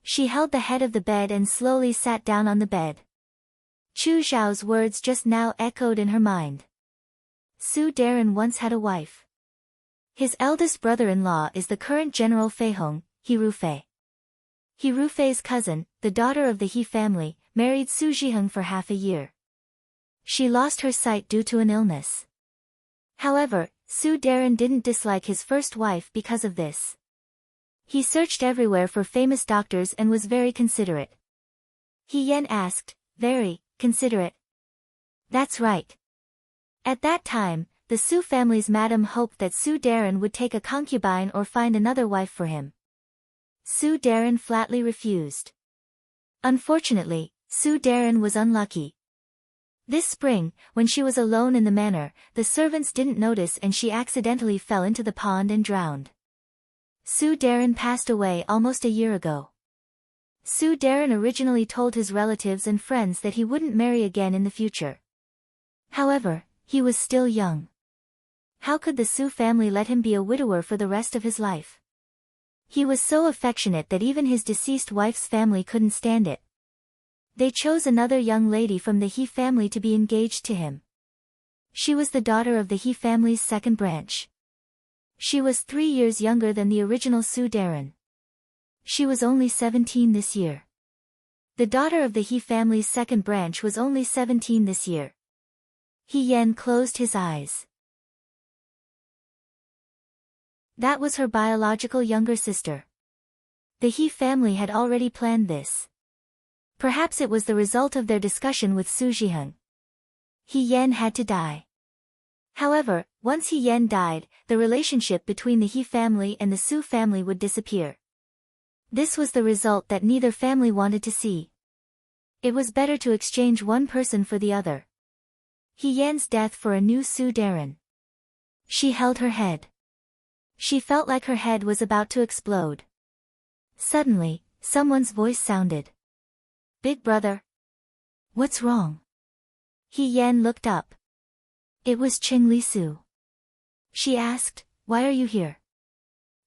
She held the head of the bed and slowly sat down on the bed. Chu Xiao's words just now echoed in her mind. Su Darren once had a wife. His eldest brother-in-law is the current General Fei Hong, He Rufei. He Rufei's cousin, the daughter of the He family, married Su Zhiheng for half a year. She lost her sight due to an illness. However, Su Darren didn't dislike his first wife because of this. He searched everywhere for famous doctors and was very considerate. He Yan asked, very considerate? That's right. At that time, the Su family's madam hoped that Su Darren would take a concubine or find another wife for him. Su Darren flatly refused. Unfortunately, Su Darren was unlucky. This spring, when she was alone in the manor, the servants didn't notice and she accidentally fell into the pond and drowned. Su Darren passed away almost a year ago. Su Darren originally told his relatives and friends that he wouldn't marry again in the future. However, he was still young. How could the Su family let him be a widower for the rest of his life? He was so affectionate that even his deceased wife's family couldn't stand it. They chose another young lady from the He family to be engaged to him. She was the daughter of the He family's second branch. She was 3 years younger than the original Su Darren. She was only 17 this year. The daughter of the He family's second branch was only 17 this year. He Yen closed his eyes. That was her biological younger sister. The He family had already planned this. Perhaps it was the result of their discussion with Su Jiheng. He Yen had to die. However, once He Yen died, the relationship between the He family and the Su family would disappear. This was the result that neither family wanted to see. It was better to exchange one person for the other. He Yen's death for a new Su Darren. She held her head. She felt like her head was about to explode. Suddenly, someone's voice sounded. Big brother? What's wrong? He Yen looked up. It was Ching Li Su. She asked, why are you here?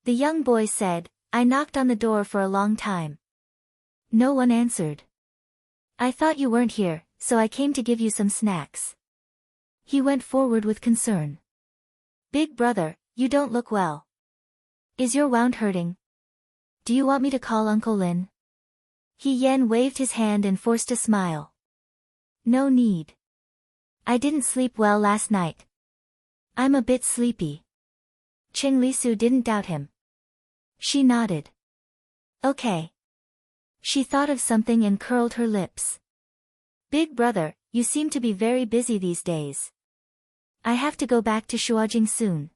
The young boy said, I knocked on the door for a long time. No one answered. I thought you weren't here, so I came to give you some snacks. He went forward with concern. Big brother, you don't look well. Is your wound hurting? Do you want me to call Uncle Lin? He Yen waved his hand and forced a smile. No need. I didn't sleep well last night. I'm a bit sleepy. Ching Li Su didn't doubt him. She nodded. Okay. She thought of something and curled her lips. Big brother, you seem to be very busy these days. I have to go back to Shuajing soon.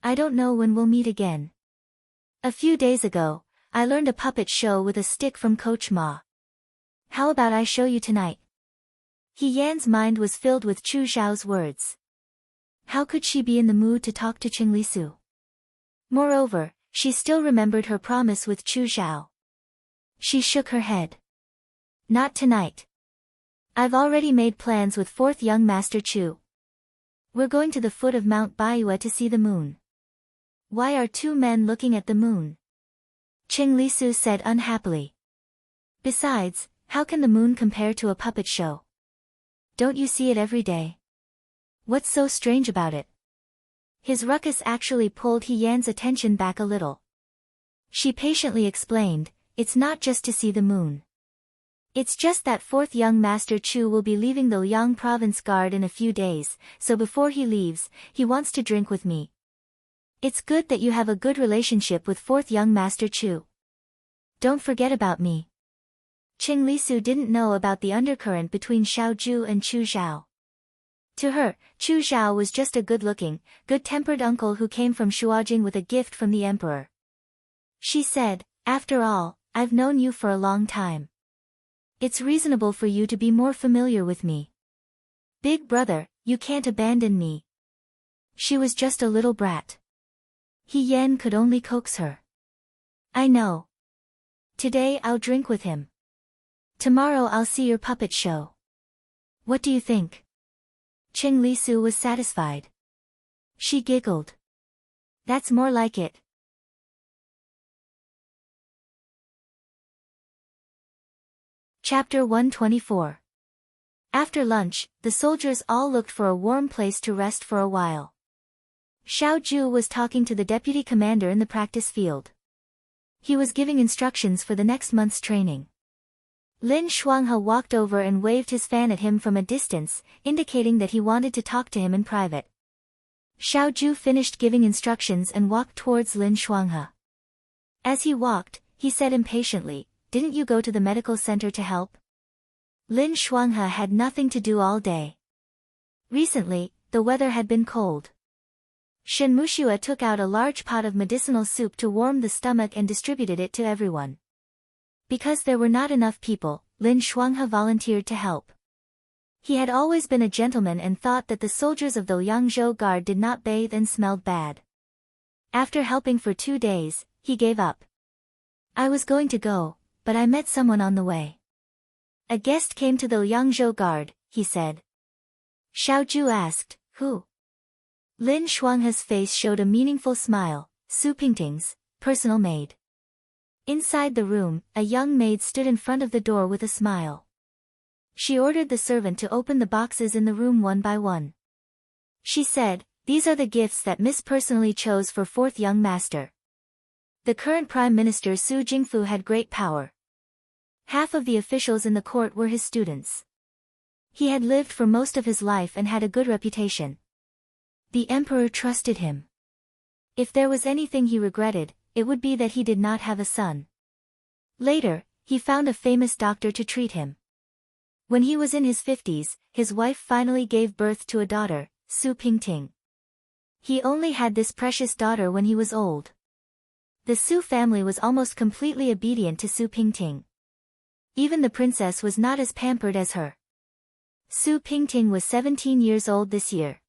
I don't know when we'll meet again. A few days ago, I learned a puppet show with a stick from Coach Ma. How about I show you tonight? He Yan's mind was filled with Chu Xiao's words. How could she be in the mood to talk to Ching Li Su? Moreover, she still remembered her promise with Chu Xiao. She shook her head. Not tonight. I've already made plans with fourth young Master Chu. We're going to the foot of Mount Baiyue to see the moon. Why are two men looking at the moon? Ching Li Su said unhappily. Besides, how can the moon compare to a puppet show? Don't you see it every day? What's so strange about it? His ruckus actually pulled He Yan's attention back a little. She patiently explained, it's not just to see the moon. It's just that fourth young Master Chu will be leaving the Liang Province Guard in a few days, so before he leaves, he wants to drink with me. It's good that you have a good relationship with fourth young Master Chu. Don't forget about me. Ching Li Su didn't know about the undercurrent between Xiao Ju and Chu Xiao. To her, Chu Xiao was just a good-looking, good-tempered uncle who came from Shuajing with a gift from the emperor. She said, after all, I've known you for a long time. It's reasonable for you to be more familiar with me. Big brother, you can't abandon me. She was just a little brat. He Yan could only coax her. I know. Today I'll drink with him. Tomorrow I'll see your puppet show. What do you think? Ching Li Su was satisfied. She giggled. That's more like it. Chapter 124. After lunch, the soldiers all looked for a warm place to rest for a while. Xiao Ju was talking to the deputy commander in the practice field. He was giving instructions for the next month's training. Lin Shuanghe walked over and waved his fan at him from a distance, indicating that he wanted to talk to him in private. Xiao Ju finished giving instructions and walked towards Lin Shuanghe. As he walked, he said impatiently, "Didn't you go to the medical center to help?" Lin Shuanghe had nothing to do all day. Recently, the weather had been cold. Shen Mushua took out a large pot of medicinal soup to warm the stomach and distributed it to everyone. Because there were not enough people, Lin Shuanghe volunteered to help. He had always been a gentleman and thought that the soldiers of the Liangzhou Guard did not bathe and smelled bad. After helping for 2 days, he gave up. I was going to go, but I met someone on the way. A guest came to the Liangzhou guard, he said. Xiao Zhu asked, who? Lin Shuanghe's face showed a meaningful smile, Su Pingting's personal maid. Inside the room, a young maid stood in front of the door with a smile. She ordered the servant to open the boxes in the room one by one. She said, these are the gifts that Miss personally chose for fourth young master. The current Prime Minister Su Jingfu had great power. Half of the officials in the court were his students. He had lived for most of his life and had a good reputation. The emperor trusted him. If there was anything he regretted, it would be that he did not have a son. Later, he found a famous doctor to treat him. When he was in his 50s, his wife finally gave birth to a daughter, Su Pingting. He only had this precious daughter when he was old. The Su family was almost completely obedient to Su Pingting. Even the princess was not as pampered as her. Su Pingting was 17 years old this year.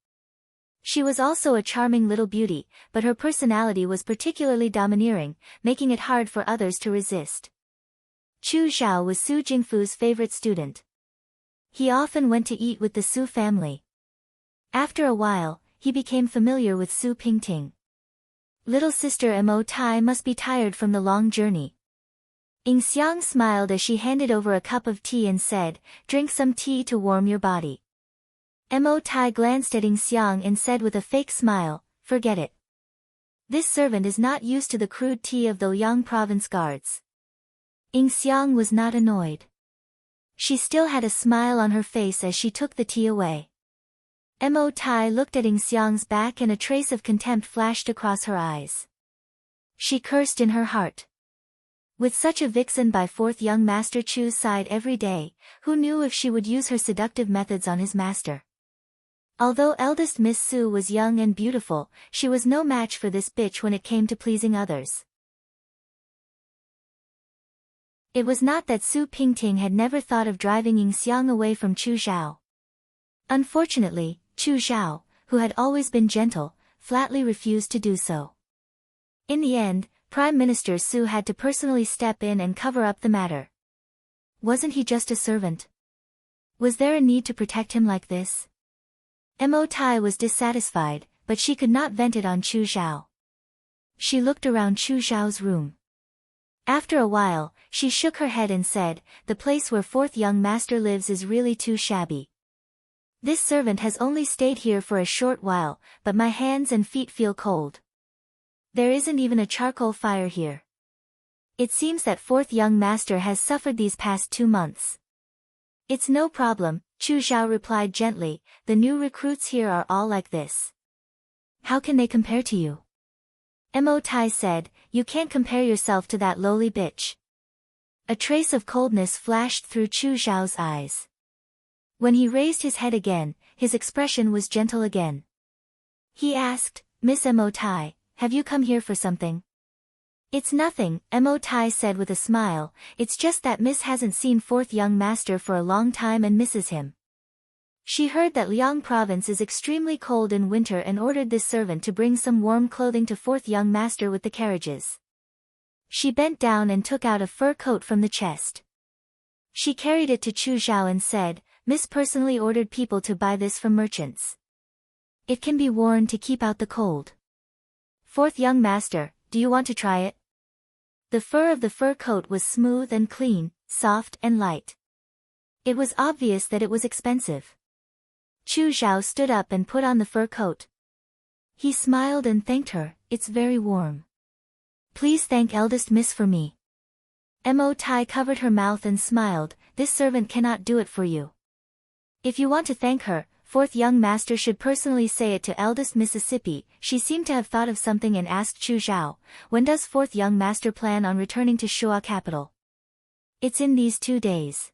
She was also a charming little beauty, but her personality was particularly domineering, making it hard for others to resist. Chu Xiao was Su Jingfu's favorite student. He often went to eat with the Su family. After a while, he became familiar with Su Pingting. Little sister Mo Tai must be tired from the long journey. Ying Xiang smiled as she handed over a cup of tea and said, drink some tea to warm your body. Mo Tai glanced at Ying Xiang and said with a fake smile, forget it. This servant is not used to the crude tea of the Liang province guards. Ying Xiang was not annoyed. She still had a smile on her face as she took the tea away. Mo Tai looked at Ying Xiang's back and a trace of contempt flashed across her eyes. She cursed in her heart. With such a vixen by fourth young master Chu's side every day, who knew if she would use her seductive methods on his master? Although eldest Miss Su was young and beautiful, she was no match for this bitch when it came to pleasing others. It was not that Su Pingting had never thought of driving Ying Xiang away from Chu Xiao. Unfortunately, Chu Xiao, who had always been gentle, flatly refused to do so. In the end, Prime Minister Su had to personally step in and cover up the matter. Wasn't he just a servant? Was there a need to protect him like this? Mo Tai was dissatisfied, but she could not vent it on Chu Xiao. She looked around Chu Xiao's room. After a while, she shook her head and said, the place where fourth young master lives is really too shabby. This servant has only stayed here for a short while, but my hands and feet feel cold. There isn't even a charcoal fire here. It seems that fourth young master has suffered these past 2 months. It's no problem, Chu Xiao replied gently, the new recruits here are all like this. How can they compare to you? Mo Tai said, you can't compare yourself to that lowly bitch. A trace of coldness flashed through Chu Xiao's eyes. When he raised his head again, his expression was gentle again. He asked, Miss Mo Tai, have you come here for something? It's nothing, Mo Tai said with a smile, it's just that Miss hasn't seen fourth young master for a long time and misses him. She heard that Liang province is extremely cold in winter and ordered this servant to bring some warm clothing to fourth young master with the carriages. She bent down and took out a fur coat from the chest. She carried it to Chu Xiao and said, Miss personally ordered people to buy this from merchants. It can be worn to keep out the cold. Fourth young master, do you want to try it? The fur of the fur coat was smooth and clean, soft and light. It was obvious that it was expensive. Chu Xiao stood up and put on the fur coat. He smiled and thanked her, it's very warm. Please thank eldest miss for me. Mo Tai covered her mouth and smiled, this servant cannot do it for you. If you want to thank her, fourth young master should personally say it to eldest Mississippi. She seemed to have thought of something and asked Chu Xiao, when does fourth young master plan on returning to Shua capital? It's in these 2 days.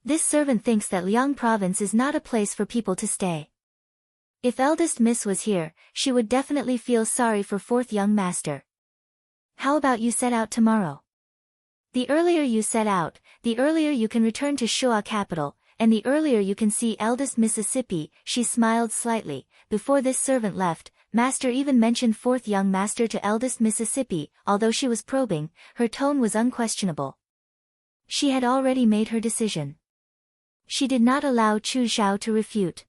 This servant thinks that Liang province is not a place for people to stay. If eldest miss was here, she would definitely feel sorry for fourth young master. How about you set out tomorrow? The earlier you set out, the earlier you can return to Shua capital, and the earlier you can see eldest Mississippi. She smiled slightly. Before this servant left, master even mentioned fourth young master to eldest Mississippi. Although she was probing, her tone was unquestionable. She had already made her decision. She did not allow Chu Zhao to refute.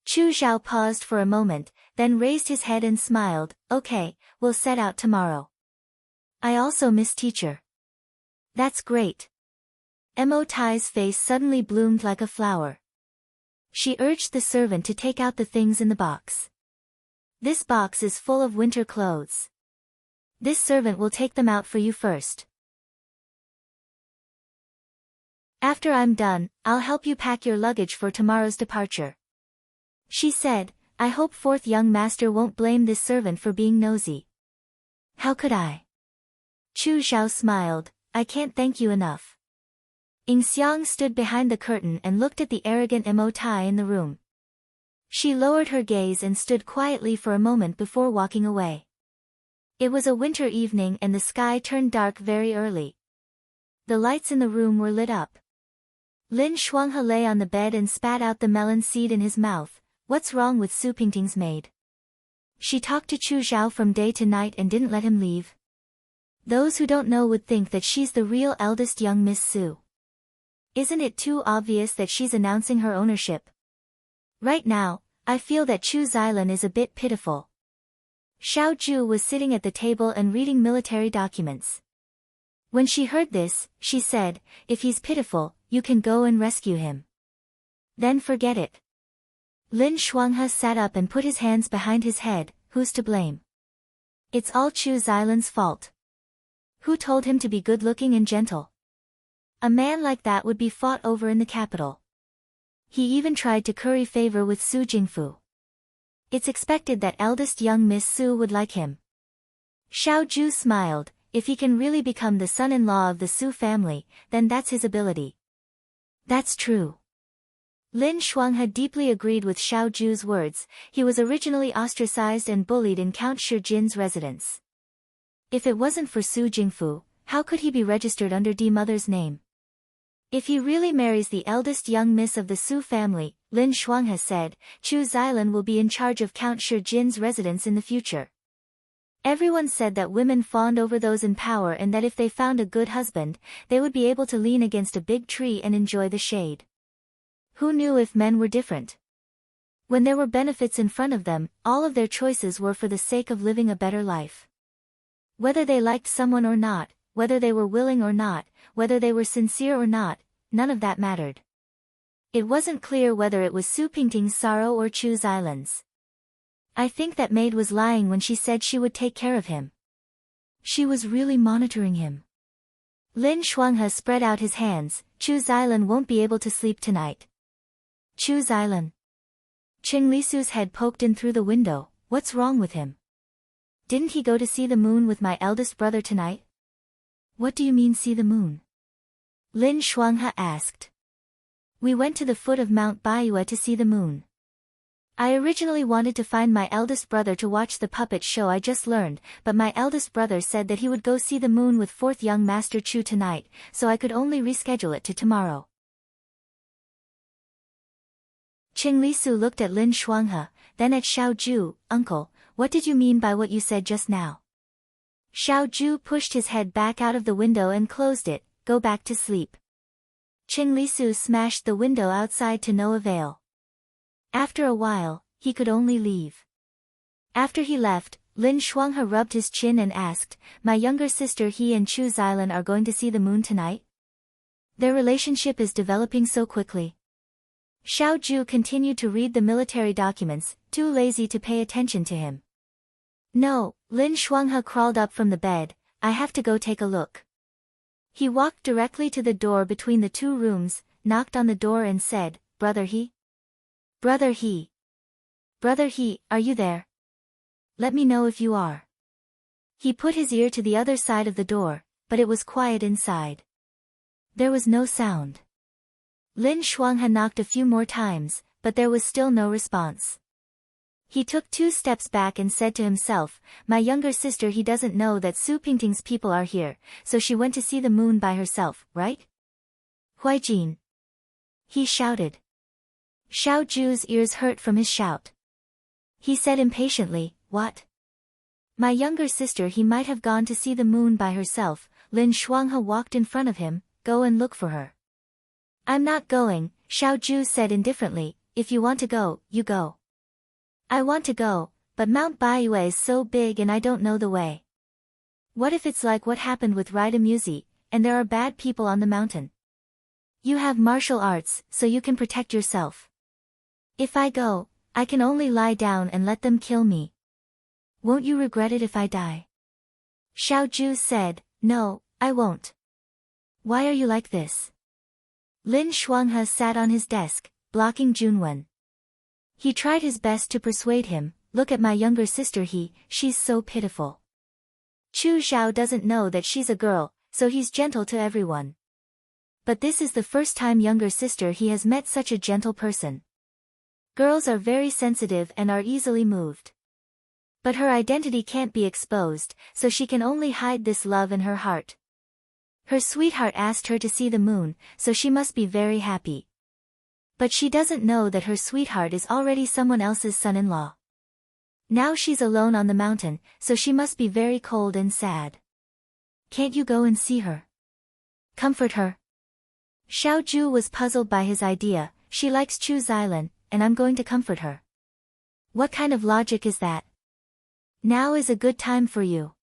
Chu Zhao paused for a moment, then raised his head and smiled. Okay, we'll set out tomorrow. I also miss teacher. That's great. Mo Tai's face suddenly bloomed like a flower. She urged the servant to take out the things in the box. This box is full of winter clothes. This servant will take them out for you first. After I'm done, I'll help you pack your luggage for tomorrow's departure. She said, I hope fourth young master won't blame this servant for being nosy. How could I? Chu Zhao smiled, I can't thank you enough. Ying Xiang stood behind the curtain and looked at the arrogant Mo Tai in the room. She lowered her gaze and stood quietly for a moment before walking away. It was a winter evening and the sky turned dark very early. The lights in the room were lit up. Lin Shuanghe lay on the bed and spat out the melon seed in his mouth. What's wrong with Su Pingting's maid? She talked to Chu Zhao from day to night and didn't let him leave. Those who don't know would think that she's the real eldest young Miss Su. Isn't it too obvious that she's announcing her ownership? Right now, I feel that Chu Xilan is a bit pitiful. Xiao Ju was sitting at the table and reading military documents. When she heard this, she said, if he's pitiful, you can go and rescue him. Then forget it. Lin Shuanghe sat up and put his hands behind his head. Who's to blame? It's all Chu Xilan's fault. Who told him to be good-looking and gentle? A man like that would be fought over in the capital. He even tried to curry favor with Su Jingfu. It's expected that eldest young Miss Su would like him. Xiao Ju smiled, if he can really become the son-in-law of the Su family, then that's his ability. That's true. Lin Shuanghe deeply agreed with Xiao Ju's words. He was originally ostracized and bullied in Count Shi Jin's residence. If it wasn't for Su Jingfu, how could he be registered under Di Mother's name? If he really marries the eldest young miss of the Su family, Lin Shuanghe said, Chu Xilan will be in charge of Count Shi Jin's residence in the future. Everyone said that women fawned over those in power and that if they found a good husband, they would be able to lean against a big tree and enjoy the shade. Who knew if men were different? When there were benefits in front of them, all of their choices were for the sake of living a better life. Whether they liked someone or not, whether they were willing or not, whether they were sincere or not, none of that mattered. It wasn't clear whether it was Su Pingting's sorrow or Chu Xilan's. I think that maid was lying when she said she would take care of him. She was really monitoring him. Lin Shuanghe spread out his hands. Chu Xilan won't be able to sleep tonight. Chu Xilan. Qing Lisu's head poked in through the window. What's wrong with him? Didn't he go to see the moon with my eldest brother tonight? What do you mean see the moon? Lin Shuanghe asked. We went to the foot of Mount Baiyue to see the moon. I originally wanted to find my eldest brother to watch the puppet show I just learned, but my eldest brother said that he would go see the moon with fourth young Master Chu tonight, so I could only reschedule it to tomorrow. Qing Lisu looked at Lin Shuanghe, then at Xiao Ju. Uncle, what did you mean by what you said just now? Xiao Ju pushed his head back out of the window and closed it. Go back to sleep. Qing Lisu smashed the window outside to no avail. After a while, he could only leave. After he left, Lin Shuanghe rubbed his chin and asked, my younger sister he and Chu Xilan are going to see the moon tonight? Their relationship is developing so quickly. Xiao Ju continued to read the military documents, too lazy to pay attention to him. No, Lin Shuanghe crawled up from the bed, I have to go take a look. He walked directly to the door between the two rooms, knocked on the door and said, Brother He? Brother He. Brother He, are you there? Let me know if you are. He put his ear to the other side of the door, but it was quiet inside. There was no sound. Lin Shuanghe knocked a few more times, but there was still no response. He took 2 steps back and said to himself, my younger sister he doesn't know that Su Pingting's people are here, so she went to see the moon by herself, right? Huaijin. He shouted. Xiao Ju's ears hurt from his shout. He said impatiently, what? My younger sister he might have gone to see the moon by herself. Lin Shuanghe walked in front of him, go and look for her. I'm not going, Xiao Zhu said indifferently, if you want to go, you go. I want to go, but Mount Baiyue is so big and I don't know the way. What if it's like what happened with Rida Musi, and there are bad people on the mountain? You have martial arts, so you can protect yourself. If I go, I can only lie down and let them kill me. Won't you regret it if I die? Xiao Zhu said, no, I won't. Why are you like this? Lin Shuanghe sat on his desk, blocking Junwen. He tried his best to persuade him, look at my younger sister she's so pitiful. Chu Zhao doesn't know that she's a girl, so he's gentle to everyone. But this is the first time younger sister he has met such a gentle person. Girls are very sensitive and are easily moved. But her identity can't be exposed, so she can only hide this love in her heart. Her sweetheart asked her to see the moon, so she must be very happy. But she doesn't know that her sweetheart is already someone else's son-in-law. Now she's alone on the mountain, so she must be very cold and sad. Can't you go and see her? Comfort her. Xiao Zhu was puzzled by his idea, she likes Chu Xilan, and I'm going to comfort her. What kind of logic is that? Now is a good time for you.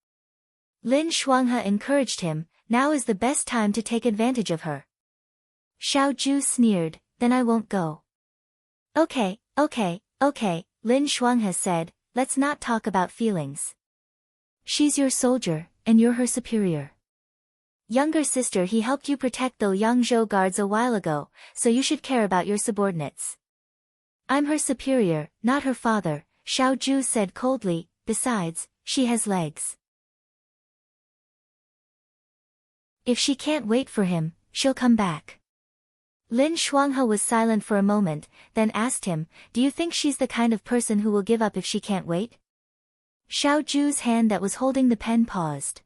Lin Shuanghe encouraged him, now is the best time to take advantage of her. Xiao Zhu sneered, then I won't go. Okay, Lin Shuanghe said, let's not talk about feelings. She's your soldier, and you're her superior. Younger sister, he helped you protect the Liangzhou guards a while ago, so you should care about your subordinates. I'm her superior, not her father, Xiao Zhu said coldly, besides, she has legs. If she can't wait for him, she'll come back. Lin Shuanghe was silent for a moment, then asked him, do you think she's the kind of person who will give up if she can't wait? Xiao Zhu's hand that was holding the pen paused.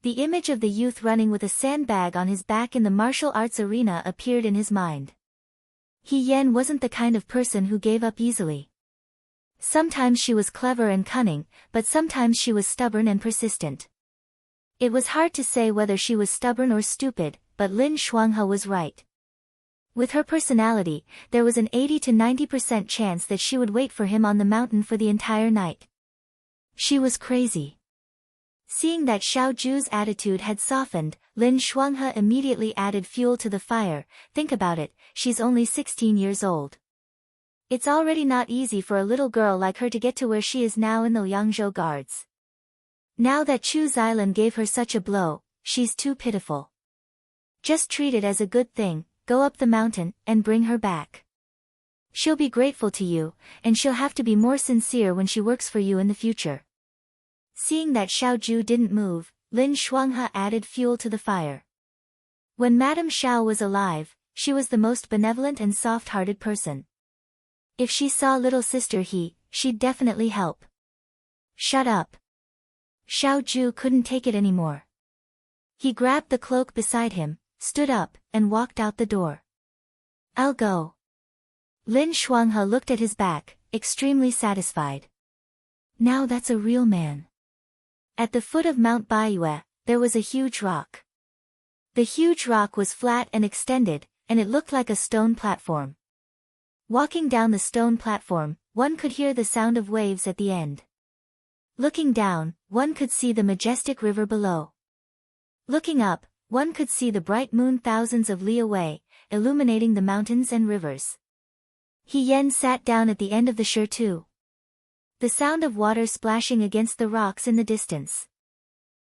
The image of the youth running with a sandbag on his back in the martial arts arena appeared in his mind. He Yan wasn't the kind of person who gave up easily. Sometimes she was clever and cunning, but sometimes she was stubborn and persistent. It was hard to say whether she was stubborn or stupid, but Lin Shuanghe was right. With her personality, there was an 80 to 90% chance that she would wait for him on the mountain for the entire night. She was crazy. Seeing that Xiao Zhu's attitude had softened, Lin Shuanghe immediately added fuel to the fire. Think about it, she's only 16 years old. It's already not easy for a little girl like her to get to where she is now in the Liangzhou guards. Now that Chu Xilan gave her such a blow, she's too pitiful. Just treat it as a good thing, go up the mountain, and bring her back. She'll be grateful to you, and she'll have to be more sincere when she works for you in the future. Seeing that Xiao Zhu didn't move, Lin Shuanghe added fuel to the fire. When Madame Xiao was alive, she was the most benevolent and soft-hearted person. If she saw little sister she'd definitely help. Shut up. Xiao Zhu couldn't take it anymore. He grabbed the cloak beside him, stood up, and walked out the door. I'll go. Lin Shuanghe looked at his back, extremely satisfied. Now that's a real man. At the foot of Mount Baiyue, there was a huge rock. The huge rock was flat and extended, and it looked like a stone platform. Walking down the stone platform, one could hear the sound of waves at the end. Looking down, one could see the majestic river below. Looking up, one could see the bright moon thousands of li away, illuminating the mountains and rivers. He Yan sat down at the end of the shore too. The sound of water splashing against the rocks in the distance.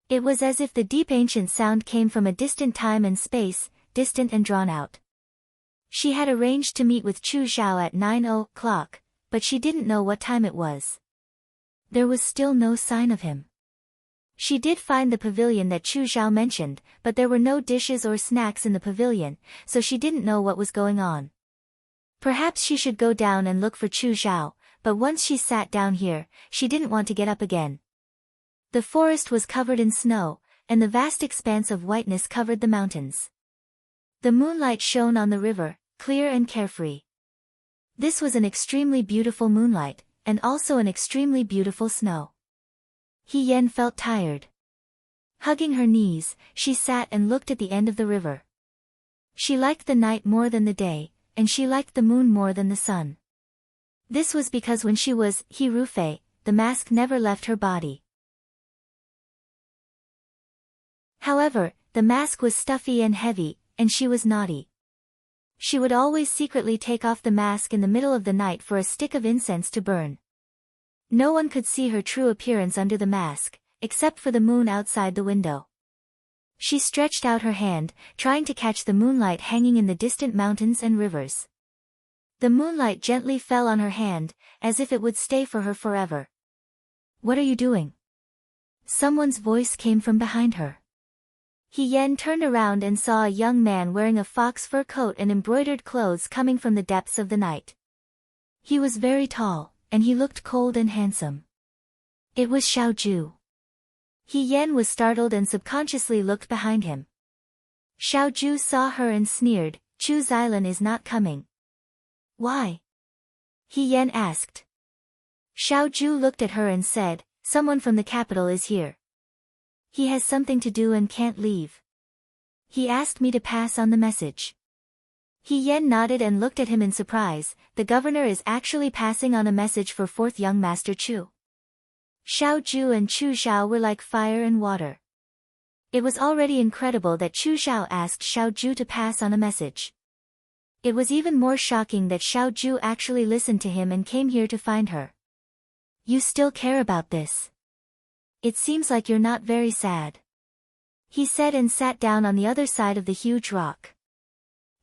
It was as if the deep ancient sound came from a distant time and space, distant and drawn out. She had arranged to meet with Chu Zhao at 9 o'clock, but she didn't know what time it was. There was still no sign of him. She did find the pavilion that Chu Zhao mentioned, but there were no dishes or snacks in the pavilion, so she didn't know what was going on. Perhaps she should go down and look for Chu Zhao, but once she sat down here, she didn't want to get up again. The forest was covered in snow, and the vast expanse of whiteness covered the mountains. The moonlight shone on the river, clear and carefree. This was an extremely beautiful moonlight, and also an extremely beautiful snow. He Yan felt tired. Hugging her knees, she sat and looked at the end of the river. She liked the night more than the day, and she liked the moon more than the sun. This was because when she was Hirufe, the mask never left her body. However, the mask was stuffy and heavy, and she was naughty. She would always secretly take off the mask in the middle of the night for a stick of incense to burn. No one could see her true appearance under the mask, except for the moon outside the window. She stretched out her hand, trying to catch the moonlight hanging in the distant mountains and rivers. The moonlight gently fell on her hand, as if it would stay for her forever. "What are you doing?" Someone's voice came from behind her. Hien turned around and saw a young man wearing a fox fur coat and embroidered clothes coming from the depths of the night. He was very tall, and he looked cold and handsome. It was Xiaoju. Hien was startled and subconsciously looked behind him. Xiaoju saw her and sneered, "Chu Xilan is not coming." "Why?" Hien asked. Xiaoju looked at her and said, "Someone from the capital is here. He has something to do and can't leave. He asked me to pass on the message." Hien nodded and looked at him in surprise. The governor is actually passing on a message for fourth young master Chu. Xiaoju and Chu Xiao were like fire and water. It was already incredible that Chu Xiao asked Xiaoju to pass on a message. It was even more shocking that Xiaoju actually listened to him and came here to find her. "You still care about this? It seems like you're not very sad," he said and sat down on the other side of the huge rock.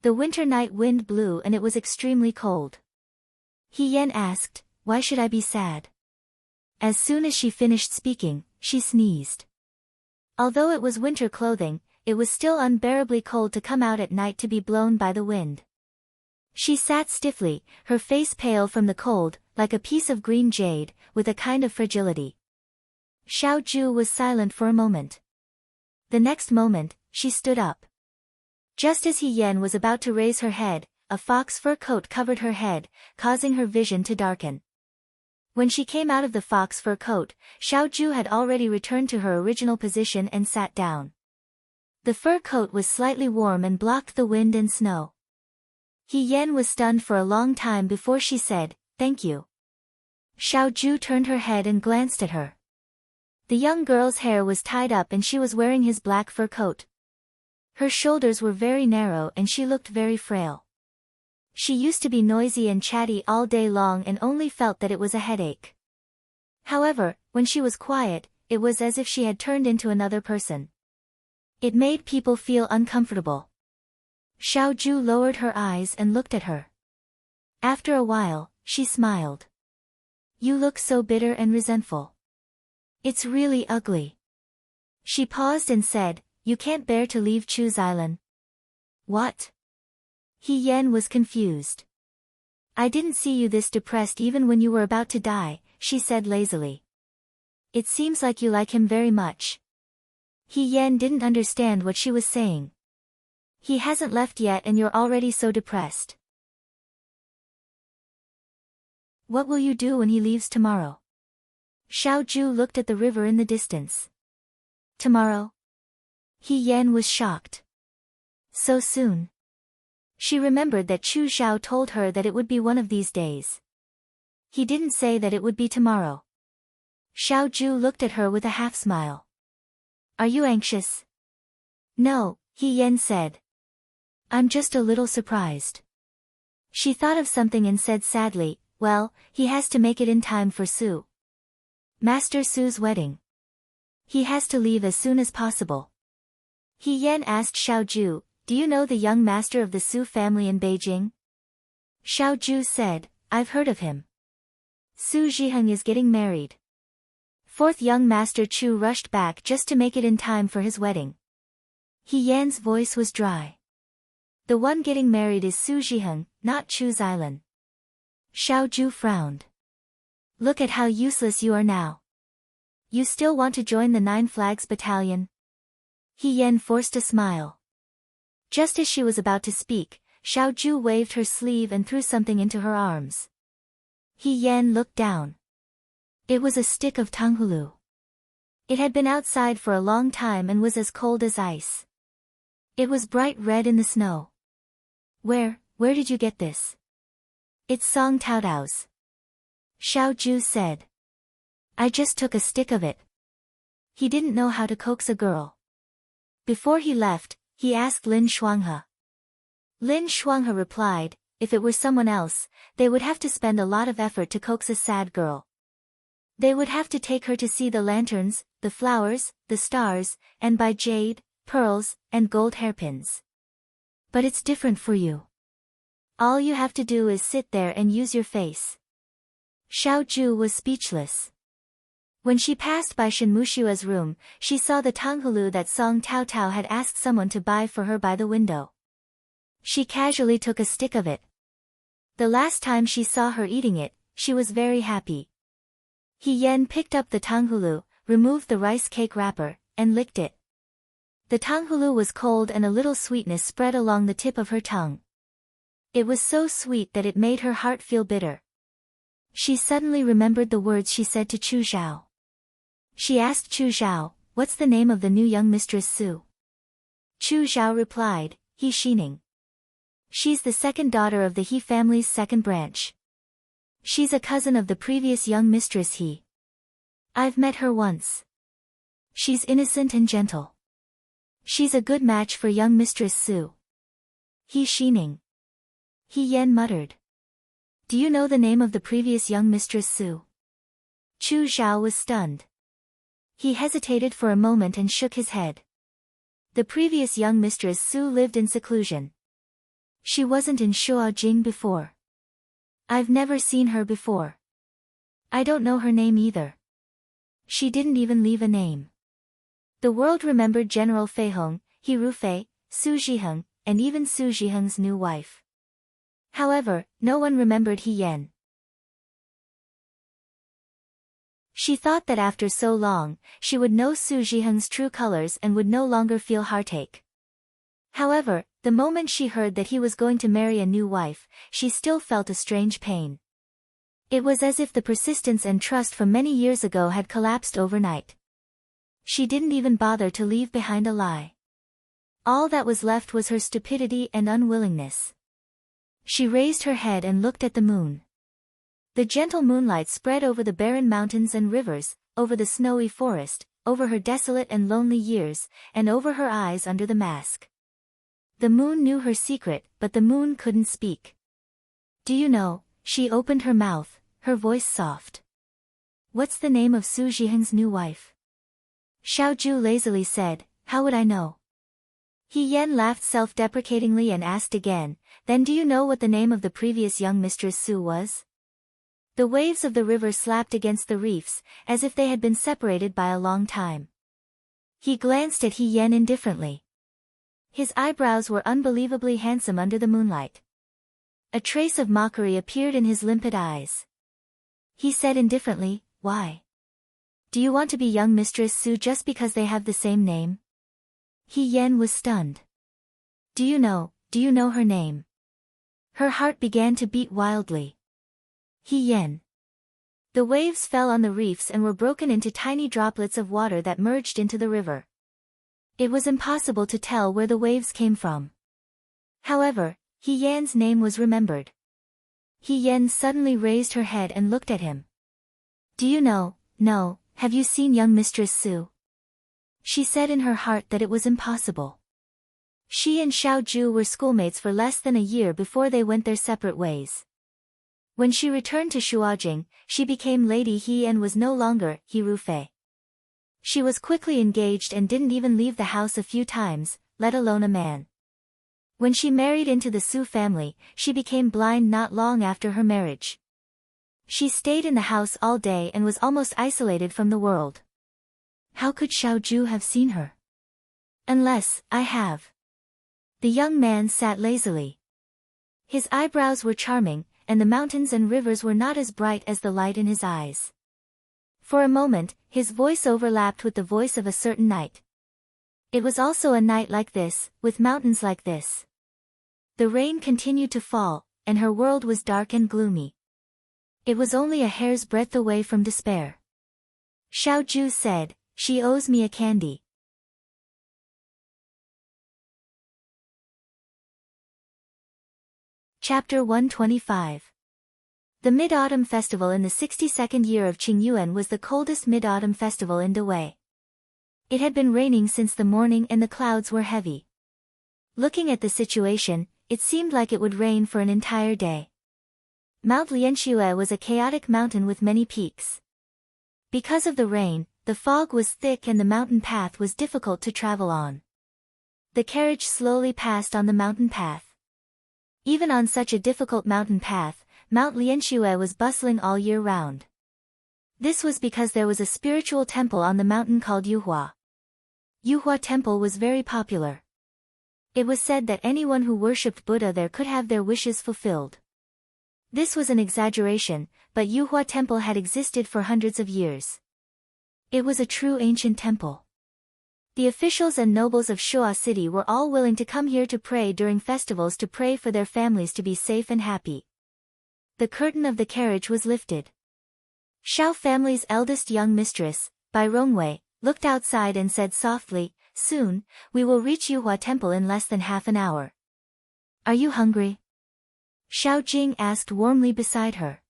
The winter night wind blew and it was extremely cold. Hien asked, "Why should I be sad?" As soon as she finished speaking, she sneezed. Although it was winter clothing, it was still unbearably cold to come out at night to be blown by the wind. She sat stiffly, her face pale from the cold, like a piece of green jade, with a kind of fragility. Xiaoju was silent for a moment. The next moment, she stood up. Just as Hien was about to raise her head, a fox fur coat covered her head, causing her vision to darken. When she came out of the fox fur coat, Xiaoju had already returned to her original position and sat down. The fur coat was slightly warm and blocked the wind and snow. Hien was stunned for a long time before she said, "Thank you." Xiaoju turned her head and glanced at her. The young girl's hair was tied up and she was wearing his black fur coat. Her shoulders were very narrow and she looked very frail. She used to be noisy and chatty all day long and only felt that it was a headache. However, when she was quiet, it was as if she had turned into another person. It made people feel uncomfortable. Xiaoju lowered her eyes and looked at her. After a while, she smiled. "You look so bitter and resentful. It's really ugly." She paused and said, "You can't bear to leave Chu Xilan." "What?" Hien was confused. "I didn't see you this depressed even when you were about to die," she said lazily. "It seems like you like him very much." Hien didn't understand what she was saying. "He hasn't left yet and you're already so depressed. What will you do when he leaves tomorrow?" Xiaoju looked at the river in the distance. "Tomorrow?" Hien was shocked. "So soon?" She remembered that Chu Xiao told her that it would be one of these days. He didn't say that it would be tomorrow. Xiaoju looked at her with a half-smile. "Are you anxious?" "No," Hien said. "I'm just a little surprised." She thought of something and said sadly, "Well, he has to make it in time for Su. Master Su's wedding. He has to leave as soon as possible." Hien asked Xiaoju, "Do you know the young master of the Su family in Beijing?" Xiaoju said, "I've heard of him. Su Zhiheng is getting married." Fourth young master Chu rushed back just to make it in time for his wedding. Hien's voice was dry. "The one getting married is Su Zhiheng, not Chu Xilan." Xiaoju frowned. "Look at how useless you are now. You still want to join the Nine Flags Battalion?" Hien forced a smile. Just as she was about to speak, Xiaoju waved her sleeve and threw something into her arms. Hien looked down. It was a stick of tanghulu. It had been outside for a long time and was as cold as ice. It was bright red in the snow. Where did you get this? It's Song Tao Tao's. Xiao Ju said. I just took a stick of it. He didn't know how to coax a girl. Before he left, he asked Lin Shuanghe. Lin Shuanghe replied, if it were someone else, they would have to spend a lot of effort to coax a sad girl. They would have to take her to see the lanterns, the flowers, the stars, and buy jade, pearls, and gold hairpins. But it's different for you. All you have to do is sit there and use your face. Xiao Ju was speechless. When she passed by Shen Mushua's room, she saw the tanghulu that Song Tao Tao had asked someone to buy for her by the window. She casually took a stick of it. The last time she saw her eating it, she was very happy. He Yen picked up the tanghulu, removed the rice cake wrapper, and licked it. The tanghulu was cold and a little sweetness spread along the tip of her tongue. It was so sweet that it made her heart feel bitter. She suddenly remembered the words she said to Chu Zhao. She asked Chu Zhao, what's the name of the new young mistress Su? Chu Zhao replied, He Xining. She's the second daughter of the He family's second branch. She's a cousin of the previous young mistress He. I've met her once. She's innocent and gentle. She's a good match for young mistress Su. He Xining. He Yen muttered. Do you know the name of the previous young mistress Su? Chu Zhao was stunned. He hesitated for a moment and shook his head. The previous young mistress Su lived in seclusion. She wasn't in Shuojing before. I've never seen her before. I don't know her name either. She didn't even leave a name. The world remembered General Fei Hong, He Rufei, Su Zhiheng, and even Su Zhiheng's new wife. However, no one remembered He Yen. She thought that after so long, she would know Su Zhiheng's true colors and would no longer feel heartache. However, the moment she heard that he was going to marry a new wife, she still felt a strange pain. It was as if the persistence and trust from many years ago had collapsed overnight. She didn't even bother to leave behind a lie. All that was left was her stupidity and unwillingness. She raised her head and looked at the moon. The gentle moonlight spread over the barren mountains and rivers, over the snowy forest, over her desolate and lonely years, and over her eyes under the mask. The moon knew her secret, but the moon couldn't speak. Do you know, she opened her mouth, her voice soft. What's the name of Su Zhiheng's new wife? Xiao Ju lazily said, how would I know? He Yen laughed self-deprecatingly and asked again, then do you know what the name of the previous young mistress Su was? The waves of the river slapped against the reefs, as if they had been separated by a long time. He glanced at He Yen indifferently. His eyebrows were unbelievably handsome under the moonlight. A trace of mockery appeared in his limpid eyes. He said indifferently, why? Do you want to be young mistress Su just because they have the same name? He Yen was stunned. Do you know her name? Her heart began to beat wildly. He Yen. The waves fell on the reefs and were broken into tiny droplets of water that merged into the river. It was impossible to tell where the waves came from. However, He Yan's name was remembered. He Yen suddenly raised her head and looked at him. Do you know, have you seen young mistress Su? She said in her heart that it was impossible. She and Xiao Ju were schoolmates for less than a year before they went their separate ways. When she returned to Shuojing, she became Lady He and was no longer He Rufei. She was quickly engaged and didn't even leave the house a few times, let alone a man. When she married into the Su family, she became blind not long after her marriage. She stayed in the house all day and was almost isolated from the world. How could Xiao Ju have seen her? Unless, I have. The young man sat lazily. His eyebrows were charming, and the mountains and rivers were not as bright as the light in his eyes. For a moment, his voice overlapped with the voice of a certain night. It was also a night like this, with mountains like this. The rain continued to fall, and her world was dark and gloomy. It was only a hair's breadth away from despair. Xiao Ju said, she owes me a candy. Chapter 125. The Mid-Autumn Festival in the 62nd year of Qingyuan was the coldest Mid-Autumn Festival in Dawei. It had been raining since the morning and the clouds were heavy. Looking at the situation, it seemed like it would rain for an entire day. Mount Lianxue was a chaotic mountain with many peaks. Because of the rain, the fog was thick and the mountain path was difficult to travel on. The carriage slowly passed on the mountain path. Even on such a difficult mountain path, Mount Lianxue was bustling all year round. This was because there was a spiritual temple on the mountain called Yuhua. Yuhua Temple was very popular. It was said that anyone who worshipped Buddha there could have their wishes fulfilled. This was an exaggeration, but Yuhua Temple had existed for hundreds of years. It was a true ancient temple. The officials and nobles of Shuo City were all willing to come here to pray during festivals to pray for their families to be safe and happy. The curtain of the carriage was lifted. Shao family's eldest young mistress, Bai Rongwei, looked outside and said softly, "Soon, we will reach Yuhua Temple in less than half an hour. Are you hungry?" Shao Jing asked warmly beside her.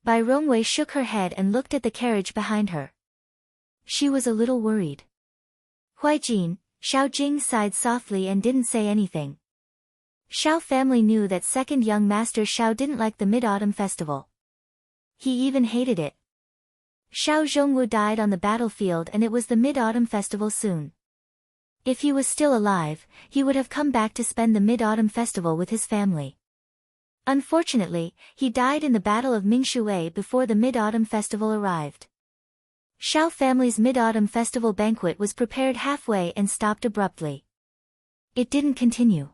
Bai Rongwei shook her head and looked at the carriage behind her. She was a little worried. Huaijin, Shao Jing sighed softly and didn't say anything. Shao family knew that second young master Shao didn't like the Mid-Autumn Festival. He even hated it. Shao Zhongwu died on the battlefield and it was the Mid-Autumn Festival soon. If he was still alive, he would have come back to spend the Mid-Autumn Festival with his family. Unfortunately, he died in the Battle of Mingshui before the Mid-Autumn Festival arrived. Shao family's Mid-Autumn Festival banquet was prepared halfway and stopped abruptly. It didn't continue.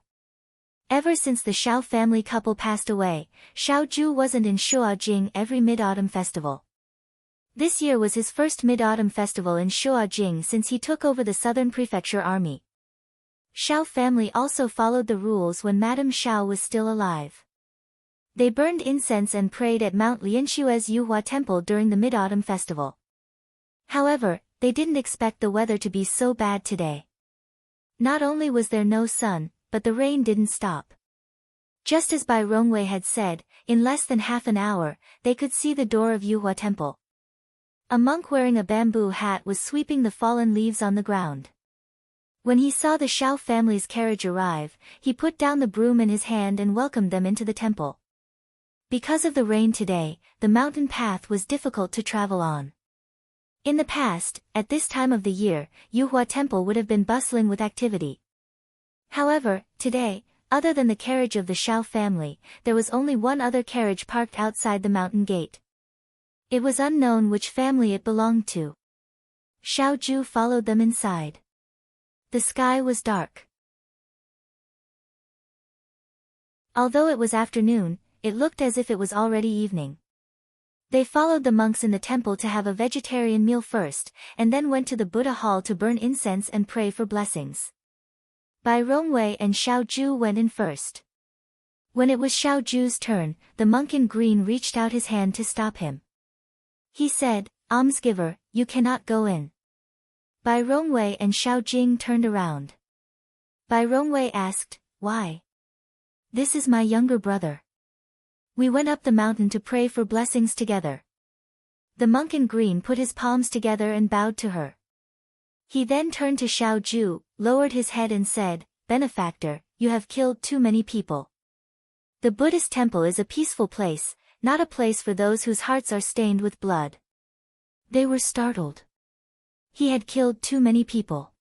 Ever since the Shao family couple passed away, Shao Ju wasn't in Shuojing every Mid-Autumn Festival. This year was his first Mid-Autumn Festival in Shuojing since he took over the Southern Prefecture Army. Shao family also followed the rules when Madame Shao was still alive. They burned incense and prayed at Mount Lianshue's Yuhua Temple during the Mid-Autumn Festival. However, they didn't expect the weather to be so bad today. Not only was there no sun, but the rain didn't stop. Just as Bai Rongwei had said, in less than half an hour, they could see the door of Yuhua Temple. A monk wearing a bamboo hat was sweeping the fallen leaves on the ground. When he saw the Shao family's carriage arrive, he put down the broom in his hand and welcomed them into the temple. Because of the rain today, the mountain path was difficult to travel on. In the past, at this time of the year, Yuhua Temple would have been bustling with activity. However, today, other than the carriage of the Shao family, there was only one other carriage parked outside the mountain gate. It was unknown which family it belonged to. Shao Ju followed them inside. The sky was dark. Although it was afternoon, it looked as if it was already evening. They followed the monks in the temple to have a vegetarian meal first, and then went to the Buddha hall to burn incense and pray for blessings. Bai Rongwei and Shao Ju went in first. When it was Shao Ju's turn, the monk in green reached out his hand to stop him. He said, "Almsgiver, you cannot go in." Bai Rongwei and Shao Jing turned around. Bai Rongwei asked, "Why?" "This is my younger brother. We went up the mountain to pray for blessings together." The monk in green put his palms together and bowed to her. He then turned to Shao Ju, lowered his head and said, "Benefactor, you have killed too many people. The Buddhist temple is a peaceful place, not a place for those whose hearts are stained with blood." They were startled. He had killed too many people.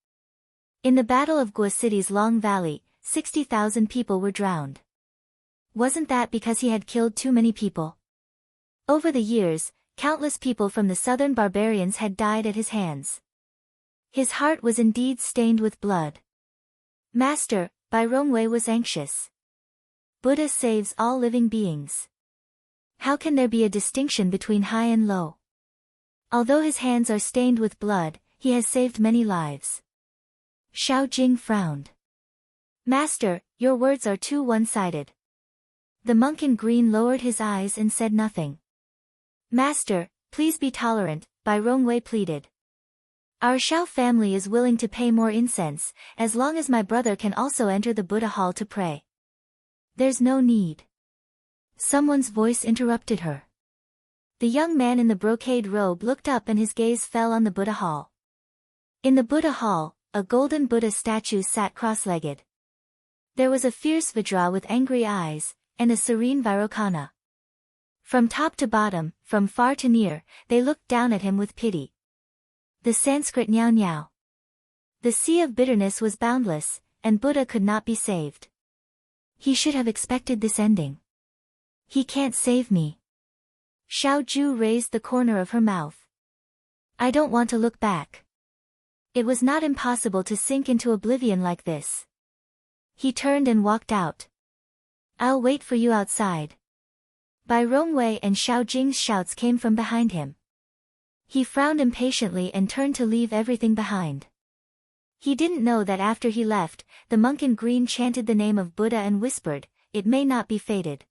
In the Battle of Guo City's Long Valley, 60,000 people were drowned. Wasn't that because he had killed too many people? Over the years, countless people from the southern barbarians had died at his hands. His heart was indeed stained with blood. "Master," Bai Rongwei was anxious. "Buddha saves all living beings. How can there be a distinction between high and low? Although his hands are stained with blood, he has saved many lives." Shao Jing frowned. "Master, your words are too one-sided." The monk in green lowered his eyes and said nothing. "Master, please be tolerant," Bai Rongwei pleaded. "Our Shao family is willing to pay more incense, as long as my brother can also enter the Buddha hall to pray." "There's no need. Someone's voice interrupted her. The young man in the brocade robe looked up and his gaze fell on the Buddha hall. In the Buddha hall, a golden Buddha statue sat cross-legged. There was a fierce Vajra with angry eyes, and a serene Vairocana. From top to bottom, from far to near, they looked down at him with pity. The Sanskrit Nyao Nyao. The sea of bitterness was boundless, and Buddha could not be saved. He should have expected this ending. He can't save me. Xiao Ju raised the corner of her mouth. I don't want to look back. It was not impossible to sink into oblivion like this. He turned and walked out. I'll wait for you outside. Bai Rongwei and Xiao Jing's shouts came from behind him. He frowned impatiently and turned to leave everything behind. He didn't know that after he left, the monk in green chanted the name of Buddha and whispered, "It may not be fated."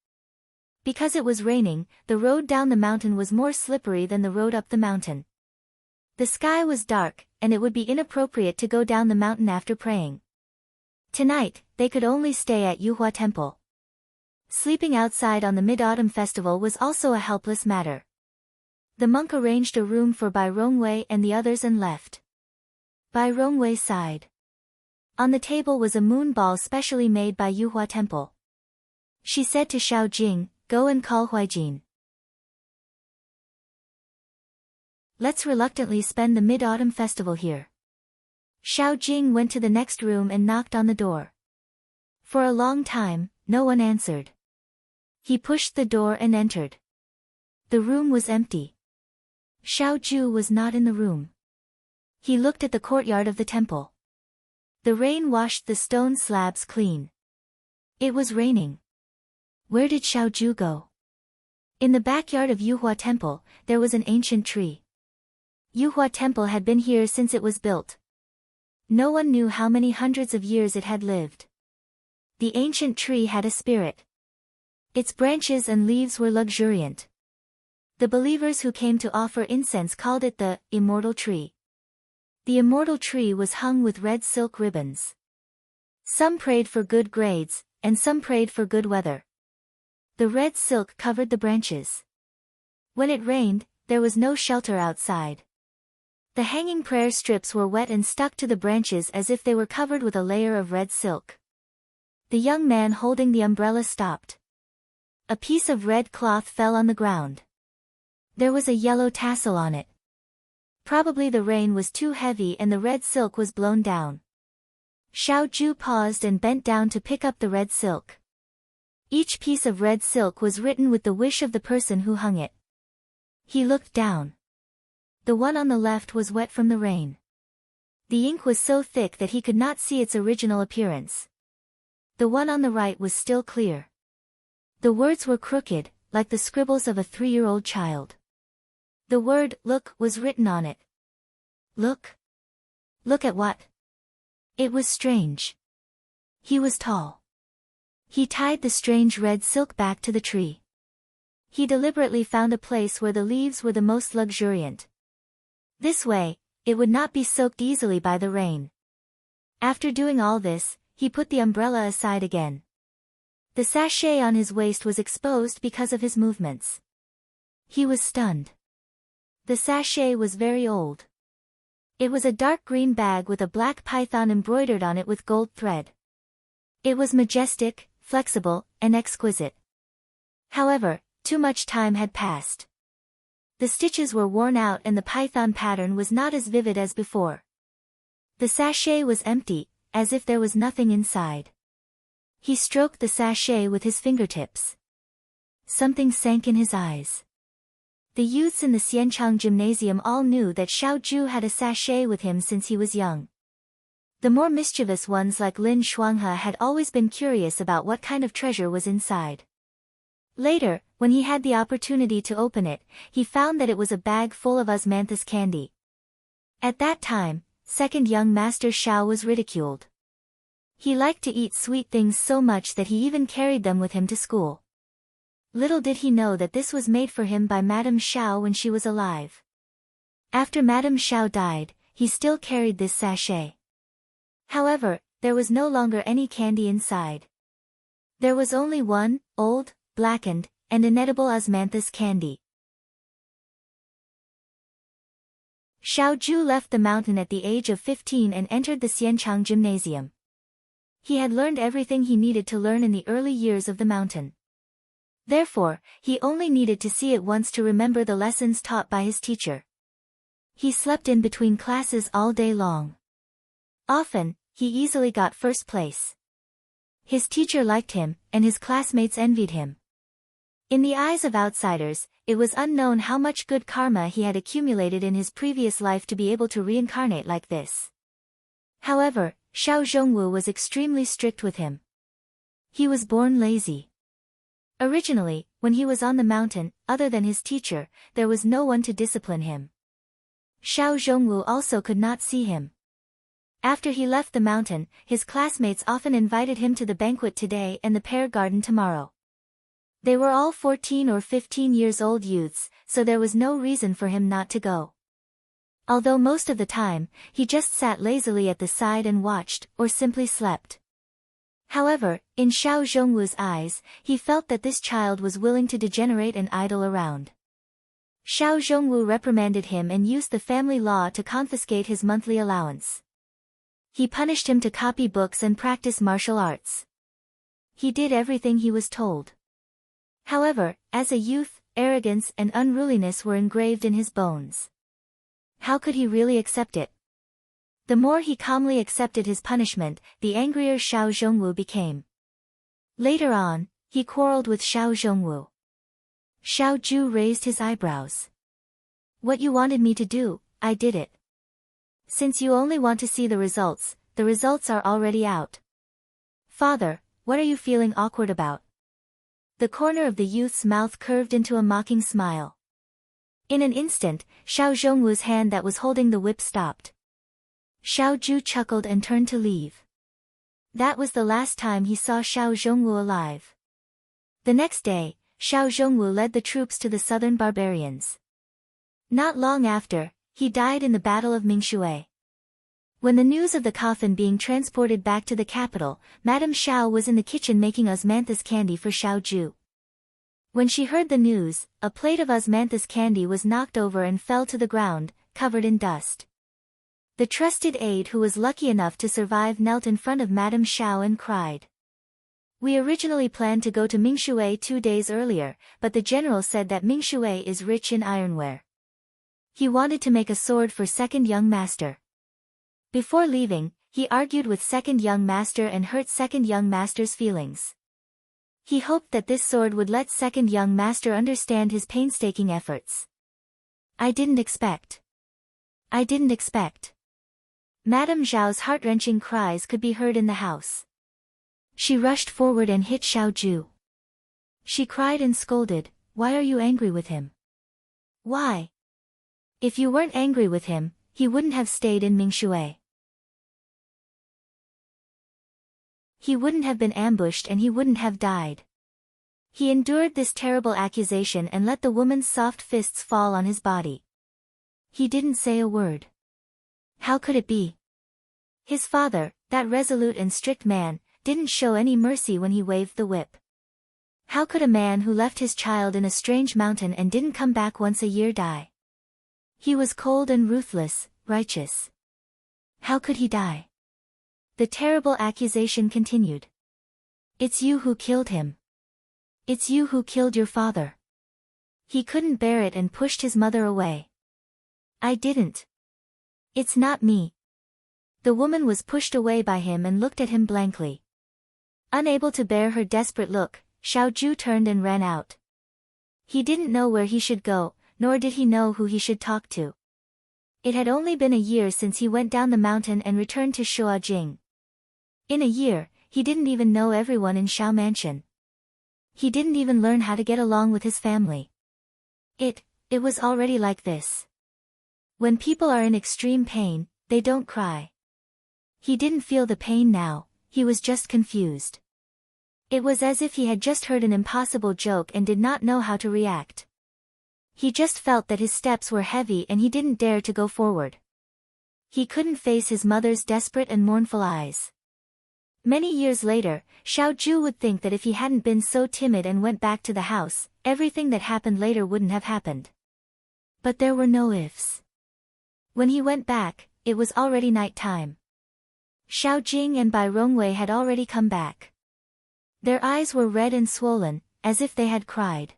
Because it was raining, the road down the mountain was more slippery than the road up the mountain. The sky was dark, and it would be inappropriate to go down the mountain after praying. Tonight, they could only stay at Yuhua Temple. Sleeping outside on the Mid-Autumn Festival was also a helpless matter. The monk arranged a room for Bai Rongwei and the others and left. Bai Rongwei sighed. On the table was a moon ball specially made by Yuhua Temple. She said to Xiao Jing, "Go and call Huaijin. Let's reluctantly spend the Mid-Autumn Festival here." Xiao Jing went to the next room and knocked on the door. For a long time, no one answered. He pushed the door and entered. The room was empty. Xiao Ju was not in the room. He looked at the courtyard of the temple. The rain washed the stone slabs clean. It was raining. Where did Xiao Ju go? In the backyard of Yuhua Temple, there was an ancient tree. Yuhua Temple had been here since it was built. No one knew how many hundreds of years it had lived. The ancient tree had a spirit. Its branches and leaves were luxuriant. The believers who came to offer incense called it the immortal tree. The immortal tree was hung with red silk ribbons. Some prayed for good grades, and some prayed for good weather. The red silk covered the branches. When it rained, there was no shelter outside. The hanging prayer strips were wet and stuck to the branches as if they were covered with a layer of red silk. The young man holding the umbrella stopped. A piece of red cloth fell on the ground. There was a yellow tassel on it. Probably the rain was too heavy and the red silk was blown down. Xiao Ju paused and bent down to pick up the red silk. Each piece of red silk was written with the wish of the person who hung it. He looked down. The one on the left was wet from the rain. The ink was so thick that he could not see its original appearance. The one on the right was still clear. The words were crooked, like the scribbles of a 3-year-old child. The word, "look," was written on it. Look? Look at what? It was strange. He was tall. He tied the strange red silk back to the tree. He deliberately found a place where the leaves were the most luxuriant. This way, it would not be soaked easily by the rain. After doing all this, he put the umbrella aside again. The sachet on his waist was exposed because of his movements. He was stunned. The sachet was very old. It was a dark green bag with a black python embroidered on it with gold thread. It was majestic, flexible, and exquisite. However, too much time had passed. The stitches were worn out and the python pattern was not as vivid as before. The sachet was empty, as if there was nothing inside. He stroked the sachet with his fingertips. Something sank in his eyes. The youths in the Xianchang gymnasium all knew that Xiao Ju had a sachet with him since he was young. The more mischievous ones like Lin Shuanghe had always been curious about what kind of treasure was inside. Later, when he had the opportunity to open it, he found that it was a bag full of osmanthus candy. At that time, second young Master Xiao was ridiculed. He liked to eat sweet things so much that he even carried them with him to school. Little did he know that this was made for him by Madame Xiao when she was alive. After Madame Xiao died, he still carried this sachet. However, there was no longer any candy inside. There was only one, old, blackened, and inedible osmanthus candy. Xiao Zhu left the mountain at the age of 15 and entered the Xianchang Gymnasium. He had learned everything he needed to learn in the early years of the mountain. Therefore, he only needed to see it once to remember the lessons taught by his teacher. He slept in between classes all day long. Often, he easily got first place. His teacher liked him, and his classmates envied him. In the eyes of outsiders, it was unknown how much good karma he had accumulated in his previous life to be able to reincarnate like this. However, Xiao Zhongwu was extremely strict with him. He was born lazy. Originally, when he was on the mountain, other than his teacher, there was no one to discipline him. Xiao Zhongwu also could not see him. After he left the mountain, his classmates often invited him to the banquet today and the pear garden tomorrow. They were all 14 or 15 years old youths, so there was no reason for him not to go. Although most of the time, he just sat lazily at the side and watched, or simply slept. However, in Xiao Zhongwu's eyes, he felt that this child was willing to degenerate and idle around. Xiao Zhongwu reprimanded him and used the family law to confiscate his monthly allowance. He punished him to copy books and practice martial arts. He did everything he was told. However, as a youth, arrogance and unruliness were engraved in his bones. How could he really accept it? The more he calmly accepted his punishment, the angrier Xiao Zhongwu became. Later on, he quarreled with Xiao Zhongwu. Xiao Zhu raised his eyebrows. What you wanted me to do, I did it. Since you only want to see the results are already out. Father, what are you feeling awkward about? The corner of the youth's mouth curved into a mocking smile. In an instant, Xiao Zhongwu's hand that was holding the whip stopped. Xiao Zhu chuckled and turned to leave. That was the last time he saw Xiao Zhongwu alive. The next day, Xiao Zhongwu led the troops to the southern barbarians. Not long after, he died in the Battle of Mingshui. When the news of the coffin being transported back to the capital, Madame Xiao was in the kitchen making osmanthus candy for Xiao Zhu. When she heard the news, a plate of osmanthus candy was knocked over and fell to the ground, covered in dust. The trusted aide who was lucky enough to survive knelt in front of Madame Xiao and cried. We originally planned to go to Mingshui 2 days earlier, but the general said that Mingshui is rich in ironware. He wanted to make a sword for second young master. Before leaving, he argued with second young master and hurt second young master's feelings. He hoped that this sword would let second young master understand his painstaking efforts. I didn't expect. Madame Zhao's heart-wrenching cries could be heard in the house. She rushed forward and hit Xiao Zhu. She cried and scolded, Why are you angry with him? Why? If you weren't angry with him, he wouldn't have stayed in Mingshui. He wouldn't have been ambushed and he wouldn't have died. He endured this terrible accusation and let the woman's soft fists fall on his body. He didn't say a word. How could it be? His father, that resolute and strict man, didn't show any mercy when he waved the whip. How could a man who left his child in a strange mountain and didn't come back once a year die? He was cold and ruthless, righteous. How could he die? The terrible accusation continued. It's you who killed him. It's you who killed your father. He couldn't bear it and pushed his mother away. I didn't. It's not me. The woman was pushed away by him and looked at him blankly. Unable to bear her desperate look, Xiao Zhu turned and ran out. He didn't know where he should go, nor did he know who he should talk to. It had only been a year since he went down the mountain and returned to Shuajing. In a year, he didn't even know everyone in Xiao Mansion. He didn't even learn how to get along with his family. It was already like this. When people are in extreme pain, they don't cry. He didn't feel the pain now, he was just confused. It was as if he had just heard an impossible joke and did not know how to react. He just felt that his steps were heavy and he didn't dare to go forward. He couldn't face his mother's desperate and mournful eyes. Many years later, Xiao Zhu would think that if he hadn't been so timid and went back to the house, everything that happened later wouldn't have happened. But there were no ifs. When he went back, it was already night time. Xiao Jing and Bai Rongwei had already come back. Their eyes were red and swollen, as if they had cried.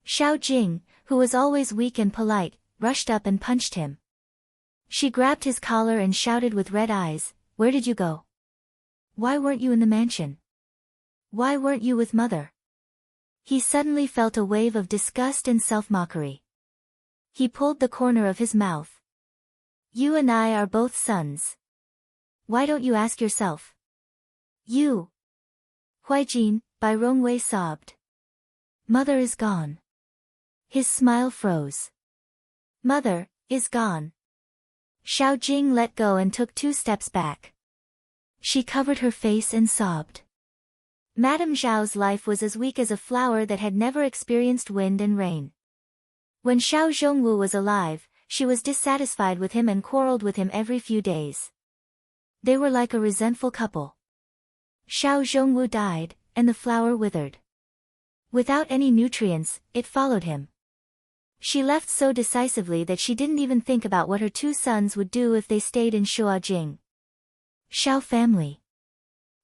Xiao Jing, who was always weak and polite, rushed up and punched him. She grabbed his collar and shouted with red eyes, "Where did you go? Why weren't you in the mansion? Why weren't you with mother?" He suddenly felt a wave of disgust and self-mockery. He pulled the corner of his mouth. "You and I are both sons. Why don't you ask yourself?" "You." Huaijin, Bai Rongwei sobbed. "Mother is gone." His smile froze. "Mother is gone." Xiao Jing let go and took 2 steps back. She covered her face and sobbed. Madame Zhao's life was as weak as a flower that had never experienced wind and rain. When Xiao Zhongwu was alive, she was dissatisfied with him and quarreled with him every few days. They were like a resentful couple. Xiao Zhongwu died, and the flower withered. Without any nutrients, it followed him. She left so decisively that she didn't even think about what her 2 sons would do if they stayed in Shuajing. Xiao family.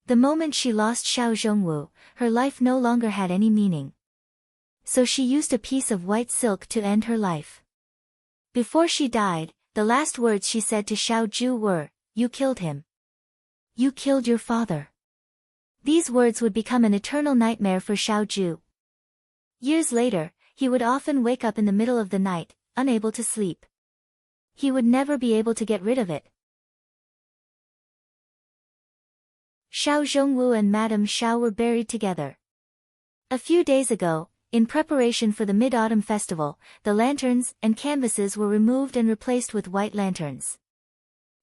The moment she lost Xiao Zhongwu, her life no longer had any meaning. So she used a piece of white silk to end her life. Before she died, the last words she said to Xiao Zhu were, "You killed him. You killed your father." These words would become an eternal nightmare for Xiao Zhu. Years later, he would often wake up in the middle of the night, unable to sleep. He would never be able to get rid of it. Xiao Zhongwu and Madame Xiao were buried together. A few days ago, in preparation for the Mid-Autumn Festival, the lanterns and canvases were removed and replaced with white lanterns.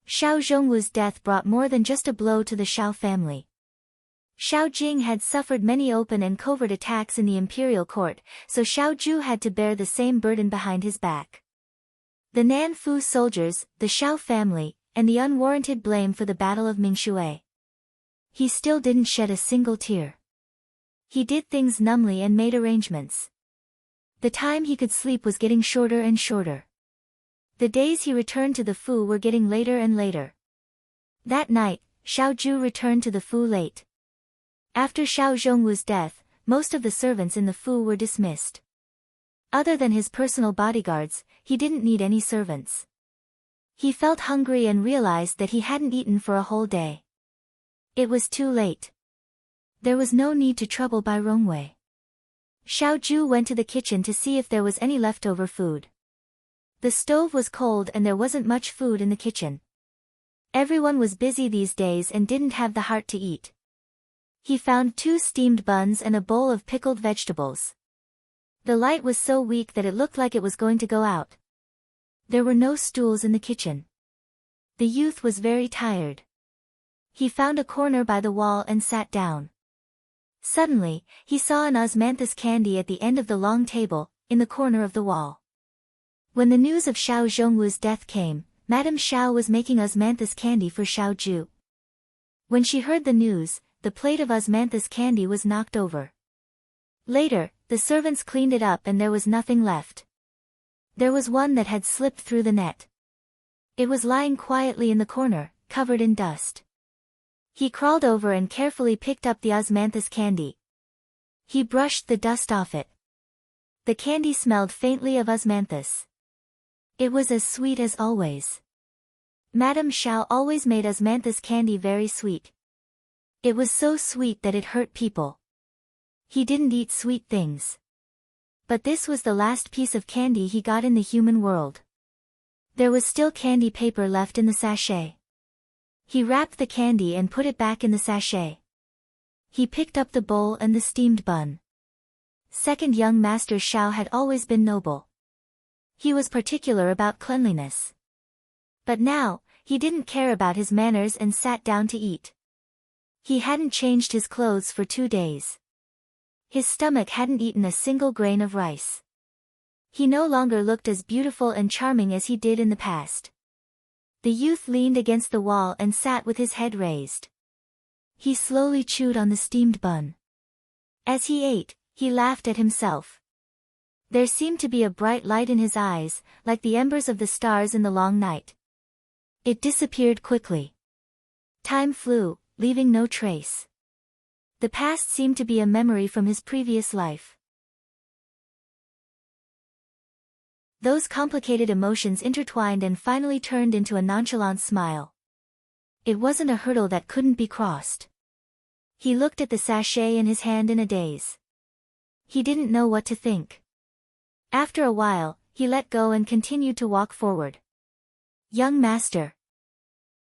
Xiao Zhongwu's death brought more than just a blow to the Xiao family. Xiao Jing had suffered many open and covert attacks in the imperial court, so Xiao Zhu had to bear the same burden behind his back. The Nanfu soldiers, the Xiao family, and the unwarranted blame for the Battle of Mingshui. He still didn't shed a single tear. He did things numbly and made arrangements. The time he could sleep was getting shorter and shorter. The days he returned to the Fu were getting later and later. That night, Xiao Zhu returned to the Fu late. After Xiao Zhongwu's death, most of the servants in the Fu were dismissed. Other than his personal bodyguards, he didn't need any servants. He felt hungry and realized that he hadn't eaten for a whole day. It was too late. There was no need to trouble Bai Rongwei. Xiao Zhu went to the kitchen to see if there was any leftover food. The stove was cold and there wasn't much food in the kitchen. Everyone was busy these days and didn't have the heart to eat. He found 2 steamed buns and a bowl of pickled vegetables. The light was so weak that it looked like it was going to go out. There were no stools in the kitchen. The youth was very tired. He found a corner by the wall and sat down. Suddenly, he saw an osmanthus candy at the end of the long table, in the corner of the wall. When the news of Xiao Zhongwu's death came, Madame Xiao was making osmanthus candy for Xiao Zhu. When she heard the news, the plate of osmanthus candy was knocked over. Later, the servants cleaned it up and there was nothing left. There was one that had slipped through the net. It was lying quietly in the corner, covered in dust. He crawled over and carefully picked up the osmanthus candy. He brushed the dust off it. The candy smelled faintly of osmanthus. It was as sweet as always. Madame Xiao always made osmanthus candy very sweet. It was so sweet that it hurt people. He didn't eat sweet things. But this was the last piece of candy he got in the human world. There was still candy paper left in the sachet. He wrapped the candy and put it back in the sachet. He picked up the bowl and the steamed bun. Second young Master Xiao had always been noble. He was particular about cleanliness. But now, he didn't care about his manners and sat down to eat. He hadn't changed his clothes for 2 days. His stomach hadn't eaten a single grain of rice. He no longer looked as beautiful and charming as he did in the past. The youth leaned against the wall and sat with his head raised. He slowly chewed on the steamed bun. As he ate, he laughed at himself. There seemed to be a bright light in his eyes, like the embers of the stars in the long night. It disappeared quickly. Time flew, leaving no trace. The past seemed to be a memory from his previous life. Those complicated emotions intertwined and finally turned into a nonchalant smile. It wasn't a hurdle that couldn't be crossed. He looked at the sachet in his hand in a daze. He didn't know what to think. After a while, he let go and continued to walk forward. "Young master."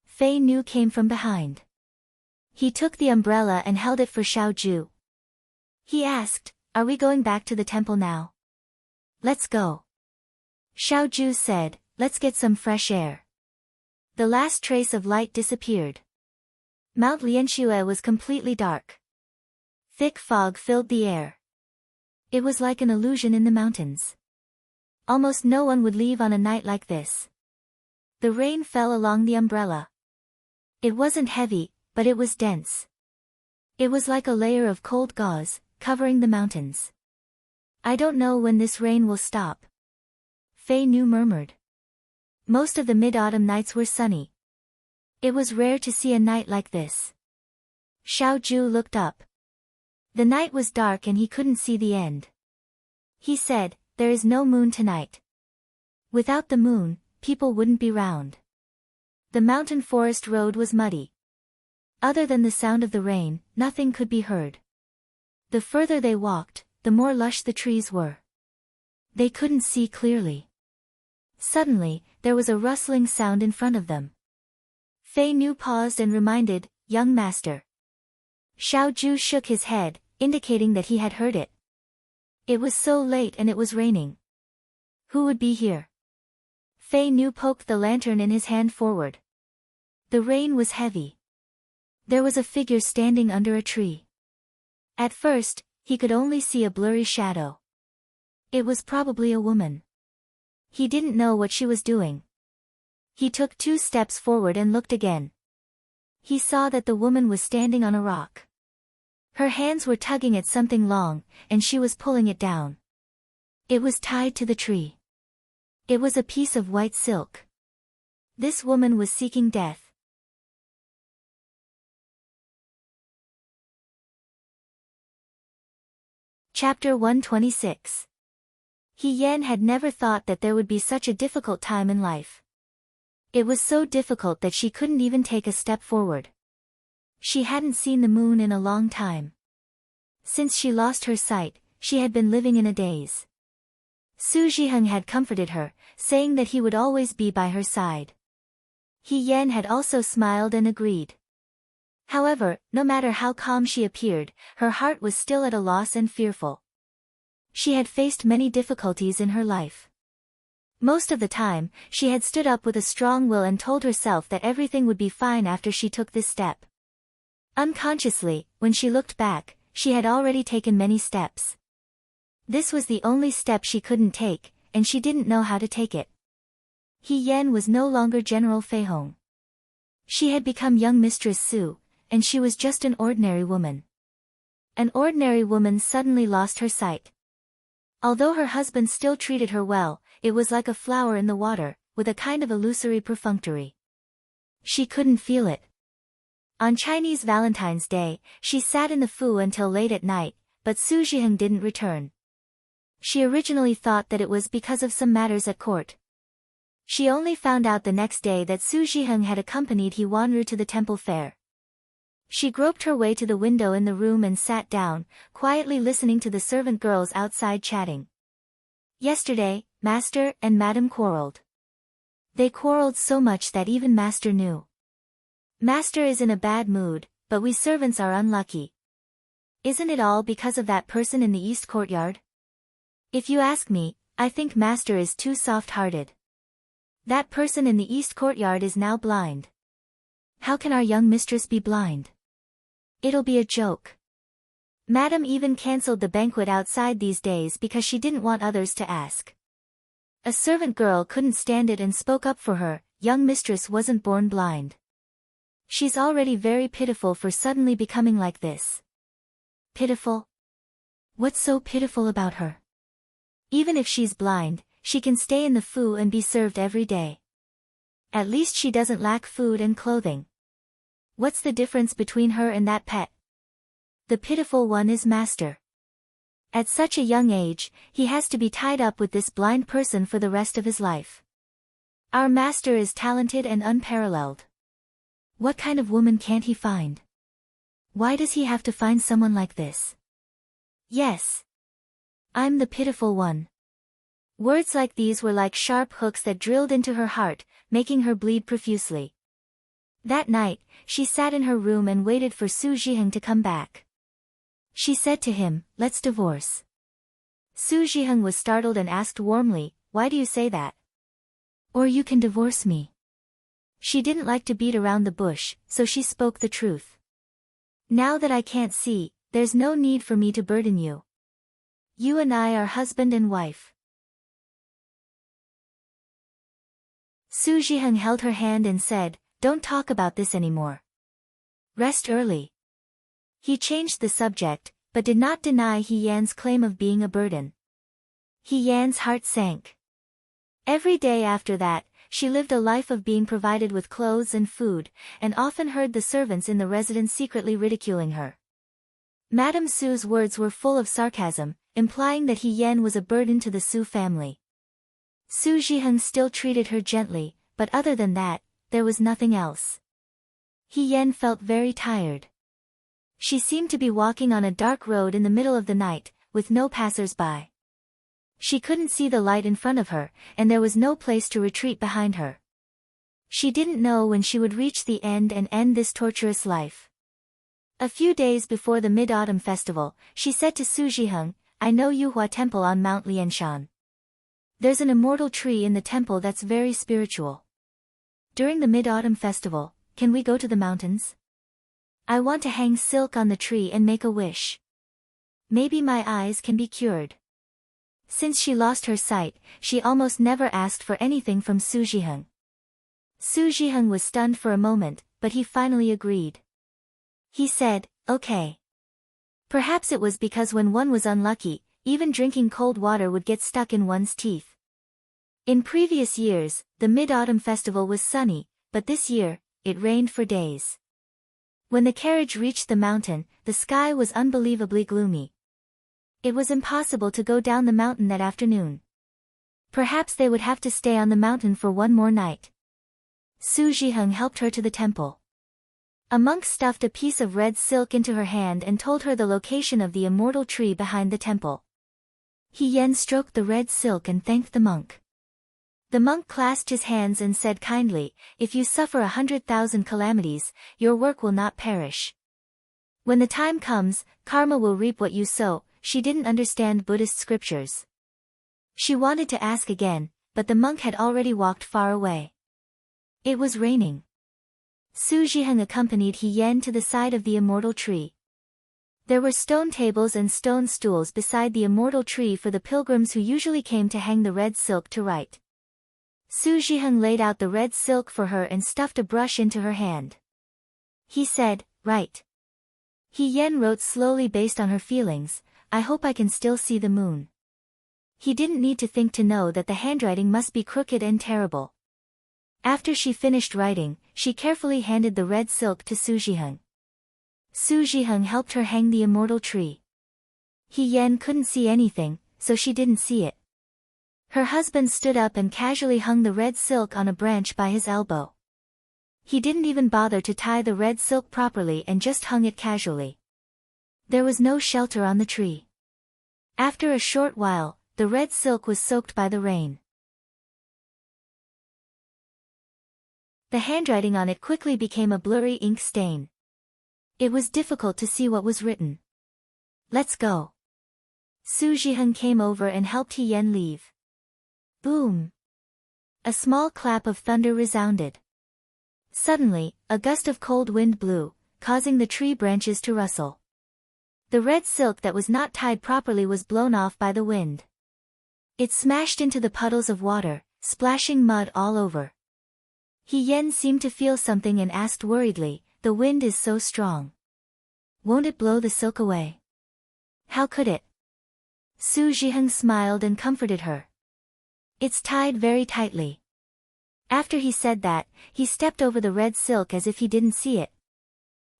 Fei Nu came from behind. He took the umbrella and held it for Xiaoju. He asked, "Are we going back to the temple now?" "Let's go." Xiaoju said, "Let's get some fresh air." The last trace of light disappeared. Mount Lianxue was completely dark. Thick fog filled the air. It was like an illusion in the mountains. Almost no one would leave on a night like this. The rain fell along the umbrella. It wasn't heavy, but it was dense. It was like a layer of cold gauze, covering the mountains. "I don't know when this rain will stop," Fei Nu murmured. Most of the mid-autumn nights were sunny. It was rare to see a night like this. Xiaoju looked up. The night was dark and he couldn't see the end. He said, "There is no moon tonight." Without the moon, people wouldn't be round. The mountain forest road was muddy. Other than the sound of the rain, nothing could be heard. The further they walked, the more lush the trees were. They couldn't see clearly. Suddenly, there was a rustling sound in front of them. Fei Nu paused and reminded, "Young master." Xiaoju shook his head, indicating that he had heard it. It was so late and it was raining. Who would be here? Fei Nu poked the lantern in his hand forward. The rain was heavy. There was a figure standing under a tree. At first, he could only see a blurry shadow. It was probably a woman. He didn't know what she was doing. He took 2 steps forward and looked again. He saw that the woman was standing on a rock. Her hands were tugging at something long, and she was pulling it down. It was tied to the tree. It was a piece of white silk. This woman was seeking death. Chapter 126. He Yan had never thought that there would be such a difficult time in life. It was so difficult that she couldn't even take a step forward. She hadn't seen the moon in a long time. Since she lost her sight, she had been living in a daze. Su Zhiheng had comforted her, saying that he would always be by her side. He Yan had also smiled and agreed. However, no matter how calm she appeared, her heart was still at a loss and fearful. She had faced many difficulties in her life. Most of the time, she had stood up with a strong will and told herself that everything would be fine after she took this step. Unconsciously, when she looked back, she had already taken many steps. This was the only step she couldn't take, and she didn't know how to take it. He Yan was no longer General Fei Hong. She had become young Mistress Su, and she was just an ordinary woman. An ordinary woman suddenly lost her sight. Although her husband still treated her well, it was like a flower in the water, with a kind of illusory perfunctory. She couldn't feel it. On Chinese Valentine's Day, she sat in the Fu until late at night, but Su Zhiheng didn't return. She originally thought that it was because of some matters at court. She only found out the next day that Su Zhiheng had accompanied He Wanru to the temple fair. She groped her way to the window in the room and sat down, quietly listening to the servant girls outside chatting. Yesterday, Master and Madam quarreled. They quarreled so much that even Master knew. Master is in a bad mood, but we servants are unlucky. Isn't it all because of that person in the east courtyard? If you ask me, I think Master is too soft-hearted. That person in the east courtyard is now blind. How can our young mistress be blind? It'll be a joke. Madam even cancelled the banquet outside these days because she didn't want others to ask. A servant girl couldn't stand it and spoke up for her, young mistress wasn't born blind. She's already very pitiful for suddenly becoming like this. Pitiful? What's so pitiful about her? Even if she's blind, she can stay in the Fu and be served every day. At least she doesn't lack food and clothing. What's the difference between her and that pet? The pitiful one is master. At such a young age, he has to be tied up with this blind person for the rest of his life. Our master is talented and unparalleled. What kind of woman can't he find? Why does he have to find someone like this? Yes. I'm the pitiful one. Words like these were like sharp hooks that drilled into her heart, making her bleed profusely. That night, she sat in her room and waited for Su Zhiheng to come back. She said to him, "Let's divorce." Su Zhiheng was startled and asked warmly, "Why do you say that?" "Or you can divorce me." She didn't like to beat around the bush, so she spoke the truth. "Now that I can't see, there's no need for me to burden you. You and I are husband and wife." Su Zhiheng held her hand and said, "Don't talk about this anymore. Rest early." He changed the subject, but did not deny He Yan's claim of being a burden. He Yan's heart sank. Every day after that, she lived a life of being provided with clothes and food, and often heard the servants in the residence secretly ridiculing her. Madame Su's words were full of sarcasm, implying that He Yan was a burden to the Su family. Su Zhiheng still treated her gently, but other than that, there was nothing else. He Yan felt very tired. She seemed to be walking on a dark road in the middle of the night, with no passers-by. She couldn't see the light in front of her, and there was no place to retreat behind her. She didn't know when she would reach the end and end this torturous life. A few days before the Mid-Autumn Festival, she said to Su Zhiheng, "I know Yuhua Temple on Mount Lianshan. There's an immortal tree in the temple that's very spiritual. During the Mid-Autumn Festival, can we go to the mountains? I want to hang silk on the tree and make a wish. Maybe my eyes can be cured." Since she lost her sight, she almost never asked for anything from Su Zhiheng. Su Zhiheng was stunned for a moment, but he finally agreed. He said, "Okay." Perhaps it was because when one was unlucky, even drinking cold water would get stuck in one's teeth. In previous years, the Mid-Autumn Festival was sunny, but this year, it rained for days. When the carriage reached the mountain, the sky was unbelievably gloomy. It was impossible to go down the mountain that afternoon. Perhaps they would have to stay on the mountain for one more night. Su Zhiheng helped her to the temple. A monk stuffed a piece of red silk into her hand and told her the location of the immortal tree behind the temple. He Yan stroked the red silk and thanked the monk. The monk clasped his hands and said kindly, "If you suffer 100,000 calamities, your work will not perish. When the time comes, karma will reap what you sow." She didn't understand Buddhist scriptures. She wanted to ask again, but the monk had already walked far away. It was raining. Su Zhiheng accompanied He Yan to the side of the immortal tree. There were stone tables and stone stools beside the immortal tree for the pilgrims who usually came to hang the red silk to write. Su Zhiheng laid out the red silk for her and stuffed a brush into her hand. He said, "Write." He Yan wrote slowly based on her feelings, "I hope I can still see the moon." He didn't need to think to know that the handwriting must be crooked and terrible. After she finished writing, she carefully handed the red silk to Su Zhiheng. Su Zhiheng helped her hang the immortal tree. He Yan couldn't see anything, so she didn't see it. Her husband stood up and casually hung the red silk on a branch by his elbow. He didn't even bother to tie the red silk properly and just hung it casually. There was no shelter on the tree. After a short while, the red silk was soaked by the rain. The handwriting on it quickly became a blurry ink stain. It was difficult to see what was written. "Let's go." Su Zhiheng came over and helped He Yan leave. Boom! A small clap of thunder resounded. Suddenly, a gust of cold wind blew, causing the tree branches to rustle. The red silk that was not tied properly was blown off by the wind. It smashed into the puddles of water, splashing mud all over. He Yen seemed to feel something and asked worriedly, "The wind is so strong. Won't it blow the silk away?" "How could it?" Su Zhiheng smiled and comforted her. "It's tied very tightly." After he said that, he stepped over the red silk as if he didn't see it.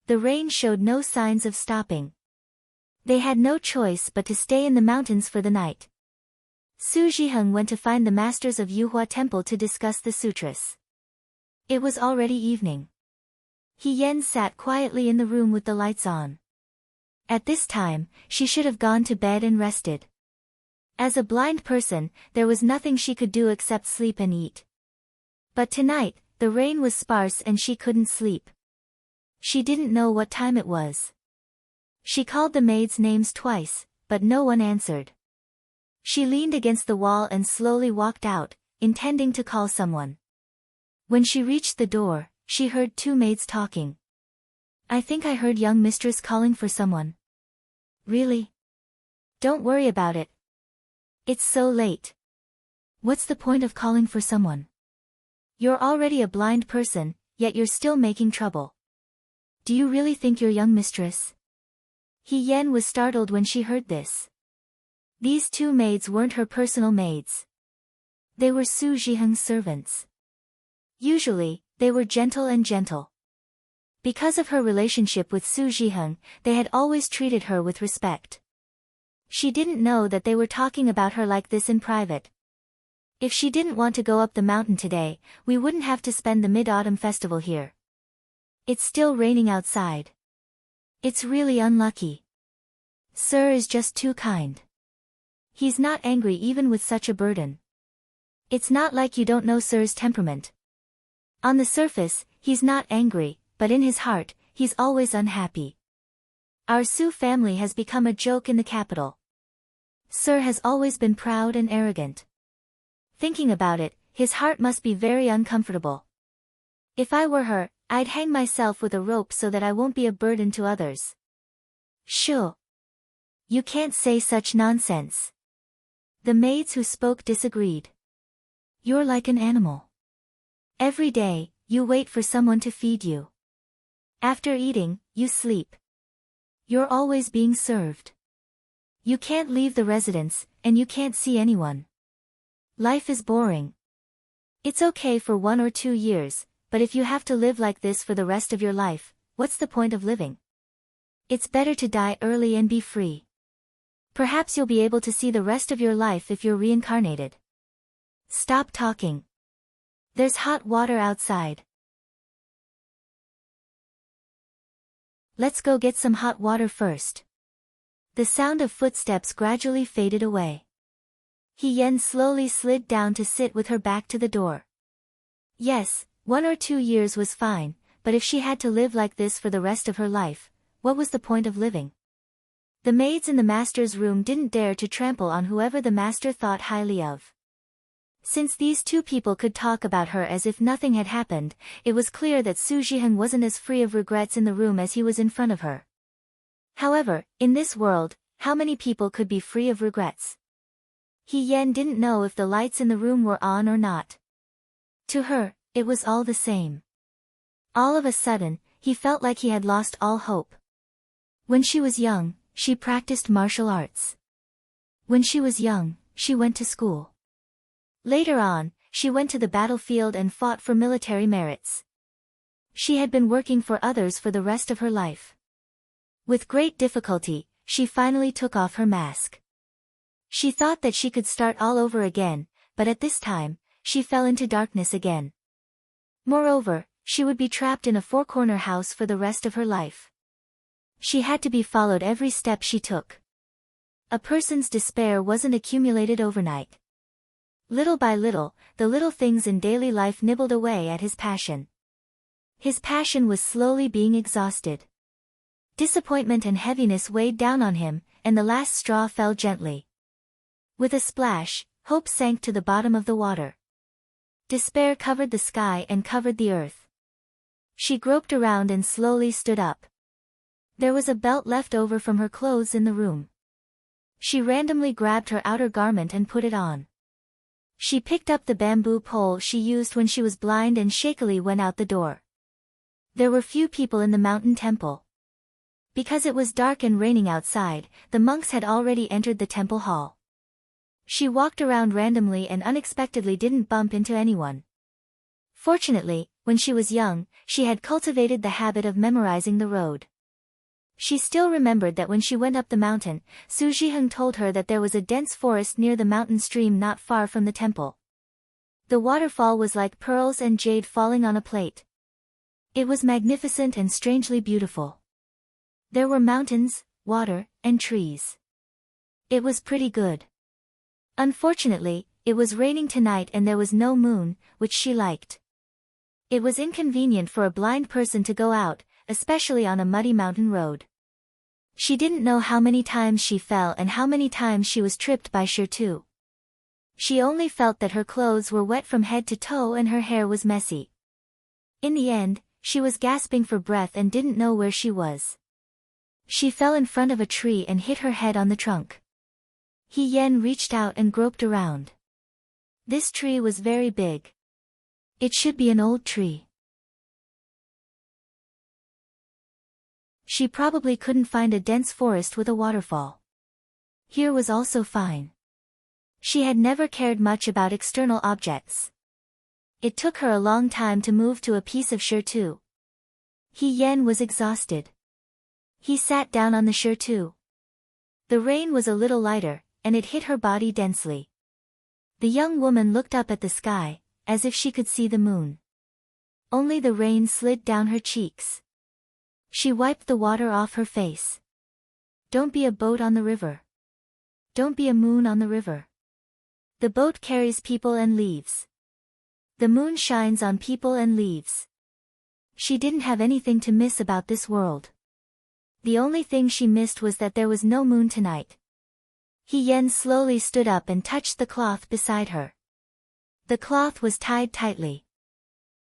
The rain showed no signs of stopping. They had no choice but to stay in the mountains for the night. Su Zhiheng went to find the masters of Yuhua Temple to discuss the sutras. It was already evening. He Yen sat quietly in the room with the lights on. At this time, she should have gone to bed and rested. As a blind person, there was nothing she could do except sleep and eat. But tonight, the rain was sparse and she couldn't sleep. She didn't know what time it was. She called the maids' names twice, but no one answered. She leaned against the wall and slowly walked out, intending to call someone. When she reached the door, she heard two maids talking. "I think I heard young mistress calling for someone." "Really? Don't worry about it. It's so late. What's the point of calling for someone? You're already a blind person, yet you're still making trouble. Do you really think you're young mistress?" He Yen was startled when she heard this. These two maids weren't her personal maids. They were Su Zhiheng's servants. Usually, they were gentle. Because of her relationship with Su Zhiheng, they had always treated her with respect. She didn't know that they were talking about her like this in private. "If she didn't want to go up the mountain today, we wouldn't have to spend the Mid-Autumn Festival here. It's still raining outside. It's really unlucky. Sir is just too kind. He's not angry even with such a burden. It's not like you don't know Sir's temperament. On the surface, he's not angry, but in his heart, he's always unhappy. Our Su family has become a joke in the capital. Sir has always been proud and arrogant. Thinking about it, his heart must be very uncomfortable. If I were her, I'd hang myself with a rope so that I won't be a burden to others." "Shoo! You can't say such nonsense." The maids who spoke disagreed. "You're like an animal. Every day, you wait for someone to feed you. After eating, you sleep. You're always being served. You can't leave the residence, and you can't see anyone. Life is boring. It's okay for 1 or 2 years, but if you have to live like this for the rest of your life, what's the point of living? It's better to die early and be free. Perhaps you'll be able to see the rest of your life if you're reincarnated. Stop talking. There's hot water outside. Let's go get some hot water first." The sound of footsteps gradually faded away. He Yen slowly slid down to sit with her back to the door. Yes, 1 or 2 years was fine, but if she had to live like this for the rest of her life, what was the point of living? The maids in the master's room didn't dare to trample on whoever the master thought highly of. Since these two people could talk about her as if nothing had happened, it was clear that Su Zhiheng wasn't as free of regrets in the room as he was in front of her. However, in this world, how many people could be free of regrets? He Yen didn't know if the lights in the room were on or not. To her, it was all the same. All of a sudden, he felt like he had lost all hope. When she was young, she practiced martial arts. When she was young, she went to school. Later on, she went to the battlefield and fought for military merits. She had been working for others for the rest of her life. With great difficulty, she finally took off her mask. She thought that she could start all over again, but at this time, she fell into darkness again. Moreover, she would be trapped in a four-corner house for the rest of her life. She had to be followed every step she took. A person's despair wasn't accumulated overnight. Little by little, the little things in daily life nibbled away at his passion. His passion was slowly being exhausted. Disappointment and heaviness weighed down on him, and the last straw fell gently. With a splash, hope sank to the bottom of the water. Despair covered the sky and covered the earth. She groped around and slowly stood up. There was a belt left over from her clothes in the room. She randomly grabbed her outer garment and put it on. She picked up the bamboo pole she used when she was blind and shakily went out the door. There were few people in the mountain temple. Because it was dark and raining outside, the monks had already entered the temple hall. She walked around randomly and unexpectedly didn't bump into anyone. Fortunately, when she was young, she had cultivated the habit of memorizing the road. She still remembered that when she went up the mountain, Su Zhiheng told her that there was a dense forest near the mountain stream not far from the temple. The waterfall was like pearls and jade falling on a plate. It was magnificent and strangely beautiful. There were mountains, water, and trees. It was pretty good. Unfortunately, it was raining tonight and there was no moon, which she liked. It was inconvenient for a blind person to go out, especially on a muddy mountain road. She didn't know how many times she fell and how many times she was tripped by Shirtu. She only felt that her clothes were wet from head to toe and her hair was messy. In the end, she was gasping for breath and didn't know where she was. She fell in front of a tree and hit her head on the trunk. He Yen reached out and groped around. This tree was very big. It should be an old tree. She probably couldn't find a dense forest with a waterfall. Here was also fine. She had never cared much about external objects. It took her a long time to move to a piece of Shirtu. He Yen was exhausted. He sat down on the Shirtu. The rain was a little lighter, and it hit her body densely. The young woman looked up at the sky, as if she could see the moon. Only the rain slid down her cheeks. She wiped the water off her face. Don't be a boat on the river. Don't be a moon on the river. The boat carries people and leaves. The moon shines on people and leaves. She didn't have anything to miss about this world. The only thing she missed was that there was no moon tonight. He Yen slowly stood up and touched the cloth beside her. The cloth was tied tightly.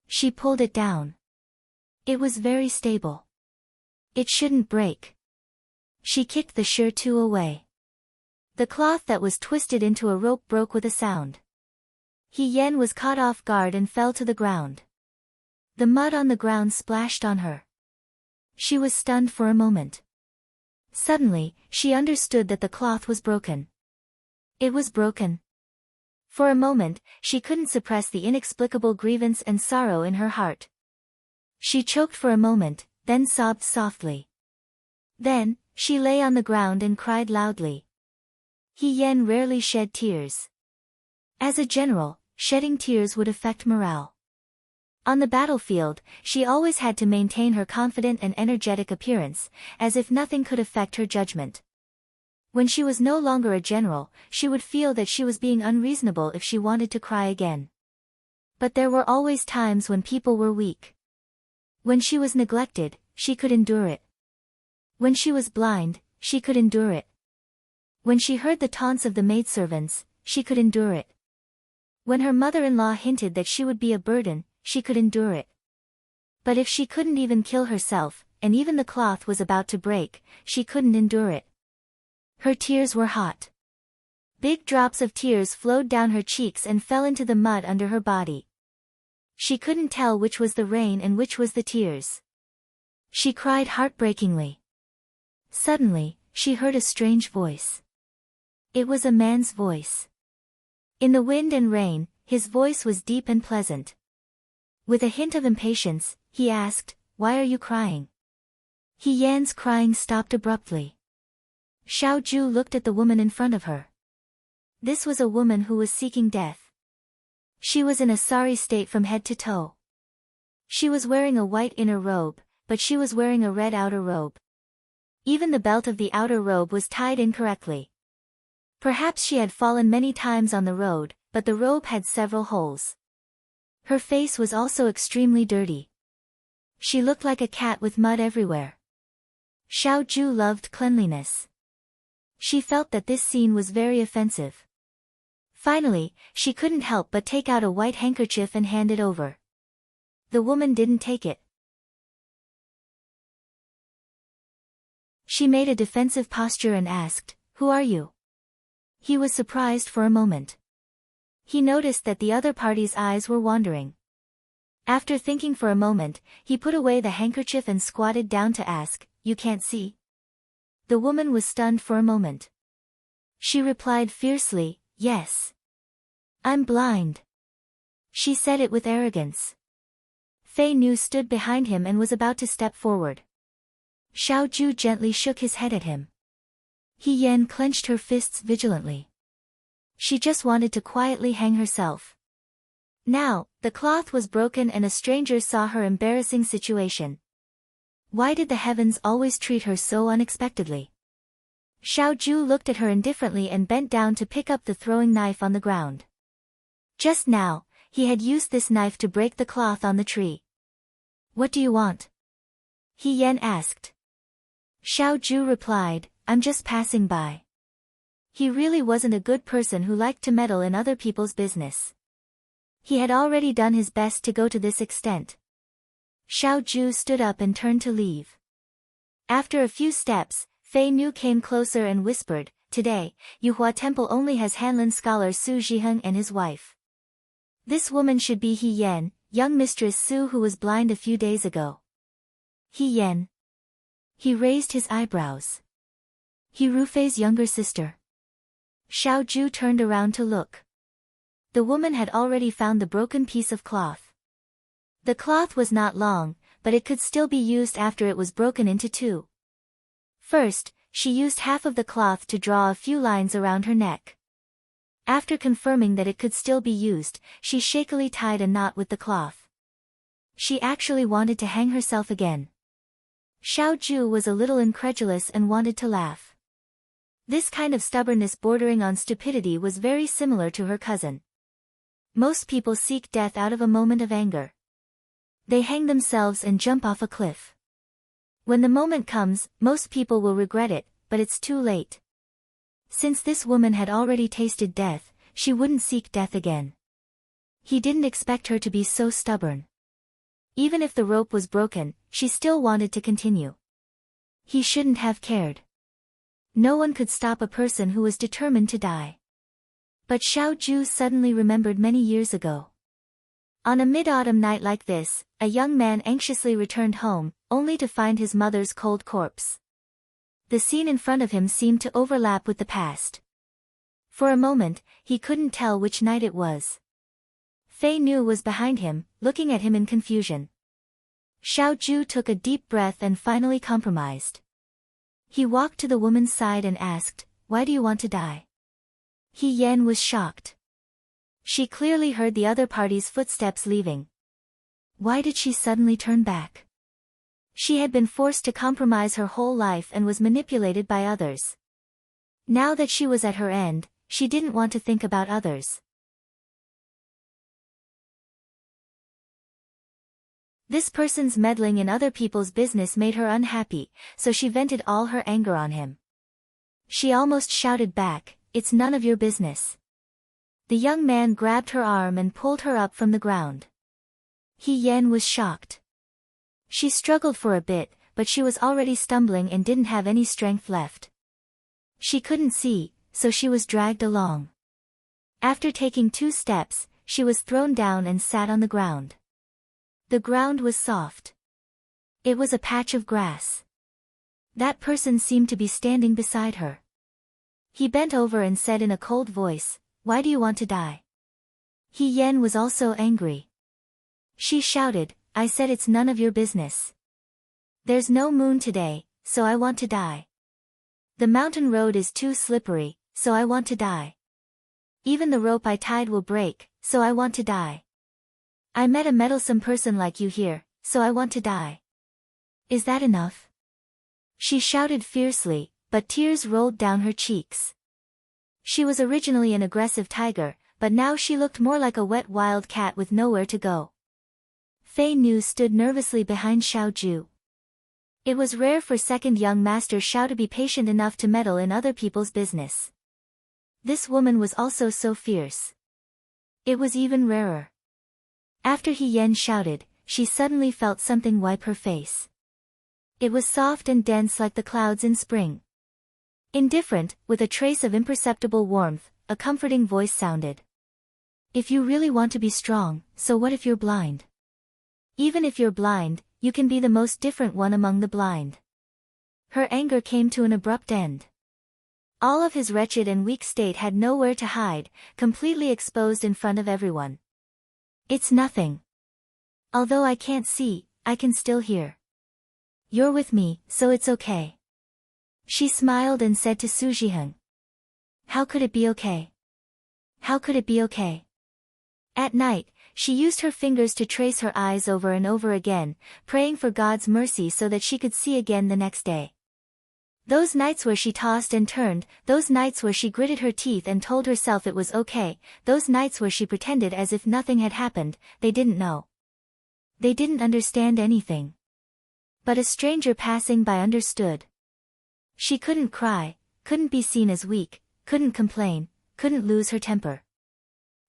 She pulled it down. It was very stable. It shouldn't break. She kicked the Shirtu away. The cloth that was twisted into a rope broke with a sound. He Yen was caught off guard and fell to the ground. The mud on the ground splashed on her. She was stunned for a moment. Suddenly, she understood that the cloth was broken. It was broken. For a moment, she couldn't suppress the inexplicable grievance and sorrow in her heart. She choked for a moment, then sobbed softly. Then, she lay on the ground and cried loudly. He Yen rarely shed tears. As a general, shedding tears would affect morale. On the battlefield, she always had to maintain her confident and energetic appearance, as if nothing could affect her judgment. When she was no longer a general, she would feel that she was being unreasonable if she wanted to cry again. But there were always times when people were weak. When she was neglected, she could endure it. When she was blind, she could endure it. When she heard the taunts of the maidservants, she could endure it. When her mother-in-law hinted that she would be a burden, she could endure it. But if she couldn't even kill herself, and even the cloth was about to break, she couldn't endure it. Her tears were hot. Big drops of tears flowed down her cheeks and fell into the mud under her body. She couldn't tell which was the rain and which was the tears. She cried heartbreakingly. Suddenly, she heard a strange voice. It was a man's voice. In the wind and rain, his voice was deep and pleasant. With a hint of impatience, he asked, "Why are you crying?" He Yan's crying stopped abruptly. Xiao Ju looked at the woman in front of her. This was a woman who was seeking death. She was in a sorry state from head to toe. She was wearing a white inner robe, but she was wearing a red outer robe. Even the belt of the outer robe was tied incorrectly. Perhaps she had fallen many times on the road, but the robe had several holes. Her face was also extremely dirty. She looked like a cat with mud everywhere. Xiao Ju loved cleanliness. She felt that this scene was very offensive. Finally, she couldn't help but take out a white handkerchief and hand it over. The woman didn't take it. She made a defensive posture and asked, "Who are you?" He was surprised for a moment. He noticed that the other party's eyes were wandering. After thinking for a moment, he put away the handkerchief and squatted down to ask, "You can't see?" The woman was stunned for a moment. She replied fiercely, "Yes. I'm blind." She said it with arrogance. Fei Nu stood behind him and was about to step forward. Xiao Ju gently shook his head at him. He Yan clenched her fists vigilantly. She just wanted to quietly hang herself. Now, the cloth was broken and a stranger saw her embarrassing situation. Why did the heavens always treat her so unexpectedly? Xiao Ju looked at her indifferently and bent down to pick up the throwing knife on the ground. Just now, he had used this knife to break the cloth on the tree. "What do you want?" He Yan asked. Xiao Ju replied, "I'm just passing by." He really wasn't a good person who liked to meddle in other people's business. He had already done his best to go to this extent. Xiao Ju stood up and turned to leave. After a few steps, Fei Nu came closer and whispered, "Today, Yuhua Temple only has Hanlin scholar Su Zhiheng and his wife. This woman should be He Yan, young Mistress Su who was blind a few days ago." He Yan. He raised his eyebrows. He Rufei's younger sister. Xiao Ju turned around to look. The woman had already found the broken piece of cloth. The cloth was not long, but it could still be used after it was broken into two. First, she used half of the cloth to draw a few lines around her neck. After confirming that it could still be used, she shakily tied a knot with the cloth. She actually wanted to hang herself again. Xiao Ju was a little incredulous and wanted to laugh. This kind of stubbornness bordering on stupidity was very similar to her cousin. Most people seek death out of a moment of anger. They hang themselves and jump off a cliff. When the moment comes, most people will regret it, but it's too late. Since this woman had already tasted death, she wouldn't seek death again. He didn't expect her to be so stubborn. Even if the rope was broken, she still wanted to continue. He shouldn't have cared. No one could stop a person who was determined to die. But Xiao Ju suddenly remembered many years ago. On a mid-autumn night like this, a young man anxiously returned home, only to find his mother's cold corpse. The scene in front of him seemed to overlap with the past. For a moment, he couldn't tell which night it was. Fei Nu was behind him, looking at him in confusion. Xiao Ju took a deep breath and finally compromised. He walked to the woman's side and asked, "Why do you want to die?" He Yan was shocked. She clearly heard the other party's footsteps leaving. Why did she suddenly turn back? She had been forced to compromise her whole life and was manipulated by others. Now that she was at her end, she didn't want to think about others. This person's meddling in other people's business made her unhappy, so she vented all her anger on him. She almost shouted back, "It's none of your business." The young man grabbed her arm and pulled her up from the ground. He Yan was shocked. She struggled for a bit, but she was already stumbling and didn't have any strength left. She couldn't see, so she was dragged along. After taking 2 steps, she was thrown down and sat on the ground. The ground was soft. It was a patch of grass. That person seemed to be standing beside her. He bent over and said in a cold voice, "Why do you want to die?" He Yan was also angry. She shouted, "I said it's none of your business. There's no moon today, so I want to die. The mountain road is too slippery, so I want to die. Even the rope I tied will break, so I want to die. I met a meddlesome person like you here, so I want to die. Is that enough?" She shouted fiercely, but tears rolled down her cheeks. She was originally an aggressive tiger, but now she looked more like a wet wild cat with nowhere to go. Fei Nu stood nervously behind Xiao Ju. It was rare for second young master Xiao to be patient enough to meddle in other people's business. This woman was also so fierce. It was even rarer. After He Yan shouted, she suddenly felt something wipe her face. It was soft and dense like the clouds in spring. Indifferent, with a trace of imperceptible warmth, a comforting voice sounded. If you really want to be strong, so what if you're blind? Even if you're blind, you can be the most different one among the blind. Her anger came to an abrupt end. All of his wretched and weak state had nowhere to hide, completely exposed in front of everyone. It's nothing. Although I can't see, I can still hear. You're with me, so it's okay. She smiled and said to Su Jiheng. How could it be okay? How could it be okay? At night, she used her fingers to trace her eyes over and over again, praying for God's mercy so that she could see again the next day. Those nights where she tossed and turned, those nights where she gritted her teeth and told herself it was okay, those nights where she pretended as if nothing had happened, they didn't know. They didn't understand anything. But a stranger passing by understood. She couldn't cry, couldn't be seen as weak, couldn't complain, couldn't lose her temper.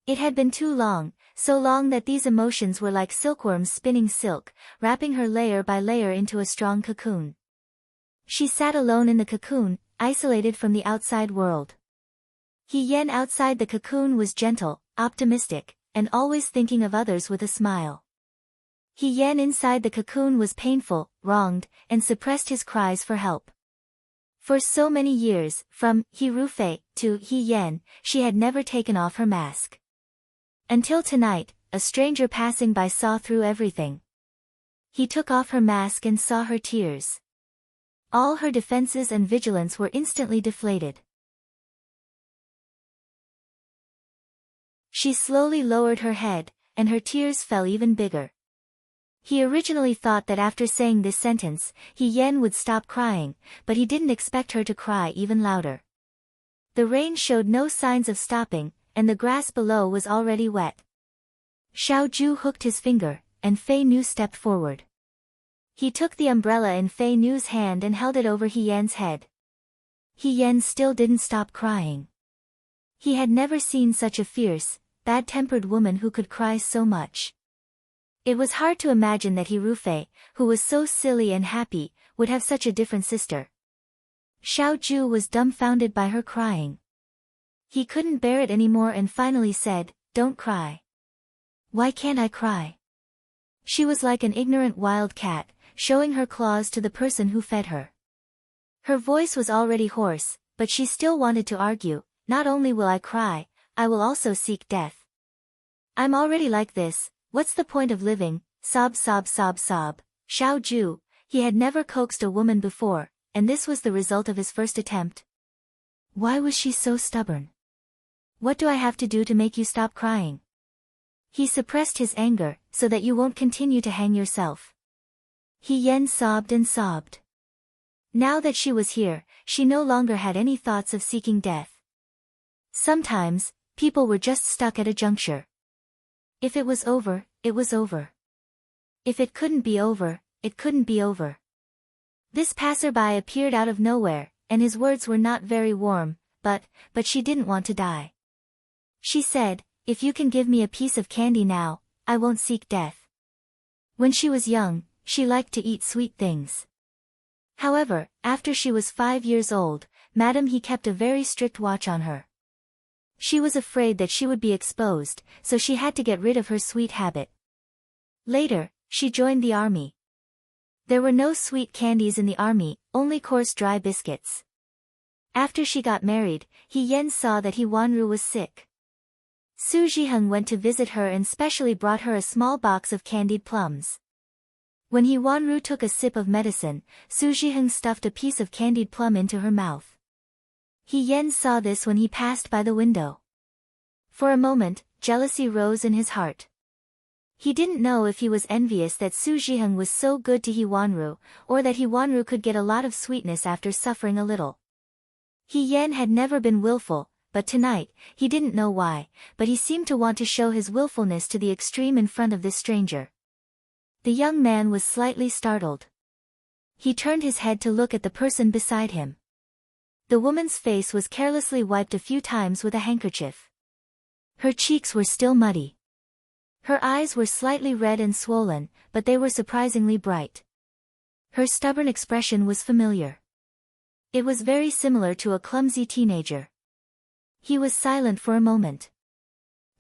It had been too long, so long that these emotions were like silkworms spinning silk, wrapping her layer by layer into a strong cocoon. She sat alone in the cocoon, isolated from the outside world. He Yen outside the cocoon was gentle, optimistic, and always thinking of others with a smile. He Yen inside the cocoon was painful, wronged, and suppressed his cries for help. For so many years, from He Rufei to He Yen, she had never taken off her mask. Until tonight, a stranger passing by saw through everything. He took off her mask and saw her tears. All her defenses and vigilance were instantly deflated. She slowly lowered her head, and her tears fell even bigger. He originally thought that after saying this sentence, He Yen would stop crying, but he didn't expect her to cry even louder. The rain showed no signs of stopping, and the grass below was already wet. Xiao Ju hooked his finger, and Fei Nu stepped forward. He took the umbrella in Fei Nu's hand and held it over He Yen's head. He Yen still didn't stop crying. He had never seen such a fierce, bad-tempered woman who could cry so much. It was hard to imagine that He Rufei, who was so silly and happy, would have such a different sister. Xiao Ju was dumbfounded by her crying. He couldn't bear it anymore and finally said, "Don't cry." "Why can't I cry?" She was like an ignorant wild cat, showing her claws to the person who fed her. Her voice was already hoarse, but she still wanted to argue, "Not only will I cry, I will also seek death. I'm already like this, what's the point of living?" Sob sob sob sob. Xiao Ju, he had never coaxed a woman before, and this was the result of his first attempt. Why was she so stubborn? What do I have to do to make you stop crying? He suppressed his anger, so that you won't continue to hang yourself. He Yen sobbed and sobbed. Now that she was here, she no longer had any thoughts of seeking death. Sometimes, people were just stuck at a juncture. If it was over, it was over. If it couldn't be over, it couldn't be over. This passerby appeared out of nowhere, and his words were not very warm, but she didn't want to die. She said, "If you can give me a piece of candy now, I won't seek death." When she was young, she liked to eat sweet things. However, after she was 5 years old, Madam He kept a very strict watch on her. She was afraid that she would be exposed, so she had to get rid of her sweet habit. Later, she joined the army. There were no sweet candies in the army, only coarse dry biscuits. After she got married, He Yen saw that He Wanru was sick. Su Jiheng went to visit her and specially brought her a small box of candied plums. When He Wanru took a sip of medicine, Su Jiheng stuffed a piece of candied plum into her mouth. He Yen saw this when he passed by the window. For a moment, jealousy rose in his heart. He didn't know if he was envious that Su Jiheng was so good to He Wanru, or that He Wanru could get a lot of sweetness after suffering a little. He Yen had never been willful, but tonight, he didn't know why, but he seemed to want to show his willfulness to the extreme in front of this stranger. The young man was slightly startled. He turned his head to look at the person beside him. The woman's face was carelessly wiped a few times with a handkerchief. Her cheeks were still muddy. Her eyes were slightly red and swollen, but they were surprisingly bright. Her stubborn expression was familiar. It was very similar to a clumsy teenager. He was silent for a moment.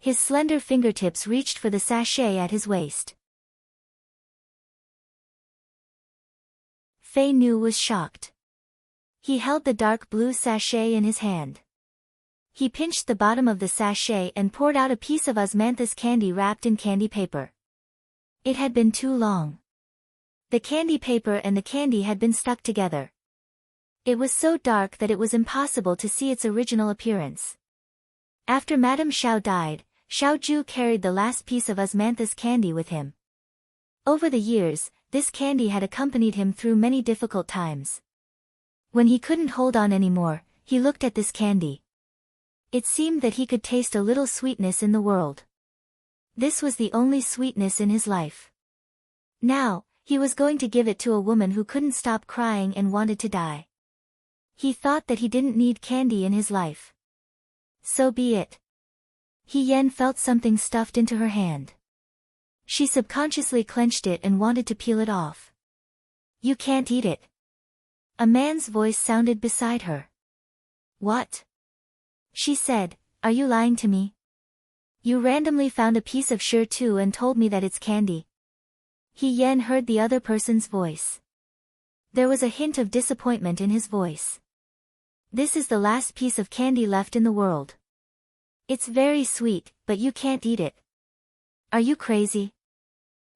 His slender fingertips reached for the sachet at his waist. Fei Nu was shocked. He held the dark blue sachet in his hand. He pinched the bottom of the sachet and poured out a piece of osmanthus candy wrapped in candy paper. It had been too long. The candy paper and the candy had been stuck together. It was so dark that it was impossible to see its original appearance. After Madame Xiao died, Xiao Ju carried the last piece of osmanthus candy with him. Over the years, this candy had accompanied him through many difficult times. When he couldn't hold on anymore, he looked at this candy. It seemed that he could taste a little sweetness in the world. This was the only sweetness in his life. Now, he was going to give it to a woman who couldn't stop crying and wanted to die. He thought that he didn't need candy in his life. So be it. He Yen felt something stuffed into her hand. She subconsciously clenched it and wanted to peel it off. You can't eat it. A man's voice sounded beside her. What? She said, are you lying to me? You randomly found a piece of sure too and told me that it's candy. He Yen heard the other person's voice. There was a hint of disappointment in his voice. This is the last piece of candy left in the world. It's very sweet, but you can't eat it. Are you crazy?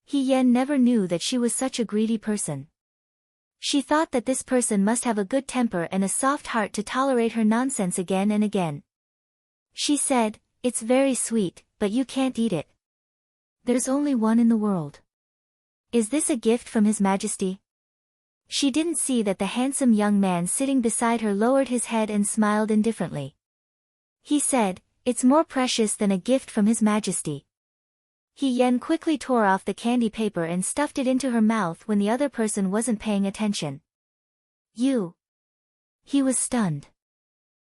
He Yen never knew that she was such a greedy person. She thought that this person must have a good temper and a soft heart to tolerate her nonsense again and again. She said, it's very sweet, but you can't eat it. There's only one in the world. Is this a gift from His Majesty? She didn't see that the handsome young man sitting beside her lowered his head and smiled indifferently. He said, it's more precious than a gift from His Majesty. He Yen quickly tore off the candy paper and stuffed it into her mouth when the other person wasn't paying attention. You. He was stunned.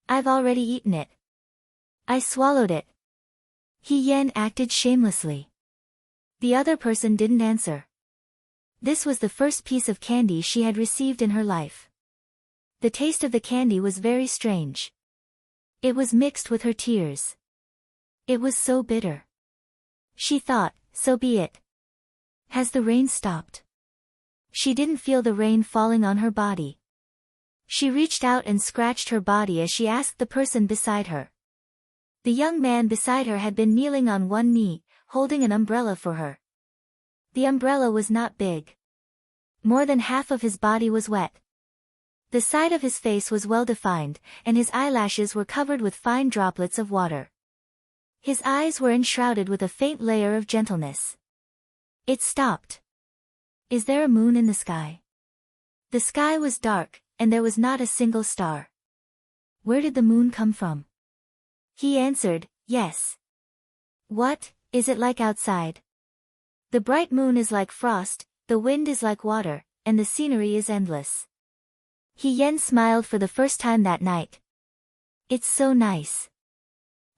I've already eaten it. I swallowed it. He Yen acted shamelessly. The other person didn't answer. This was the first piece of candy she had received in her life. The taste of the candy was very strange. It was mixed with her tears. It was so bitter. She thought, so be it. Has the rain stopped? She didn't feel the rain falling on her body. She reached out and scratched her body as she asked the person beside her. The young man beside her had been kneeling on one knee, holding an umbrella for her. The umbrella was not big. More than half of his body was wet. The side of his face was well defined, and his eyelashes were covered with fine droplets of water. His eyes were enshrouded with a faint layer of gentleness. It stopped. Is there a moon in the sky? The sky was dark, and there was not a single star. Where did the moon come from? He answered, yes. What, is it like outside? The bright moon is like frost, the wind is like water, and the scenery is endless. He Yen smiled for the first time that night. It's so nice.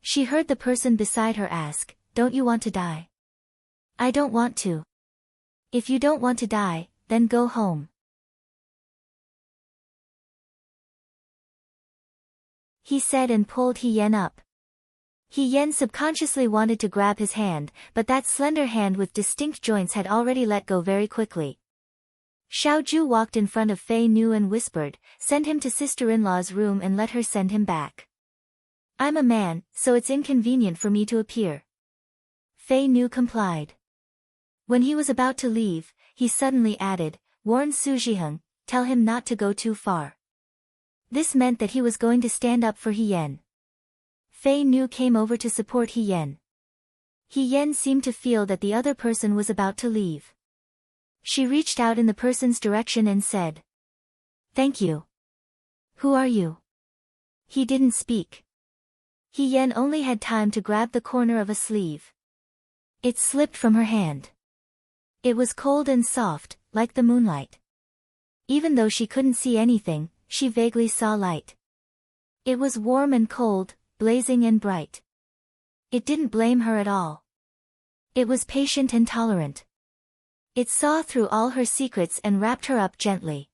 She heard the person beside her ask, don't you want to die? I don't want to. If you don't want to die, then go home. He said and pulled He Yen up. He Yen subconsciously wanted to grab his hand, but that slender hand with distinct joints had already let go very quickly. Xiao Ju walked in front of Fei Nu and whispered, send him to sister-in-law's room and let her send him back. I'm a man, so it's inconvenient for me to appear. Fei Nu complied. When he was about to leave, he suddenly added, warn Su Jiheng, tell him not to go too far. This meant that he was going to stand up for He Yen. Fei Nu came over to support He Yen. He Yen seemed to feel that the other person was about to leave. She reached out in the person's direction and said, thank you. Who are you? He didn't speak. He Yen only had time to grab the corner of a sleeve. It slipped from her hand. It was cold and soft, like the moonlight. Even though she couldn't see anything, she vaguely saw light. It was warm and cold, blazing and bright. It didn't blame her at all. It was patient and tolerant. It saw through all her secrets and wrapped her up gently.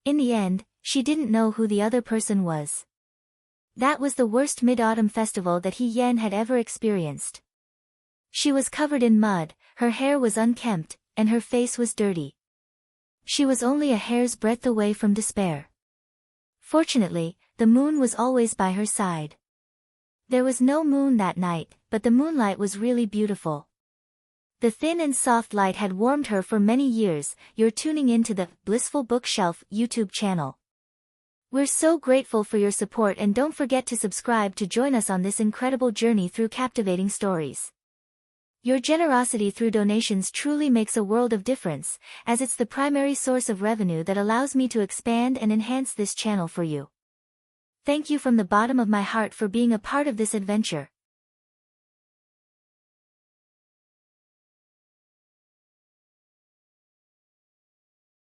In the end, she didn't know who the other person was. That was the worst Mid-Autumn festival that Yen had ever experienced. She was covered in mud, her hair was unkempt, and her face was dirty. She was only a hair's breadth away from despair. Fortunately, the moon was always by her side. There was no moon that night, but the moonlight was really beautiful. The thin and soft light had warmed her for many years. You're tuning into the Blissful Bookshelf YouTube channel. We're so grateful for your support, and don't forget to subscribe to join us on this incredible journey through captivating stories. Your generosity through donations truly makes a world of difference, as it's the primary source of revenue that allows me to expand and enhance this channel for you. Thank you from the bottom of my heart for being a part of this adventure.